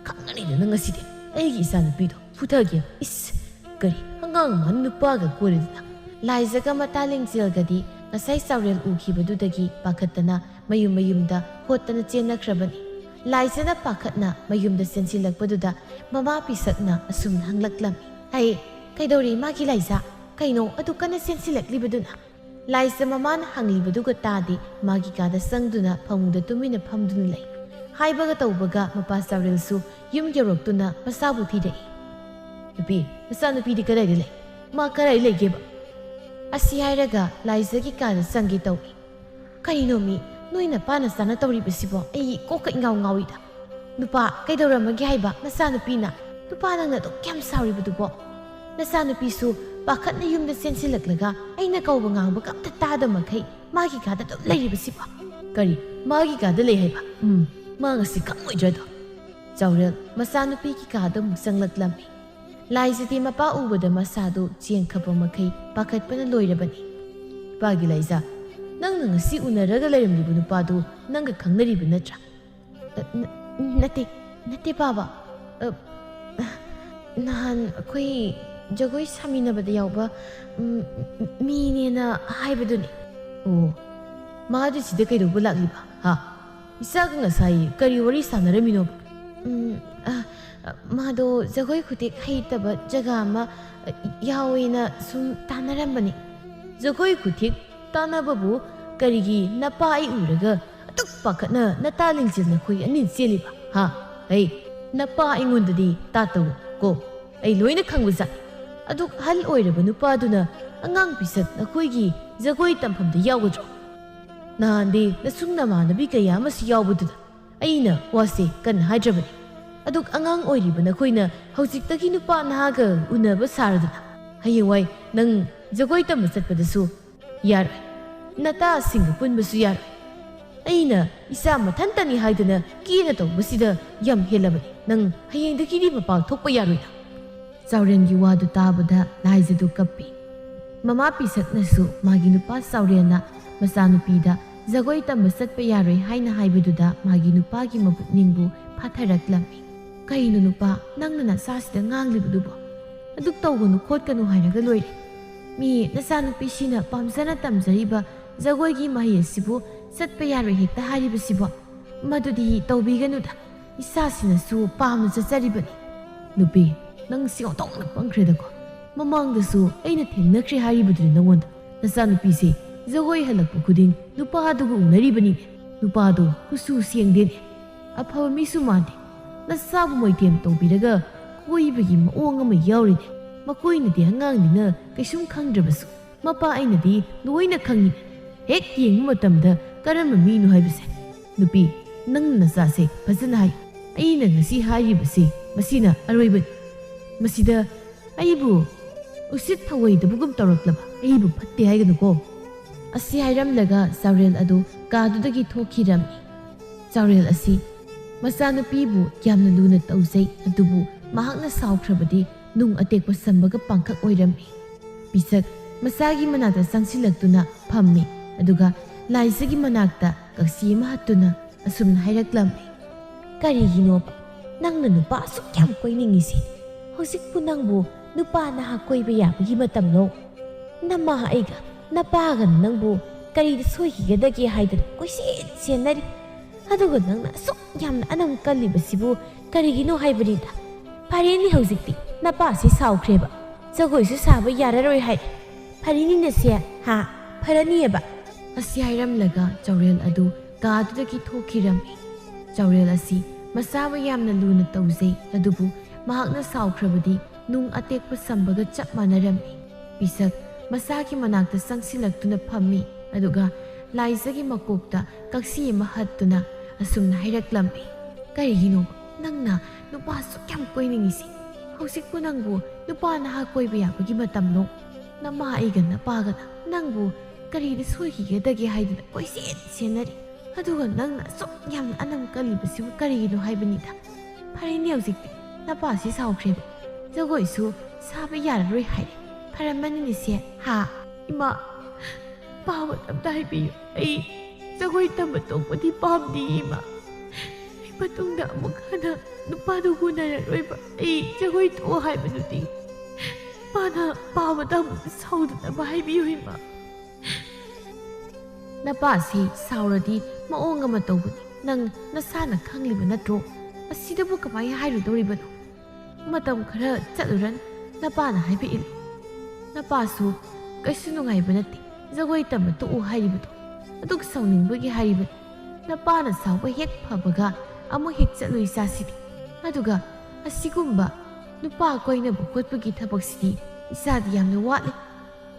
ꯈꯪꯉꯅꯤꯗꯅ ꯉꯁꯤꯗꯤ ꯑꯩꯒꯤ ꯏꯆꯥꯅꯨꯄꯤꯗꯣ ꯐꯨꯊꯒꯦ ꯏꯁ ꯀꯔꯤ ꯑꯉꯥꯡ ꯃꯥꯅ ꯅꯨꯄꯥꯒ ꯀꯣꯏꯔꯗꯅ ꯂꯥꯏꯖꯒ ꯃꯇꯥ ꯂꯤꯡꯖꯦꯜꯒꯗꯤ ꯉꯁꯥꯏ ꯆꯥꯎꯔꯦꯜ ꯎꯈꯤꯕꯗꯨꯗꯒꯤ ꯄꯥꯈꯠꯇꯅ ꯃꯌꯨꯝꯗ ꯍꯣꯠꯇꯅ ꯆꯦꯟꯅꯈ꯭ꯔꯕꯅꯤ ꯂꯥꯏꯖꯅ ꯄꯥꯈꯠꯅ ꯃꯌꯨꯝꯗ ꯆꯦꯟꯁꯤꯜꯂꯛꯄꯗꯨꯗ ꯃꯃꯥ ꯄꯤꯁꯛꯅ ꯑꯁꯨꯝꯅ ꯍꯪꯂꯛꯂꯝꯃꯤ ꯀꯩꯗꯧꯔꯤ ꯃꯥꯒꯤ ꯂꯥꯏꯖ ꯀꯩꯅꯣ ꯑꯗꯨ ꯀꯟꯅ ꯆꯦꯟꯁꯤꯜꯂꯛꯂꯤꯕꯗꯨꯅ ꯂꯥꯏꯖ ꯃꯃꯥꯅ ꯍꯪꯂꯤꯕꯗꯨꯒ ꯇꯥꯗꯦ ꯃꯥꯒꯤ ꯀꯥꯗ ꯆꯪꯗꯨꯅ ꯐꯃꯨꯡꯗ ꯇꯨꯃꯤꯟꯅ ꯐꯝꯗꯨꯅ ꯂꯩ ꯍꯥꯏꯕꯒ ꯇꯧꯕꯒ ꯃꯄꯥ ꯆꯥꯎꯔꯦꯜꯁꯨ ꯌꯨꯝ ꯌꯧꯔꯛꯇꯨꯅ ꯃꯆꯥꯕꯨ ꯊꯤꯔꯛꯏ ꯅꯨꯄꯤ ꯅꯆꯥꯅꯨꯄꯤꯗꯤ ꯀꯗꯥꯏꯗ ꯂꯩ ꯃꯥ ꯀꯗꯥꯏ ꯂꯩꯒꯦꯕ ꯑꯁꯤ ꯍꯥꯏꯔꯒ ꯂꯥꯏꯖꯒꯤ ꯀꯥꯗ ꯆꯪꯒꯦ ꯇꯧꯏ ꯀꯩꯅꯣ ꯃꯤ ꯅꯣꯏꯅ ꯄꯥꯅ ꯆꯥꯅ ꯇꯧꯔꯤꯕꯁꯤꯕꯣ ꯑꯩ ꯀꯣꯛꯀ ꯏꯉꯥꯎ ꯉꯥꯎꯏꯗ ꯅꯨꯄꯥ ꯀꯩꯗꯧꯔꯝꯃꯒꯦ ꯍꯥꯏꯕ ꯅꯆꯥꯅꯨꯄꯤꯅ ꯅꯨꯄꯥ ꯅꯪꯅ ꯑꯗꯨꯛ ꯌꯥꯝ ꯁꯥꯎꯔꯤꯕꯗꯨꯕꯣ ꯅꯆꯥꯅꯨꯄꯤꯁꯨ ꯄꯥꯈꯠꯅ ꯌꯨꯝꯗ ꯆꯦꯟꯁꯤꯜꯂꯛꯂꯒ ꯑꯩꯅ ꯀꯧꯕ ꯉꯥꯡꯕꯒ ꯑꯝꯇ ꯇꯥꯗꯃꯈꯩ ꯃꯥꯒꯤ ꯀꯥꯗ ꯑꯗꯨꯝ ꯂꯩꯔꯤꯕꯁꯤꯕꯣ ꯀꯔꯤ ꯃꯥꯒꯤ ꯀꯥꯗ ꯂꯩ ꯍꯥꯏꯕ ꯃꯥ ꯉꯁꯤ ꯈꯪꯉꯣꯏꯗ꯭ꯔꯗꯣ ꯆꯥꯎꯔꯦꯜ ꯃꯆꯥꯅꯨꯄꯤꯒꯤ ꯀꯥꯗ ꯑꯃꯨꯛ ꯆꯪꯂꯛꯂꯝꯃꯤ ꯂꯥꯏꯖꯗꯤ ꯃꯄꯥ ꯎꯕꯗ ꯃꯁꯥꯗꯨ ꯆꯦꯡꯈꯞꯄ ꯃꯈꯩ ꯄꯥꯈꯠꯄꯅ ꯂꯣꯏꯔꯕꯅꯤ ꯏꯄꯥꯒꯤ ꯂꯥꯏꯖ ꯅꯪꯅ ꯉꯁꯤ ꯎꯅꯔꯒ ꯂꯩꯔꯝꯂꯤꯕ ꯅꯨꯄꯥꯗꯨ ꯅꯪꯒ ꯈꯪꯅꯔꯤꯕ ꯅꯠꯇ꯭ꯔꯥ ꯅꯠꯇꯦ ꯕꯥꯕꯥ ꯅꯍꯥꯟ ꯑꯩꯈꯣꯏ ꯖꯒꯣꯏ ꯁꯥꯃꯤꯟꯅꯕꯗ ꯌꯥꯎꯕ ꯃꯤꯅꯦꯅ ꯍꯥꯏꯕꯗꯨꯅꯤ ꯑꯣ ꯃꯥꯗꯤ ꯁꯤꯗ ꯀꯩꯗꯧꯕ ꯂꯥꯛꯂꯤꯕ ꯏꯆꯥꯒ ꯉꯁꯥꯏ ꯀꯔꯤ ꯋꯥꯔꯤ ꯁꯥꯟꯅꯔꯝꯃꯤꯅꯣ ꯃꯥꯗꯣ ꯖꯒꯣꯏ ꯈꯨꯇꯦꯛ ꯍꯩꯇꯕ ꯖꯒꯥ ꯑꯃ ꯌꯥꯎꯋꯦꯅ ꯁꯨꯝ ꯇꯥꯟꯅꯔꯝꯕꯅꯤ ꯖꯒꯣꯏ ꯈꯨꯊꯦꯛ ꯇꯥꯟꯅꯕꯕꯨ ꯀꯔꯤꯒꯤ ꯅꯄꯥ ꯑꯩ ꯎꯔꯒ ꯑꯗꯨꯛ ꯄꯥꯈꯠꯅ ꯅꯇꯥ ꯂꯤꯡꯖꯦꯜ ꯅꯈꯣꯏ ꯑꯅꯤ ꯆꯦꯜꯂꯤꯕ ꯅꯄꯥ ꯑꯩꯉꯣꯟꯗꯗꯤ ꯇꯥꯇꯧ ꯀꯣ ꯑꯩ ꯂꯣꯏꯅ ꯈꯪꯕꯖꯥꯠꯅꯤ ꯑꯗꯨꯛ ꯑꯍꯜ ꯑꯣꯏꯔꯕ ꯅꯨꯄꯥꯗꯨꯅ ꯑꯉꯥꯡ ꯄꯤꯁꯛ ꯅꯈꯣꯏꯒꯤ ꯖꯒꯣꯏ ꯇꯝꯐꯝꯗ ꯌꯥꯎꯒꯗ꯭ꯔꯣ ꯅꯍꯥꯟꯗꯤ ꯅꯁꯨꯡ ꯅꯃꯥꯟꯅꯕꯤ ꯀꯌꯥ ꯑꯃꯁꯨ ꯌꯥꯎꯕꯗꯨꯗ ꯑꯩꯅ ꯋꯥꯁꯦ ꯀꯟꯅ ꯍꯥꯏꯗ꯭ꯔꯕꯅꯤ ꯑꯗꯨꯛ ꯑꯉꯥꯡ ꯑꯣꯏꯔꯤꯕ ꯅꯈꯣꯏꯅ ꯍꯧꯖꯤꯛꯇꯒꯤ ꯅꯨꯄꯥ ꯅꯍꯥꯒ ꯎꯅꯕ ꯁꯥꯔꯗꯅ ꯍꯌꯦꯡꯋꯥꯏ ꯅꯪ ꯖꯒꯣꯏ ꯇꯝꯕ ꯆꯠꯄꯗꯁꯨ ꯌꯥꯔꯣꯏ ꯅꯇꯥꯁꯤꯡꯒ ꯄꯨꯟꯕꯁꯨ ꯌꯥꯔꯣꯏ ꯑꯩꯅ ꯏꯆꯥ ꯃꯊꯟꯇꯅꯤ ꯍꯥꯏꯗꯅ ꯀꯦꯅ ꯇꯧꯕꯁꯤꯗ ꯌꯥꯝ ꯍꯦꯜꯂꯕꯅꯤ ꯅꯪ ꯍꯌꯦꯡꯗꯒꯤꯗꯤ ꯃꯄꯥꯟ ꯊꯣꯛꯄ ꯌꯥꯔꯣꯏꯗ ꯆꯥꯎꯔꯦꯜꯒꯤ ꯋꯥꯗꯨ ꯇꯥꯕꯗ ꯂꯥꯏꯖꯗꯨ ꯀꯞꯄꯤ ꯃꯃꯥ ꯄꯤꯁꯛꯅꯁꯨ ꯃꯥꯒꯤ ꯅꯨꯄꯥ ꯆꯥꯎꯔꯦꯜꯅ ꯃꯆꯥꯅꯨꯄꯤꯗ ꯖꯒꯣꯏ ꯇꯝꯕ ꯆꯠꯄ ꯌꯥꯔꯣꯏ ꯍꯥꯏꯅ ꯍꯥꯏꯕꯗꯨꯗ ꯃꯥꯒꯤ ꯅꯨꯄꯥꯒꯤ ꯃꯄꯨꯛꯅꯤꯡꯕꯨ ꯐꯥꯊꯔꯛꯂꯝꯃꯤ ꯀꯩꯅꯣ ꯅꯨꯄꯥ ꯅꯪꯅ ꯅꯆꯥꯁꯤꯗ ꯉꯥꯡꯂꯤꯕꯗꯨꯕꯣ ꯑꯗꯨꯛ ꯇꯧꯒꯅꯨ ꯈꯣꯠꯀꯅꯨ ꯍꯥꯏꯔꯒ ꯂꯣꯏꯔꯦ ꯃꯤ ꯅꯆꯥꯅꯨꯄꯤꯁꯤꯅ ꯄꯥꯝꯖꯅ ꯇꯝꯖꯔꯤꯕ ꯖꯒꯣꯏꯒꯤ ꯃꯍꯩ ꯑꯁꯤꯕꯨ ꯆꯠꯄ ꯌꯥꯔꯣꯏ ꯍꯦꯛꯇ ꯍꯥꯏꯔꯤꯕꯁꯤꯕꯣ ꯃꯗꯨꯗꯤ ꯇꯧꯕꯤꯒꯅꯨꯗ ꯏꯆꯥꯁꯤꯅꯁꯨ ꯄꯥꯝꯅ ꯆꯠꯆꯔꯤꯕꯅꯤ ꯅꯨꯄꯤ ꯅꯪ ꯁꯤꯡꯇꯧꯅ ꯄꯪꯈ꯭ꯔꯦꯗꯀꯣ ꯃꯃꯥꯡꯗꯁꯨ ꯑꯩꯅ ꯊꯦꯡꯅꯈ꯭ꯔꯦ ꯍꯥꯏꯔꯤꯕꯗꯨꯅꯤ ꯅꯉꯣꯟꯗ ꯅꯆꯥꯅꯨꯄꯤꯁꯦ ꯖꯒꯣꯏ ꯍꯜꯂꯛꯄ ꯈꯨꯗꯤꯡ ꯅꯨꯄꯥꯗꯨꯒ ꯎꯅꯔꯤꯕꯅꯤꯅꯦ ꯅꯨꯄꯥꯗꯣ ꯀꯨꯆꯨ ꯁꯦꯡꯗꯦꯅꯦ ꯑꯐꯕ ꯃꯤꯁꯨ ꯃꯥꯟꯗꯦ ꯅꯆꯥꯕꯨ ꯃꯣꯏꯊꯦꯝ ꯇꯧꯕꯤꯔꯒ ꯀꯣꯏꯕꯒꯤ ꯃꯑꯣꯡ ꯑꯃ ꯌꯥꯎꯔꯤꯅꯦ ꯃꯈꯣꯏꯅꯗꯤ ꯑꯉꯥꯡꯅꯤꯅ ꯀꯩꯁꯨꯝ ꯈꯪꯗ꯭ꯔꯕꯁꯨ ꯃꯄꯥ ꯑꯩꯅꯗꯤ ꯂꯣꯏꯅ ꯈꯪꯉꯤꯅꯦ ꯍꯦꯛ ꯌꯦꯡꯕ ꯃꯇꯝꯗ ꯀꯔꯝꯕ ꯃꯤꯅꯣ ꯍꯥꯏꯕꯁꯦ ꯅꯨꯄꯤ ꯅꯪꯅ ꯅꯆꯥꯁꯦ ꯐꯖꯅ ꯍꯥꯏ ꯑꯩꯅ ꯉꯁꯤ ꯍꯥꯏꯔꯤꯕꯁꯤ ꯃꯁꯤꯅ ꯑꯔꯣꯏꯕꯅꯤ ꯃꯁꯤꯗ ꯑꯩꯕꯨ ꯎꯁꯤꯠ ꯊꯑꯣꯏꯗꯕꯒꯨꯝ ꯇꯧꯔꯛꯂꯕ ꯑꯩꯕꯨ ꯐꯠꯇꯦ ꯍꯥꯏꯒꯅꯨꯀꯣ ꯑꯁꯤ ꯍꯥꯏꯔꯝꯂꯒ ꯆꯥꯎꯔꯦꯜ ꯑꯗꯨ ꯀꯥꯗꯨꯗꯒꯤ ꯊꯣꯛꯈꯤꯔꯝꯃꯤ ꯆꯥꯎꯔꯦꯜ ꯑꯁꯤ ꯃꯆꯥꯅꯨꯄꯤꯕꯨ ꯌꯥꯝꯅ ꯂꯨꯅ ꯇꯧꯖꯩ ꯑꯗꯨꯕꯨ ꯃꯍꯥꯛꯅ ꯁꯥꯎꯈ꯭ꯔꯕꯗꯤ ꯅꯨꯡ ꯑꯇꯦꯛꯄ ꯁꯝꯕꯒ ꯄꯥꯡꯈꯛ ꯑꯣꯏꯔꯝꯃꯤ꯫ ꯄꯤꯁꯛ ꯃꯆꯥꯒꯤ ꯃꯅꯥꯛꯇ ꯆꯪꯁꯤꯜꯂꯛꯇꯨꯅ ꯐꯝꯃꯤ ꯑꯗꯨꯒ ꯂꯥꯏꯖꯒꯤ ꯃꯅꯥꯛꯇ ꯀꯛꯁꯤ ꯑꯃ ꯍꯠꯇꯨꯅ ꯑꯁꯨꯝꯅ ꯍꯥꯏꯔꯛꯂꯝꯃꯤ꯫ ꯀꯔꯤꯒꯤꯅꯣꯕ ꯅꯪꯅ ꯅꯨꯄꯥ ꯑꯁꯨꯛ ꯌꯥꯝ ꯀꯣꯏꯅꯤꯡꯉꯤꯁꯤ? ꯍꯧꯖꯤꯛꯄꯨ ꯅꯪꯕꯨ ꯅꯨꯄꯥ ꯅꯍꯥ ꯀꯣꯏꯕ ꯌꯥꯕꯒꯤ ꯃꯇꯝꯂꯣ? ꯅꯃꯥ ꯑꯩꯒ ꯅꯄꯥꯒ ꯅꯪꯕꯨ ꯀꯔꯤꯗ ꯁꯣꯏꯈꯤꯒꯗꯒꯦ ꯍꯥꯏꯗꯅ ꯀꯣꯏꯆꯦꯟ ꯆꯦꯟꯅꯔꯤ, ꯑꯗꯨꯒ ꯅꯪꯅ ꯑꯁꯨꯛ ꯌꯥꯝꯅ ꯑꯅꯝ ꯀꯜꯂꯤꯕꯁꯤꯕꯨ ꯀꯔꯤꯒꯤꯅꯣ ꯍꯥꯏꯕꯅꯤꯗ꯫ ꯐꯔꯦꯅꯤ ꯍꯧꯖꯤꯛꯇꯤ ꯅꯄꯥꯁꯤ ꯁꯥꯎꯈ꯭ꯔꯦꯕ, ꯖꯒꯣꯏꯁꯨ ꯁꯥꯕ ꯌꯥꯔꯔꯣꯏ ꯍꯥꯏ꯫ ꯐꯔꯦꯅꯤꯅꯁꯦ ꯍꯥ ꯐꯔꯅꯤꯑꯕ꯫ ꯑꯁꯤ ꯍꯥꯏꯔꯝꯂꯒ ꯆꯥꯎꯔꯦꯜ ꯑꯗꯨ ꯀꯥꯗꯨꯗꯒꯤ ꯊꯣꯛꯈꯤꯔꯝꯃꯤ꯫ ꯆꯥꯎꯔꯦꯜ ꯑꯁꯤ ꯃꯆꯥꯕꯨ ꯌꯥꯝꯅ ꯂꯨꯅ ꯇꯧꯖꯩ ꯑꯗꯨꯕꯨ ꯃꯍꯥꯛꯅ ꯁꯥꯎꯈ꯭ꯔꯕꯗꯤ ꯅꯨꯡ ꯑꯇꯦꯛꯄ ꯁꯝꯕꯒ ꯆꯞ ꯃꯥꯟꯅꯔꯝꯃꯤ꯫ ꯄꯤꯁꯛ ꯃꯆꯥꯒꯤ ꯃꯅꯥꯛꯇ ꯆꯪꯁꯤꯜꯂꯛꯇꯨꯅ ꯐꯝꯃꯤ ꯑꯗꯨꯒ ꯂꯥꯏꯖꯒꯤ ꯃꯀꯣꯛꯇ ꯀꯛꯁꯤ ꯑꯃ ꯍꯠꯇꯨꯅ ꯑꯁꯨꯝꯅ ꯍꯥꯏꯔꯛꯂꯝꯃꯤ꯫ ꯀꯔꯤꯒꯤꯅꯣꯕ ꯅꯪꯅ ꯅꯨꯄꯥ ꯑꯁꯨꯛ ꯌꯥꯝ ꯀꯣꯏꯅꯤꯡꯉꯤꯁꯤ? ꯍꯧꯖꯤꯛꯄꯨ ꯅꯪꯕꯨ ꯅꯨꯄꯥ ꯅꯍꯥ ꯀꯣꯏꯕ ꯌꯥꯕꯒꯤ ꯃꯇꯝꯂꯣ? ꯅꯃꯥ ꯑꯩꯒ ꯅꯄꯥꯒꯅ ꯅꯪꯕꯨ ꯀꯔꯤꯗ ꯁꯣꯏꯈꯤꯒꯗꯒꯦ ꯍꯥꯏꯗꯅ ꯀꯣꯏꯆꯦꯟ ꯆꯦꯟꯅꯔꯤ, ꯑꯗꯨꯒ ꯅꯪꯅ ꯑꯁꯨꯛ ꯌꯥꯝꯅ ꯑꯅꯝ ꯀꯜꯂꯤꯕꯁꯤꯕꯨ ꯀꯔꯤꯒꯤꯅꯣ ꯍꯥꯏꯕꯅꯤꯗ꯫ ꯐꯔꯦꯅꯦ ꯍꯧꯖꯤꯛꯇꯤ ꯅꯄꯥꯁꯤ ꯁꯥꯎꯈ꯭ꯔꯦꯕ, ꯖꯒꯣꯏꯁꯨ ꯁꯥꯕ ꯌꯥꯔꯔꯣꯏ ꯍꯥꯏꯔꯦ꯫ ꯐꯔꯝꯃꯅꯤꯅꯦꯁꯦ ꯍꯥ? ꯏꯃꯥ ꯄꯥꯕ ꯑꯝꯇ ꯍꯥꯏꯕꯤꯌꯨ, ꯑꯩ ꯖꯒꯣꯏ ꯇꯝꯕ ꯇꯣꯛꯄꯗꯤ ꯄꯥꯝꯗꯦ ꯏꯃꯥ꯫ ꯑꯩ ꯃꯇꯨꯡꯗ ꯑꯃꯨꯛ ꯍꯟꯅ ꯅꯨꯄꯥꯗꯨ ꯎꯅꯔꯔꯣꯏꯕ, ꯑꯩ ꯖꯒꯣꯏ ꯇꯣꯛꯑꯣ ꯍꯥꯏꯕꯗꯨꯗꯤ ꯏꯃꯥꯅ ꯄꯥꯕꯗ ꯑꯃꯨꯛ ꯁꯥꯎꯗꯅꯕ ꯍꯥꯏꯕꯤꯌꯨ ꯏꯃꯥ꯫ ꯅꯄꯥꯁꯤ ꯁꯥꯎꯔꯗꯤ ꯃꯑꯣꯡ ꯑꯃ ꯇꯧꯕꯅꯤ, ꯅꯪ ꯅꯁꯥꯅ ꯈꯪꯂꯤꯕ ꯅꯠꯇ꯭ꯔꯣ? ꯑꯁꯤꯗꯕꯨ ꯀꯃꯥꯏꯅ ꯍꯥꯏꯔꯨꯗꯧꯔꯤꯕꯅꯣ? ꯃꯇꯝ ꯈꯔ ꯆꯠꯂꯨꯔꯅꯨ, ꯅꯄꯥꯅ ꯍꯥꯏꯕ ꯏꯜꯂꯨ꯫ ꯅꯄꯥꯁꯨ ꯀꯩꯁꯨ ꯅꯨꯡꯉꯥꯏꯕ ꯅꯠꯇꯦ ꯖꯒꯣꯏ ꯇꯝꯕ ꯇꯣꯛꯎ ꯍꯥꯏꯔꯤꯕꯗꯣ, ꯑꯗꯨꯒ ꯁꯥꯎꯅꯤꯡꯕꯒꯤ ꯍꯥꯏꯔꯤꯕꯅꯤ꯫ ꯅꯄꯥꯅ ꯁꯥꯎꯕ ꯍꯦꯛ ꯐꯕꯒ ꯑꯃꯨꯛ ꯍꯦꯛ ꯆꯠꯂꯨ ꯏꯆꯥꯁꯤꯗꯤ, ꯑꯗꯨꯒ ꯑꯁꯤꯒꯨꯝꯕ ꯅꯨꯄꯥ ꯀꯣꯏꯅꯕ ꯈꯣꯠꯄꯒꯤ ꯊꯕꯛꯁꯤꯗꯤ ꯏꯆꯥꯗꯤ ꯌꯥꯝꯅ ꯋꯥꯠꯂꯤ꯫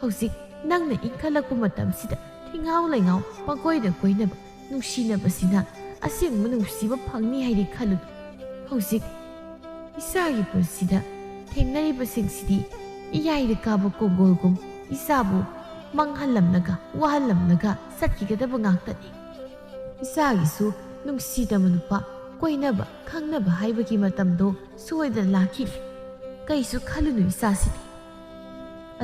ꯍꯧꯖꯤꯛ ꯅꯪꯅ ꯏꯟꯈꯠꯂꯛꯄ ꯃꯇꯝꯁꯤꯗ ꯊꯤꯉꯥꯎ ꯂꯩꯉꯥꯎ ꯄꯪꯀꯣꯏꯗ ꯀꯣꯏꯅꯕ ꯅꯨꯡꯁꯤꯅꯕꯁꯤꯅ ꯑꯁꯦꯡꯕ ꯅꯨꯡꯁꯤꯕ ꯐꯪꯅꯤ ꯍꯥꯏꯗꯤ ꯈꯜꯂꯨꯅꯨ꯫ ꯍꯧꯖꯤꯛ ꯏꯆꯥꯒꯤ ꯄꯨꯟꯁꯤꯗ ꯊꯦꯡꯅꯔꯤꯕꯁꯤꯡꯁꯤꯗꯤ ꯏꯌꯥꯏꯗ ꯀꯥꯕ ꯀꯣꯡꯒꯣꯜꯒꯨꯝ ꯏꯆꯥꯕꯨ ꯃꯥꯡꯍꯜꯂꯝꯂꯒ ꯋꯥꯍꯜꯂꯝꯂꯒ ꯆꯠꯈꯤꯒꯗꯕ ꯉꯥꯛꯇꯅꯤ꯫ ꯏꯆꯥꯒꯤꯁꯨ ꯅꯨꯡꯁꯤꯗꯕ ꯅꯨꯄꯥ ꯀꯣꯏꯅꯕ ꯈꯪꯅꯕ ꯍꯥꯏꯕꯒꯤ ꯃꯇꯝꯗꯣ ꯁꯣꯏꯗꯅ ꯂꯥꯛꯈꯤꯅꯤ, ꯀꯩꯁꯨ ꯈꯜꯂꯨꯅꯨ ꯏꯆꯥꯁꯤꯗꯤ꯫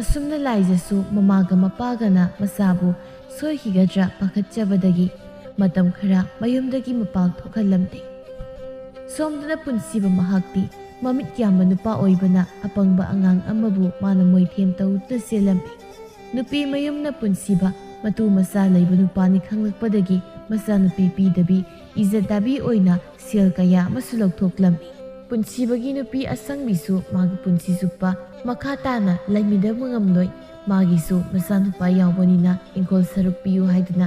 ꯑꯁꯨꯝꯅ ꯂꯥꯏꯖꯁꯨ ꯃꯃꯥꯒ ꯃꯄꯥꯒꯅ ꯃꯆꯥꯕꯨ ꯁꯣꯏꯈꯤꯒꯗ꯭ꯔꯥ ꯄꯥꯈꯠꯆꯕꯗꯒꯤ ꯃꯇꯝ ꯈꯔ ꯃꯌꯨꯝꯗꯒꯤ ꯃꯄꯥꯜ ꯊꯣꯛꯍꯜꯂꯝꯗꯦ꯫ ꯁꯣꯝꯗꯅ ꯄꯨꯟꯁꯤꯕ ꯃꯍꯥꯛꯇꯤ ꯃꯃꯤꯠ ꯌꯥꯝꯕ ꯅꯨꯄꯥ ꯑꯣꯏꯕꯅ ꯑꯄꯪꯕ ꯑꯉꯥꯡ ꯑꯃꯕꯨ ꯃꯥꯅ ꯃꯣꯏꯊꯦꯝ ꯇꯧꯗꯨꯅ ꯆꯦꯜꯂꯝꯃꯤ꯫ ꯅꯨꯄꯤ ꯃꯌꯨꯝꯅ ꯄꯨꯟꯁꯤꯕ ꯃꯇꯨ ꯃꯆꯥ ꯂꯩꯕ ꯅꯨꯄꯥꯅꯤ ꯈꯪꯂꯛꯄꯗꯒꯤ ꯃꯆꯥꯅꯨꯄꯤ ꯄꯤꯗꯕꯤ ꯏꯖꯠꯗꯥꯕꯤ ꯑꯣꯏꯅ ꯁꯦꯜ ꯀꯌꯥ ꯑꯃꯁꯨ ꯂꯧꯊꯣꯛꯂꯝꯃꯤ꯫ ꯄꯨꯟꯁꯤꯕꯒꯤ ꯅꯨꯄꯤ ꯑꯁꯪꯕꯤꯁꯨ ꯃꯥꯒꯤ ꯄꯨꯟꯁꯤ ꯆꯨꯞꯄ ꯃꯈꯥ ꯇꯥꯅ ꯂꯩꯃꯤꯟꯅꯕ ꯉꯝꯂꯣꯏ, ꯃꯥꯒꯤꯁꯨ ꯃꯆꯥꯅꯨꯄꯥ ꯌꯥꯎꯕꯅꯤꯅ ꯏꯪꯈꯣꯜ ꯁꯔꯨꯛ ꯄꯤꯌꯨ ꯍꯥꯏꯗꯨꯅ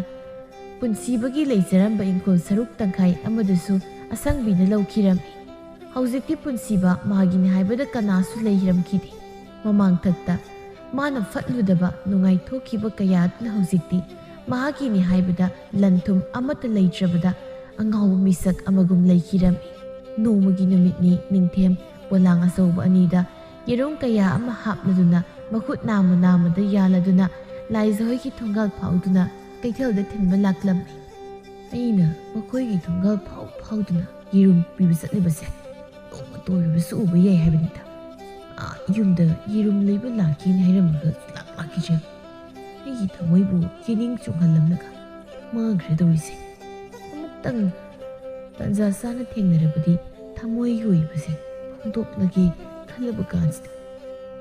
ꯄꯨꯟꯁꯤꯕꯒꯤ ꯂꯩꯖꯔꯝꯕ ꯏꯪꯈꯣꯜ ꯁꯔꯨꯛ ꯇꯪꯈꯥꯏ ꯑꯃꯗꯨꯁꯨ ꯑꯁꯪꯕꯤꯅ ꯂꯧꯈꯤꯔꯝꯃꯤ꯫ ꯍꯧꯖꯤꯛꯇꯤ ꯄꯨꯟꯁꯤꯕ ꯃꯥꯒꯤꯅꯤ ꯍꯥꯏꯕꯗ ꯀꯅꯥꯁꯨ ꯂꯩꯔꯝꯈꯤꯗꯦ꯫ ꯃꯃꯥꯡꯊꯛꯇ ꯃꯥꯅ ꯐꯠꯂꯨꯗꯕ ꯅꯨꯡꯉꯥꯏꯊꯣꯛꯈꯤꯕ ꯀꯌꯥ ꯑꯗꯨꯅ ꯍꯧꯖꯤꯛꯇꯤ ꯃꯍꯥꯛꯀꯤꯅꯤ ꯍꯥꯏꯕꯗ ꯂꯟ ꯊꯨꯝ ꯑꯃꯠꯇ ꯂꯩꯇ꯭ꯔꯕꯗ ꯑꯉꯥꯎꯕ ꯃꯤꯁꯛ ꯑꯃꯒꯨꯝ ꯂꯩꯈꯤꯔꯝꯃꯤ꯫ ꯅꯣꯡꯃꯒꯤ ꯅꯨꯃꯤꯠꯅꯤ ꯅꯤꯡꯊꯦꯝ ꯄꯣꯂꯥꯡ ꯑꯆꯧꯕ ꯑꯅꯤꯗ ꯌꯦꯔꯨꯝ ꯀꯌꯥ ꯑꯃ ꯍꯥꯞꯂꯗꯨꯅ ꯃꯈꯨꯠ ꯅꯥꯝꯃ ꯅꯥꯝꯃꯗ ꯌꯥꯜꯂꯗꯨꯅ ꯂꯥꯏꯖꯍꯣꯏꯒꯤ ꯊꯣꯡꯒꯥꯜ ꯐꯥꯎꯗꯨꯅ ꯀꯩꯊꯦꯜꯗ ꯊꯤꯟꯕ ꯂꯥꯛꯂꯝꯃꯤ꯫ ꯑꯩꯅ ꯃꯈꯣꯏꯒꯤ ꯊꯣꯡꯒꯥꯜ ꯐꯥꯎꯗꯨꯅ ꯌꯦꯔꯨꯝ ꯄꯤꯕ ꯆꯠꯂꯤꯕꯁꯦ ꯅꯣꯡꯃꯇ ꯑꯣꯏꯔꯕꯁꯨ ꯎꯕ ꯌꯥꯏ ꯍꯥꯏꯕꯅꯤꯗ꯫ ꯌꯨꯝꯗ ꯌꯦꯔꯨꯝ ꯂꯩꯕ ꯂꯥꯛꯀꯦꯅ ꯍꯥꯏꯔꯝꯃꯒ ꯂꯥꯛꯈꯤꯗ꯭ꯔꯦ꯫ ꯑꯩꯒꯤ ꯊꯃꯣꯏꯕꯨ ꯌꯦꯅꯤꯡ ꯆꯣꯡꯍꯜꯂꯝꯂꯒ ꯃꯥꯡꯈ꯭ꯔꯦ ꯇꯧꯔꯤꯁꯦ꯫ ꯑꯃꯨꯛꯇꯪ ꯇꯟꯖꯥ ꯆꯥꯅ ꯊꯦꯡꯅꯔꯕꯗꯤ ꯊꯃꯣꯏꯒꯤ ꯑꯣꯏꯕꯁꯦ ꯐꯣꯡꯗꯣꯛꯂꯒꯦ ꯈꯜꯂꯕ ꯀꯥꯟꯁꯤꯗ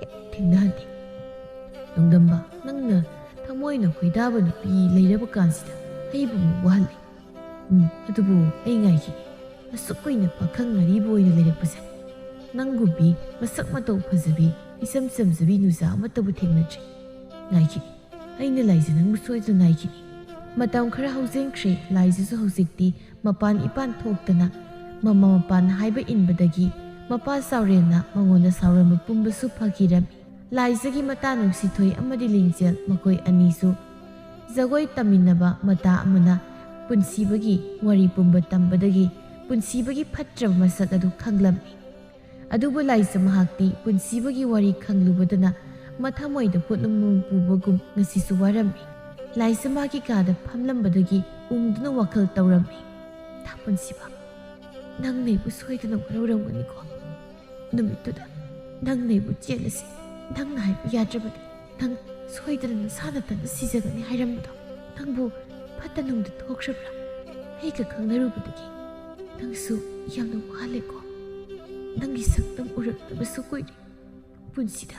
ꯍꯦꯛ ꯊꯦꯡꯅꯍꯟꯗꯦ꯫ ꯅꯣꯡꯗꯝꯕ, ꯅꯪꯅ ꯊꯃꯣꯏꯅ ꯈꯣꯏꯗꯥꯕ ꯅꯨꯄꯤ ꯂꯩꯔꯕ ꯀꯥꯟꯁꯤꯗ ꯑꯩꯕꯨ ꯑꯃꯨꯛ ꯋꯥꯍꯜꯂꯤ꯫ ꯑꯗꯨꯕꯨ ꯑꯩ ꯉꯥꯏꯈꯤꯒꯦ, ꯑꯁꯨꯛ ꯀꯨꯏꯅ ꯄꯥꯈꯪ ꯑꯔꯤꯕ ꯑꯣꯏꯅ ꯂꯩꯔꯛꯄꯁꯦ ꯅꯪꯒꯨꯝꯕꯤ ꯃꯁꯛ ꯃꯇꯧ ꯐꯖꯕꯤ ꯏꯆꯝ ꯆꯝꯖꯕꯤ ꯅꯨꯖꯥ ꯑꯃꯠꯇꯕꯨ ꯊꯦꯡꯅꯗ꯭ꯔꯤ꯫ ꯉꯥꯏꯈꯤꯒꯦ, ꯑꯩꯅ ꯂꯥꯏꯖ ꯅꯪꯕꯨ ꯁꯣꯏꯗꯅ ꯉꯥꯏꯈꯤꯅꯤ꯫ ꯃꯇꯝ ꯈꯔ ꯍꯧꯖꯤꯟꯈ꯭ꯔꯦ꯫ ꯂꯥꯏꯖꯁꯨ ꯍꯧꯖꯤꯛꯇꯤ ꯃꯄꯥꯟ ꯏꯄꯥꯟ ꯊꯣꯛꯇꯅ ꯃꯃꯥ ꯃꯄꯥꯅ ꯍꯥꯏꯕ ꯏꯟꯕꯗꯒꯤ ꯃꯄꯥ ꯆꯥꯎꯔꯦꯜꯅ ꯃꯉꯣꯟꯗ ꯁꯥꯎꯔꯝꯕ ꯄꯨꯝꯕꯁꯨ ꯐꯈꯤꯔꯝꯃꯤ꯫ ꯂꯥꯏꯖꯒꯤ ꯃꯇꯥ ꯅꯨꯡꯁꯤꯊꯣꯏ ꯑꯃꯗꯤ ꯂꯤꯡꯖꯦꯜ ꯃꯈꯣꯏ ꯑꯅꯤꯁꯨ ꯖꯒꯣꯏ ꯇꯝꯃꯤꯟꯅꯕ ꯃꯇꯥ ꯑꯃꯅ ꯄꯨꯟꯁꯤꯕꯒꯤ ꯋꯥꯔꯤ ꯄꯨꯝꯕ ꯇꯝꯕꯗꯒꯤ ꯄꯨꯟꯁꯤꯕꯒꯤ ꯐꯠꯇ꯭ꯔꯕ ꯃꯁꯛ ꯑꯗꯨ ꯈꯪꯂꯝꯃꯤ꯫ ꯑꯗꯨꯕꯨ ꯂꯥꯏꯖ ꯃꯍꯥꯛꯇꯤ ꯄꯨꯟꯁꯤꯕꯒꯤ ꯋꯥꯔꯤ ꯈꯪꯂꯨꯕꯗꯅ ꯃꯊꯃꯣꯏꯗ ꯄꯣꯠꯂꯨꯝ ꯄꯨꯕꯒꯨꯝ ꯉꯁꯤꯁꯨ ꯋꯥꯔꯝꯃꯤ꯫ ꯂꯥꯏꯖ ꯃꯥꯒꯤ ꯀꯥꯗ ꯐꯝꯂꯝꯕꯗꯒꯤ ꯎꯪꯗꯨꯅ ꯋꯥꯈꯜ ꯇꯧꯔꯝꯃꯤ꯫ ꯄꯨꯟꯁꯤꯕ, ꯅꯪ ꯅꯩꯕꯨ ꯁꯣꯏꯗꯅ ꯋꯥꯔꯧꯔꯝꯒꯅꯤꯀꯣ ꯅꯨꯃꯤꯠꯇꯨꯗ ꯅꯪ ꯅꯩꯕꯨ ꯆꯦꯜꯂꯁꯤ ꯅꯪꯅ ꯍꯥꯏꯕ ꯌꯥꯗ꯭ꯔꯕꯗꯤ ꯅꯪ ꯁꯣꯏꯗꯅ ꯅꯁꯥꯅꯇꯅ ꯁꯤꯖꯒꯅꯤ ꯍꯥꯏꯔꯝꯕꯗꯣ ꯅꯪꯕꯨ ꯐꯠꯇ ꯅꯨꯡꯗ ꯊꯣꯛꯈ꯭ꯔꯕ꯭ꯔꯥ ꯑꯩꯒ ꯈꯪꯅꯔꯨꯕꯗꯒꯤ ꯅꯪꯁꯨ ꯌꯥꯝꯅ ꯋꯥꯍꯜꯂꯦꯀꯣ ꯅꯪꯒꯤ ꯁꯛꯇꯝ ꯎꯔꯛꯇꯕꯁꯨ ꯀꯨꯏꯔꯦ ꯄꯨꯟꯁꯤꯗ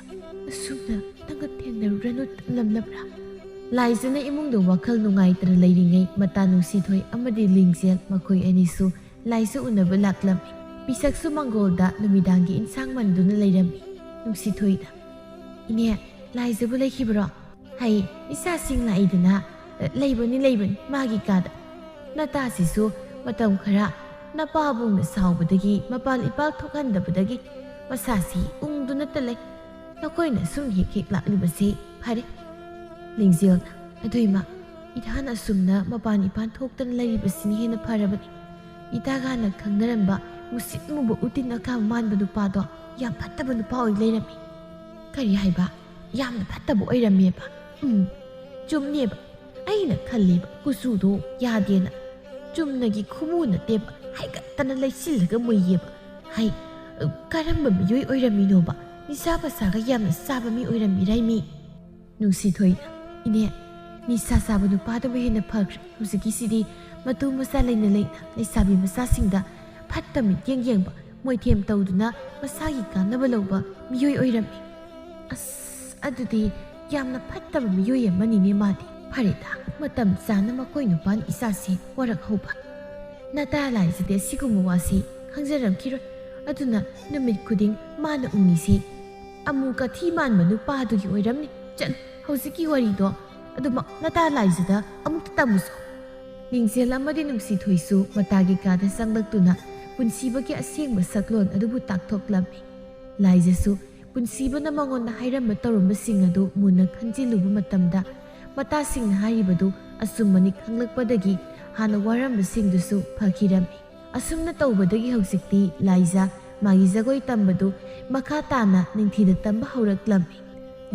ꯑꯁꯨꯝꯅ ꯅꯪꯒ ꯊꯦꯡꯅꯔꯨꯔꯅꯨ ꯇꯝꯂꯝꯂꯕ꯭ꯔꯥ ꯂꯥꯏꯖꯅ ꯏꯃꯨꯡꯗ ꯋꯥꯈꯜ ꯅꯨꯡꯉꯥꯏꯇꯅ ꯂꯩꯔꯤꯉꯩ ꯃꯇꯥ ꯅꯨꯡꯁꯤꯊꯣꯏ ꯑꯃꯗꯤ ꯂꯤꯡꯖꯦꯜ ꯃꯈꯣꯏ ꯑꯅꯤꯁꯨ ꯂꯥꯏꯖ ꯎꯅꯕ ꯂꯥꯛꯂꯝꯃꯤ ꯄꯤꯁꯛꯁꯨ ꯃꯪꯒꯣꯜꯗ ꯅꯨꯃꯤꯗꯥꯡꯒꯤ ꯏꯟꯁꯥꯡ ꯃꯟꯗꯨꯅ ꯂꯩꯔꯝꯃꯤ ꯅꯨꯡꯁꯤꯊꯣꯏꯅ ꯏꯅꯦ ꯂꯥꯏꯖꯕꯨ ꯂꯩꯈꯤꯕ꯭ꯔꯣ ꯍꯩ ꯏꯆꯥꯁꯤꯡ ꯂꯥꯛꯏꯗꯅ ꯂꯩꯕꯅꯤ ꯃꯥꯒꯤ ꯀꯥꯗ ꯅꯇꯥꯁꯤꯁꯨ ꯃꯇꯝ ꯈꯔ ꯅꯄꯥꯕꯨꯡꯅ ꯁꯥꯎꯕꯗꯒꯤ ꯃꯄꯥꯜ ꯏꯄꯥꯜ ꯊꯣꯛꯍꯟꯗꯕꯗꯒꯤ ꯃꯁꯥꯁꯤ ꯎꯪꯗꯨꯅꯇ ꯂꯩ ꯅꯈꯣꯏꯅ ꯁꯨꯝ ꯍꯦꯛ ꯂꯥꯛꯂꯤꯕꯁꯤ ꯐꯔꯦ ꯂꯤꯡꯖꯦꯜꯅ ꯑꯗꯨꯏꯃ ꯏꯙꯥꯟ ꯑꯁꯨꯝꯅ ꯃꯄꯥꯟ ꯏꯄꯥꯟ ꯊꯣꯛꯇꯅ ꯂꯩꯔꯤꯕꯁꯤꯅꯤ ꯍꯦꯟꯅ ꯐꯔꯕꯅꯤ ꯏꯇꯥꯒꯥꯅ ꯈꯪꯅꯔꯝꯕ ꯃꯨꯁꯤꯠ ꯃꯨꯕ ꯎꯇꯤꯟ ꯑꯀꯥꯕ ꯃꯥꯟꯕ ꯅꯨꯄꯥꯗꯣ ꯌꯥꯝ ꯐꯠꯇꯕ ꯅꯨꯄꯥ ꯑꯣꯏ ꯂꯩꯔꯝꯃꯤ ꯀꯔꯤ ꯍꯥꯏꯕ ꯌꯥꯝꯅ ꯐꯠꯇꯕ ꯑꯣꯏꯔꯝꯃꯦꯕ ꯆꯨꯝꯅꯦꯕ ꯑꯩꯅ ꯈꯜꯂꯦꯕ ꯀꯨꯆꯨꯗꯣ ꯌꯥꯗꯦꯅ ꯆꯨꯝꯅꯒꯤ ꯈꯨꯃꯨ ꯅꯠꯇꯦꯕ ꯍꯥꯏꯒꯠꯇꯅ ꯂꯩꯆꯤꯜꯂꯒ ꯃꯨꯏꯌꯦꯕ ꯍꯩ ꯀꯔꯝꯕ ꯃꯤꯑꯣꯏ ꯑꯣꯏꯔꯝꯃꯤꯅꯣꯕ ꯅꯤꯁꯥ ꯄꯁꯥꯒ ꯌꯥꯝꯅ ꯆꯥꯕ ꯃꯤ ꯑꯣꯏꯔꯝꯃꯤꯔꯥꯏꯃꯤ ꯅꯨꯡꯁꯤꯊꯣꯏꯅ ꯏꯅꯦ ꯅꯤꯁꯥ ꯆꯥꯕ ꯅꯨꯄꯥꯗꯨꯕꯨ ꯍꯦꯟꯅ ꯐꯈ꯭ꯔꯦ ꯍꯧꯖꯤꯛꯀꯤꯁꯤꯗꯤ ꯃꯇꯨ ꯃꯆꯥ ꯂꯩꯅ ꯂꯩꯁꯥꯕꯤ ꯃꯆꯥꯁꯤꯡꯗ ꯐꯠꯇ ꯃꯤꯠꯌꯦꯡ ꯌꯦꯡꯕ ꯃꯣꯏꯊꯦꯝ ꯇꯧꯗꯨꯅ ꯃꯁꯥꯒꯤ ꯀꯥꯟꯅꯕ ꯂꯧꯕ ꯃꯤꯑꯣꯏ ꯑꯣꯏꯔꯝꯃꯤ ꯑꯁ ꯑꯗꯨꯗꯤ ꯌꯥꯝꯅ ꯐꯠꯇꯕ ꯃꯤꯑꯣꯏ ꯑꯃꯅꯤꯅꯦ ꯃꯥꯗꯤ ꯐꯔꯦꯗ ꯃꯇꯝ ꯆꯥꯅ ꯃꯈꯣꯏ ꯅꯨꯄꯥꯅ ꯏꯆꯥꯁꯤ ꯋꯥꯔꯛꯍꯧꯕ ꯅꯇꯥ ꯂꯥꯏꯖꯗꯦ ꯁꯤꯒꯨꯝꯕ ꯋꯥꯁꯤ ꯈꯪꯖꯔꯝꯈꯤꯔꯣꯏ ꯑꯗꯨꯅ ꯅꯨꯃꯤꯠ ꯈꯨꯗꯤꯡ ꯃꯥꯅ ꯎꯡꯉꯤꯁꯤ ꯑꯃꯨ ꯀꯊꯤ ꯃꯥꯟꯕ ꯅꯨꯄꯥꯗꯨꯒꯤ ꯑꯣꯏꯔꯝꯅꯤ ꯆꯠ ꯍꯧꯖꯤꯛꯀꯤ ꯋꯥꯔꯤꯗꯣ ꯑꯗꯨꯃꯛ ꯅꯇꯥ ꯂꯥꯏꯖꯗ ꯑꯃꯨꯛꯇ ꯇꯝꯃꯨꯁꯣ ꯂꯤꯡꯖꯦꯜ ꯑꯃꯗꯤ ꯅꯨꯡꯁꯤꯊꯣꯏꯁꯨ ꯃꯇꯥꯒꯤ ꯀꯥꯗ ꯆꯪꯂꯛꯇꯨꯅ ꯄꯨꯟꯁꯤꯕꯒꯤ ꯑꯁꯦꯡꯕ ꯁꯛꯂꯣꯟ ꯑꯗꯨꯕꯨ ꯇꯥꯛꯊꯣꯛꯂꯝꯃꯤ ꯂꯥꯏꯖꯁꯨ ꯄꯨꯟꯁꯤꯕꯅ ꯃꯉꯣꯟꯗ ꯍꯥꯏꯔꯝꯕ ꯇꯧꯔꯝꯕꯁꯤꯡ ꯑꯗꯨ ꯃꯨꯟꯅ ꯈꯟꯖꯤꯜꯂꯨꯕ ꯃꯇꯝꯗ ꯃꯇꯥꯁꯤꯡꯅ ꯍꯥꯏꯔꯤꯕꯗꯨ ꯑꯆꯨꯝꯕꯅꯤ ꯈꯪꯂꯛꯄꯗꯒꯤ ꯍꯥꯟꯅ ꯋꯥꯔꯝꯕꯁꯤꯡꯗꯨꯁꯨ ꯐꯈꯤꯔꯝꯃꯤ ꯑꯁꯨꯝꯅ ꯇꯧꯕꯗꯒꯤ ꯍꯧꯖꯤꯛꯇꯤ ꯂꯥꯏꯖ ꯃꯥꯒꯤ ꯖꯒꯣꯏ ꯇꯝꯕꯗꯨ ꯃꯈꯥ ꯇꯥꯅ ꯅꯤꯡꯊꯤꯅ ꯇꯝꯕ ꯍꯧꯔꯛꯂꯝꯃꯤ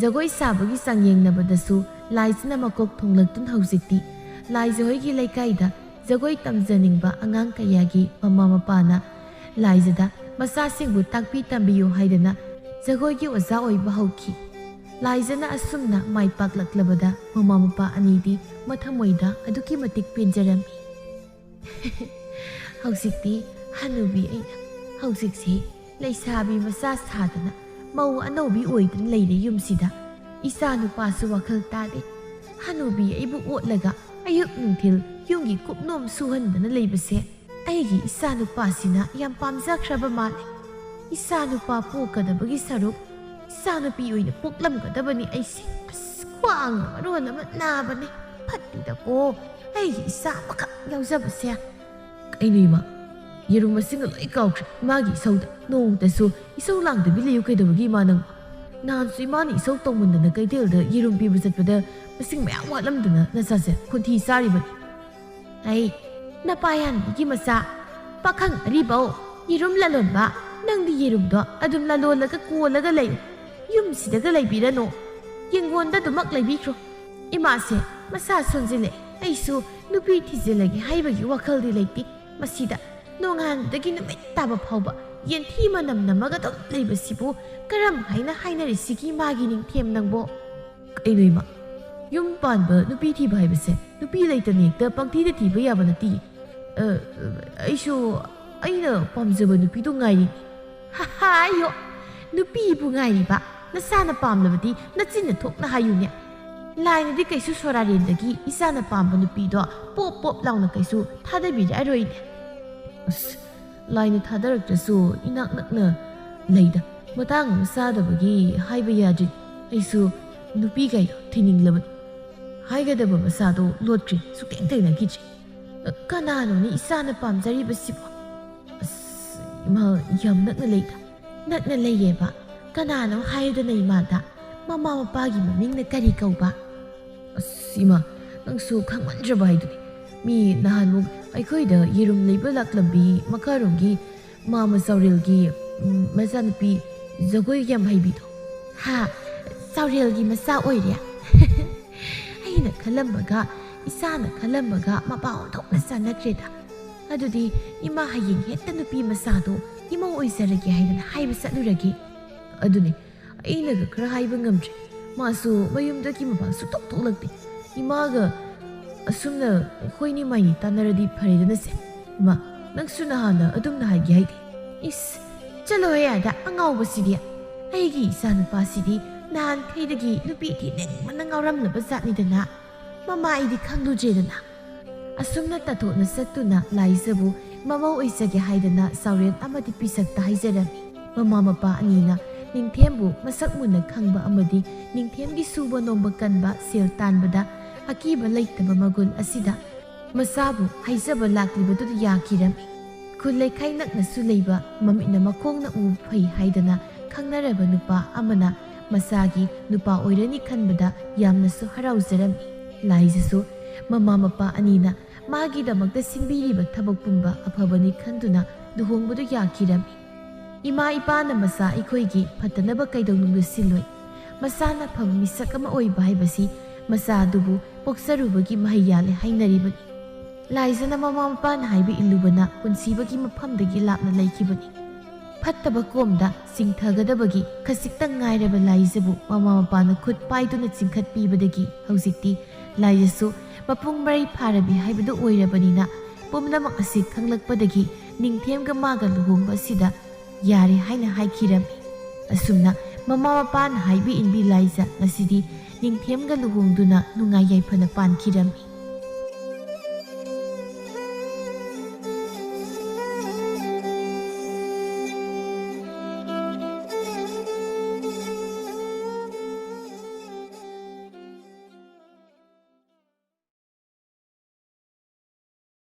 ꯖꯒꯣꯏ ꯁꯥꯕꯒꯤ ꯆꯥꯡꯌꯦꯡꯅꯕꯗꯁꯨ ꯂꯥꯏꯖꯅ ꯃꯀꯣꯛ ꯊꯣꯡꯂꯛꯇꯨꯅ ꯍꯧꯖꯤꯛꯇꯤ ꯂꯥꯏꯖ ꯍꯣꯏꯒꯤ ꯂꯩꯀꯥꯏꯗ ꯖꯒꯣꯏ ꯇꯝꯖꯅꯤꯡꯕ ꯑꯉꯥꯡ ꯀꯌꯥꯒꯤ ꯃꯃꯥ ꯃꯄꯥꯅ ꯂꯥꯏꯖꯗ ꯃꯆꯥꯁꯤꯡꯕꯨ ꯇꯥꯛꯄꯤ ꯇꯝꯕꯤꯌꯨ ꯍꯥꯏꯗꯅ ꯖꯒꯣꯏꯒꯤ ꯑꯣꯖꯥ ꯑꯣꯏꯕ ꯍꯧꯈꯤ ꯂꯥꯏꯖꯅ ꯑꯁꯨꯝꯅ ꯃꯥꯏ ꯄꯥꯛꯂꯛꯂꯕꯗ ꯃꯃꯥ ꯃꯄꯥ ꯑꯅꯤꯗꯤ ꯃꯊꯃꯣꯏꯗ ꯑꯗꯨꯛꯀꯤ ꯃꯇꯤꯛ ꯄꯦꯟꯖꯔꯝꯃꯤ ꯍꯧꯖꯤꯛꯇꯤ ꯍꯅꯨꯕꯤ ꯑꯩꯅ ꯍꯧꯖꯤꯛꯁꯤ ꯂꯩꯁꯥꯕꯤ ꯃꯆꯥ ꯁꯥꯗꯅ ꯃꯧ ꯑꯅꯧꯕꯤ ꯑꯣꯏꯗꯨꯅ ꯂꯩꯔꯦ ꯌꯨꯝꯁꯤꯗ ꯏꯆꯥ ꯅꯨꯄꯥꯁꯨ ꯋꯥꯈꯜ ꯇꯥꯗꯦ ꯍꯅꯨꯕꯤ ꯑꯩꯕꯨ ꯑꯣꯠꯂꯒ ꯑꯌꯨꯛ ꯅꯨꯡꯊꯤꯜ ꯌꯨꯝꯒꯤ ꯀꯨꯞꯅꯣꯝ ꯁꯨꯍꯟꯗꯅ ꯂꯩꯕꯁꯦ ꯑꯩꯒꯤ ꯏꯆꯥ ꯅꯨꯄꯥꯁꯤꯅ ꯌꯥꯝ ꯄꯥꯝꯖꯈ꯭ꯔꯕ ꯃꯥꯜꯂꯦ ꯏꯆꯥ ꯅꯨꯄꯥ ꯄꯣꯛꯀꯗꯕꯒꯤ ꯁꯔꯨꯛ ꯏꯆꯥ ꯅꯨꯄꯤ ꯑꯣꯏꯅ ꯄꯣꯛꯂꯝꯒꯗꯕꯅꯤ ꯑꯩꯁꯦ ꯑꯁ ꯈ꯭ꯋꯥꯡꯅ ꯃꯔꯣꯟ ꯑꯃ ꯅꯥꯕꯅꯦ ꯐꯠꯇꯦꯗꯀꯣ ꯑꯩꯒꯤ ꯏꯆꯥ ꯑꯃꯈꯛ ꯌꯥꯎꯖꯕꯁꯦ ꯀꯩꯅꯣ ꯏꯃꯥ ꯌꯦꯔꯨꯝ ꯃꯁꯤꯡꯒ ꯂꯣꯏ ꯀꯥꯎꯈ꯭ꯔꯦ ꯏꯃꯥꯒꯤ ꯏꯁꯧꯗ ꯅꯣꯡꯃꯇꯁꯨ ꯏꯁꯧ ꯂꯥꯡꯗꯕꯤ ꯂꯩꯌꯨ ꯀꯩꯗꯧꯕꯒꯤ ꯏꯃꯥ ꯅꯪ ꯅꯍꯥꯟꯁꯨ ꯏꯃꯥꯅ ꯏꯁꯧ ꯇꯧꯃꯟꯗꯅ ꯀꯩꯊꯦꯜꯗ ꯌꯦꯔꯨꯝ ꯄꯤꯕ ꯆꯠꯄꯗ ꯃꯁꯤꯡ ꯃꯌꯥꯝ ꯋꯥꯠꯂꯝꯗꯅ ꯅꯆꯥꯁꯦ ꯈꯣꯟꯊꯤ ꯆꯥꯔꯤꯕꯅꯤ ꯑꯩ ꯅꯄꯥꯌꯥꯟꯕꯤꯒꯤ ꯃꯆꯥ ꯄꯥꯈꯪ ꯑꯔꯤꯕꯧ ꯌꯦꯔꯨꯝ ꯂꯂꯣꯟꯕ ꯅꯪꯗꯤ ꯌꯦꯔꯨꯝꯗꯣ ꯑꯗꯨꯝ ꯂꯂꯣꯜꯂꯒ ꯀꯣꯜꯂꯒ ꯂꯩꯌꯨ ꯌꯨꯝꯁꯤꯗꯒ ꯂꯩꯕꯤꯔꯅꯨ ꯌꯦꯡꯒꯣꯟꯗ ꯑꯗꯨꯃꯛ ꯂꯩꯕꯤꯈ꯭ꯔꯣ ꯏꯃꯥꯁꯦ ꯃꯁꯥ ꯁꯣꯟꯖꯤꯜꯂꯦ ꯑꯩꯁꯨ ꯅꯨꯄꯤ ꯊꯤꯖꯤꯜꯂꯒꯦ ꯍꯥꯏꯕꯒꯤ ꯋꯥꯈꯜꯗꯤ ꯂꯩꯇꯦ ꯃꯁꯤꯗ ꯅꯣꯡꯉꯥꯟꯕꯗꯒꯤ ꯅꯨꯃꯤꯠ ꯇꯥꯕ ꯐꯥꯎꯕ ꯌꯦꯟꯊꯤ ꯃꯅꯝ ꯅꯝꯃꯒ ꯑꯗꯨꯝ ꯂꯩꯕꯁꯤꯕꯨ ꯀꯔꯝ ꯍꯥꯏꯅ ꯍꯥꯏꯅꯔꯤꯁꯤꯒꯤ ꯃꯥꯒꯤ ꯅꯤꯡꯊꯦꯝ ꯅꯪꯕꯣ ꯀꯩꯅꯣ ꯏꯃꯥ ꯌꯨꯝ ꯄꯥꯟꯕ ꯅꯨꯄꯤ ꯊꯤꯕ ꯍꯥꯏꯕꯁꯦ ꯅꯨꯄꯤ ꯂꯩꯇꯅ ꯍꯦꯛꯇ ꯄꯪꯊꯤꯗ ꯊꯤꯕ ꯌꯥꯕ ꯅꯠꯇꯦ ꯑꯩꯁꯨ ꯑꯩꯅ ꯄꯥꯝꯖꯕ ꯅꯨꯄꯤꯗꯣ ꯉꯥꯏꯔꯤꯅꯤ ꯍꯥꯏꯌꯣ ꯅꯨꯄꯤꯕꯨ ꯉꯥꯏꯔꯤꯕ ꯅꯁꯥꯅ ꯄꯥꯝꯂꯕꯗꯤ ꯅꯆꯤꯟꯅ ꯊꯣꯛꯅ ꯍꯥꯏꯌꯨꯅꯦ ꯂꯥꯏꯅꯗꯤ ꯀꯩꯁꯨ ꯁꯣꯔꯥꯔꯦꯟꯗꯒꯤ ꯏꯆꯥꯅ ꯄꯥꯝꯕ ꯅꯨꯄꯤꯗꯣ ꯄꯣꯞ ꯄꯣꯞ ꯂꯥꯎꯅ ꯀꯩꯁꯨ ꯊꯥꯗꯕꯤꯔꯛꯑꯔꯣꯏꯅꯦ ꯑꯁ ꯂꯥꯏꯅ ꯊꯥꯗꯔꯛꯇ꯭ꯔꯁꯨ ꯏꯅꯥꯛ ꯅꯛꯅ ꯂꯩꯗ ꯃꯇꯥꯡ ꯑꯃ ꯆꯥꯗꯕꯒꯤ ꯍꯥꯏꯕ ꯌꯥꯗ꯭ꯔꯤ ꯑꯩꯁꯨ ꯅꯨꯄꯤ ꯀꯩꯗꯣ ꯊꯤꯅꯤꯡꯂꯕꯅꯤ ꯍꯥꯏꯒꯗꯕ ꯃꯆꯥꯗꯣ ꯂꯣꯠꯈ꯭ꯔꯦ ꯁꯨꯛꯊꯦꯡ ꯊꯦꯡꯅꯈꯤꯗ꯭ꯔꯤ ꯀꯅꯥꯅꯣꯅꯦ ꯏꯆꯥꯅ ꯄꯥꯝꯖꯔꯤꯕꯁꯤꯕꯣ ꯑꯁ ꯏꯃꯥ ꯌꯥꯝ ꯅꯛꯅ ꯂꯩꯗ ꯅꯛꯅ ꯂꯩꯌꯦꯕ ꯀꯅꯥꯅꯣ ꯍꯥꯏꯌꯨꯗꯅ ꯏꯃꯥꯗ ꯃꯃꯥ ꯃꯄꯥꯒꯤ ꯃꯃꯤꯡꯅ ꯀꯔꯤ ꯀꯧꯕ ꯑꯁ ꯏꯃꯥ ꯅꯪꯁꯨ ꯈꯪꯃꯟꯗ꯭ꯔꯕ ꯍꯥꯏꯗꯨꯅꯤ ꯃꯤ ꯅꯍꯥꯟꯃꯨꯛ ꯑꯩꯈꯣꯏꯗ ꯌꯦꯔꯨꯝ ꯂꯩꯕ ꯂꯥꯛꯂꯝꯕꯤ ꯃꯈꯥꯔꯣꯝꯒꯤ ꯃꯥꯃ ꯆꯥꯎꯔꯦꯜꯒꯤ ꯃꯆꯥꯅꯨꯄꯤ ꯖꯒꯣꯏ ꯌꯥꯝ ꯍꯩꯕꯤꯗꯣ ꯍꯥ ꯆꯥꯎꯔꯦꯜꯒꯤ ꯃꯆꯥ ꯑꯣꯏꯔꯦ ꯑꯩꯅ ꯈꯜꯂꯝꯕꯒ ꯏꯆꯥꯅ ꯈꯜꯂꯝꯕꯒ ꯃꯄꯥ ꯑꯣꯟꯊꯣꯛꯅ ꯆꯥꯟꯅꯈ꯭ꯔꯦꯗ ꯑꯗꯨꯗꯤ ꯏꯃꯥ ꯍꯌꯦꯡ ꯍꯦꯛꯇ ꯅꯨꯄꯤ ꯃꯆꯥꯗꯣ ꯏꯃꯧ ꯑꯣꯏꯖꯔꯒꯦ ꯍꯥꯏꯗꯅ ꯍꯥꯏꯕ ꯆꯠꯂꯨꯔꯒꯦ. ꯑꯗꯨꯅꯤ ꯑꯩꯅꯒ ꯈꯔ ꯍꯥꯏꯕ ꯉꯝꯗ꯭ꯔꯦ. ꯃꯥꯁꯨ ꯃꯌꯨꯝꯗꯒꯤ ꯃꯄꯥꯟ ꯁꯨꯛꯊꯣꯛ ꯊꯣꯛꯂꯛꯇꯦ. ꯏꯃꯥꯒ ꯑꯁꯨꯝꯅ ꯑꯩꯈꯣꯏꯅꯤ ꯃꯥꯏꯅꯤ ꯇꯥꯟꯅꯔꯗꯤ ꯐꯔꯦꯗꯅꯁꯦ. ꯏꯃꯥ ꯅꯪꯁꯨ ꯅꯍꯥꯟꯅ ꯑꯗꯨꯝꯅ ꯍꯥꯏꯒꯦ ꯍꯥꯏꯗꯦ. ꯏꯁ ꯆꯠꯂꯣꯍꯦ ꯑꯥꯗ ꯑꯉꯥꯎꯕꯁꯤꯗꯤ. ꯑꯩꯒꯤ ꯏꯆꯥꯅꯨꯄꯥꯁꯤꯗꯤ ꯅꯍꯥꯟꯈꯩꯗꯒꯤ ꯅꯨꯄꯤ ꯊꯤꯅꯤꯡꯕꯅ ꯉꯥꯎꯔꯝꯂꯕ ꯖꯥꯠꯅꯤꯗꯅ. ꯃꯃꯥ ꯑꯩꯗꯤ ꯈꯪꯂꯨꯗ꯭ꯔꯦꯗꯅ. ꯑꯁꯨꯝꯅ ꯇꯥꯊꯣꯛꯅ ꯆꯠꯇꯨꯅ ꯂꯥꯏꯖꯕꯨ ꯃꯃꯧ ꯑꯣꯏꯖꯒꯦ ꯍꯥꯏꯗꯅ ꯆꯥꯎꯔꯦꯟ ꯑꯃꯗꯤ ꯄꯤꯁꯛꯇ ꯍꯥꯏꯖꯔꯝꯃꯤ. ꯃꯃꯥ ꯃꯄꯥ ꯑꯅꯤꯅ ꯅꯤꯡꯊꯦꯝꯕꯨ ꯃꯁꯛ ꯃꯨꯟꯅ ꯈꯪꯕ ꯑꯃꯗꯤ ꯅꯤꯡꯊꯦꯝꯒꯤ ꯁꯨꯕ ꯅꯣꯝꯕ ꯀꯟꯕ ꯁꯦꯜ ꯇꯥꯟꯕꯗ ꯑꯀꯤꯕ ꯂꯩꯇꯕ ꯃꯒꯨꯟ ꯑꯁꯤꯗ ꯃꯆꯥꯕꯨ ꯍꯩꯖꯕ ꯂꯥꯛꯂꯤꯕꯗꯨꯗ ꯌꯥꯈꯤꯔꯝꯃꯤ. ꯈꯨꯜ ꯂꯩꯈꯥꯏ ꯅꯛꯅꯁꯨ ꯂꯩꯕ ꯃꯃꯤꯠꯅ ꯃꯈꯣꯡꯅ ꯎꯕ ꯐꯩ ꯍꯥꯏꯗꯅ ꯈꯪꯅꯔꯕ ꯅꯨꯄꯥ ꯑꯃꯅ ꯃꯆꯥꯒꯤ ꯅꯨꯄꯥ ꯑꯣꯏꯔꯅꯤ ꯈꯟꯕꯗ ꯌꯥꯝꯅꯁꯨ ꯍꯔꯥꯎꯖꯔꯝꯃꯤ. ꯂꯥꯏꯖꯁꯨ ꯃꯃꯥ ꯃꯄꯥ ꯑꯅꯤꯅ ꯃꯥꯒꯤꯗꯃꯛꯇ ꯁꯤꯟꯕꯤꯔꯤꯕ ꯊꯕꯛ ꯄꯨꯝꯕ ꯑꯐꯕꯅꯤ ꯈꯟꯗꯨꯅ ꯂꯨꯍꯣꯡꯕꯗꯨ ꯌꯥꯈꯤꯔꯝꯃꯤ. ꯏꯃꯥ ꯏꯄꯥꯅ ꯃꯆꯥ ꯑꯩꯈꯣꯏꯒꯤ ꯐꯠꯇꯅꯕ ꯀꯩꯗꯧꯅꯨꯡꯗ ꯁꯤꯜꯂꯣꯏ. ꯃꯆꯥꯅ ꯐꯕ ꯃꯤꯁꯛ ꯑꯃ ꯑꯣꯏꯕ ꯍꯥꯏꯕꯁꯤ ꯃꯆꯥꯗꯨꯕꯨ ꯄꯣꯛꯆꯔꯨꯕꯒꯤ ꯃꯍꯩ ꯌꯥꯜꯂꯦ ꯍꯥꯏꯅꯔꯤꯕꯅꯤ. ꯂꯥꯏꯖꯅ ꯃꯃꯥ ꯃꯄꯥꯅ ꯍꯥꯏꯕ ꯏꯜꯂꯨꯕꯅ ꯄꯨꯟꯁꯤꯕꯒꯤ ꯃꯐꯝꯗꯒꯤ ꯂꯥꯞꯅ ꯂꯩꯈꯤꯕꯅꯤ. ꯐꯠꯇꯕ ꯀꯣꯝꯗ ꯆꯤꯡꯊꯒꯗꯕꯒꯤ ꯈꯖꯤꯛꯇꯪ ꯉꯥꯏꯔꯕ ꯂꯥꯏꯖꯕꯨ ꯃꯃꯥ ꯃꯄꯥꯅ ꯈꯨꯠ ꯄꯥꯏꯗꯨꯅ ꯆꯤꯡꯈꯠꯄꯤꯕꯗꯒꯤ ꯍꯧꯖꯤꯛꯇꯤ ꯂꯥꯏꯖꯁꯨ ꯃꯄꯨꯡ ꯃꯔꯩ ꯐꯥꯔꯕꯤ ꯍꯥꯏꯕꯗꯨ ꯑꯣꯏꯔꯕꯅꯤꯅ ꯄꯨꯝꯅꯃꯛ ꯑꯁꯤ ꯈꯪꯂꯛꯄꯗꯒꯤ ꯅꯤꯡꯊꯦꯝꯒ ꯃꯥꯒ ꯂꯨꯍꯣꯡꯕ ꯑꯁꯤꯗ ꯌꯥꯔꯦ ꯍꯥꯏꯅ ꯍꯥꯏꯈꯤꯔꯝꯃꯤ. ꯑꯁꯨꯝꯅ ꯃꯃꯥ ꯃꯄꯥꯅ ꯍꯥꯏꯕꯤ ꯏꯟꯕꯤ ꯂꯥꯏꯖ ꯉꯁꯤꯗꯤ ꯅꯤꯡꯊꯦꯝꯒ ꯂꯨꯍꯣꯡꯗꯨꯅ ꯅꯨꯡꯉꯥꯏ ꯌꯥꯏꯐꯅ ꯄꯥꯟꯈꯤꯔꯝꯃꯤ.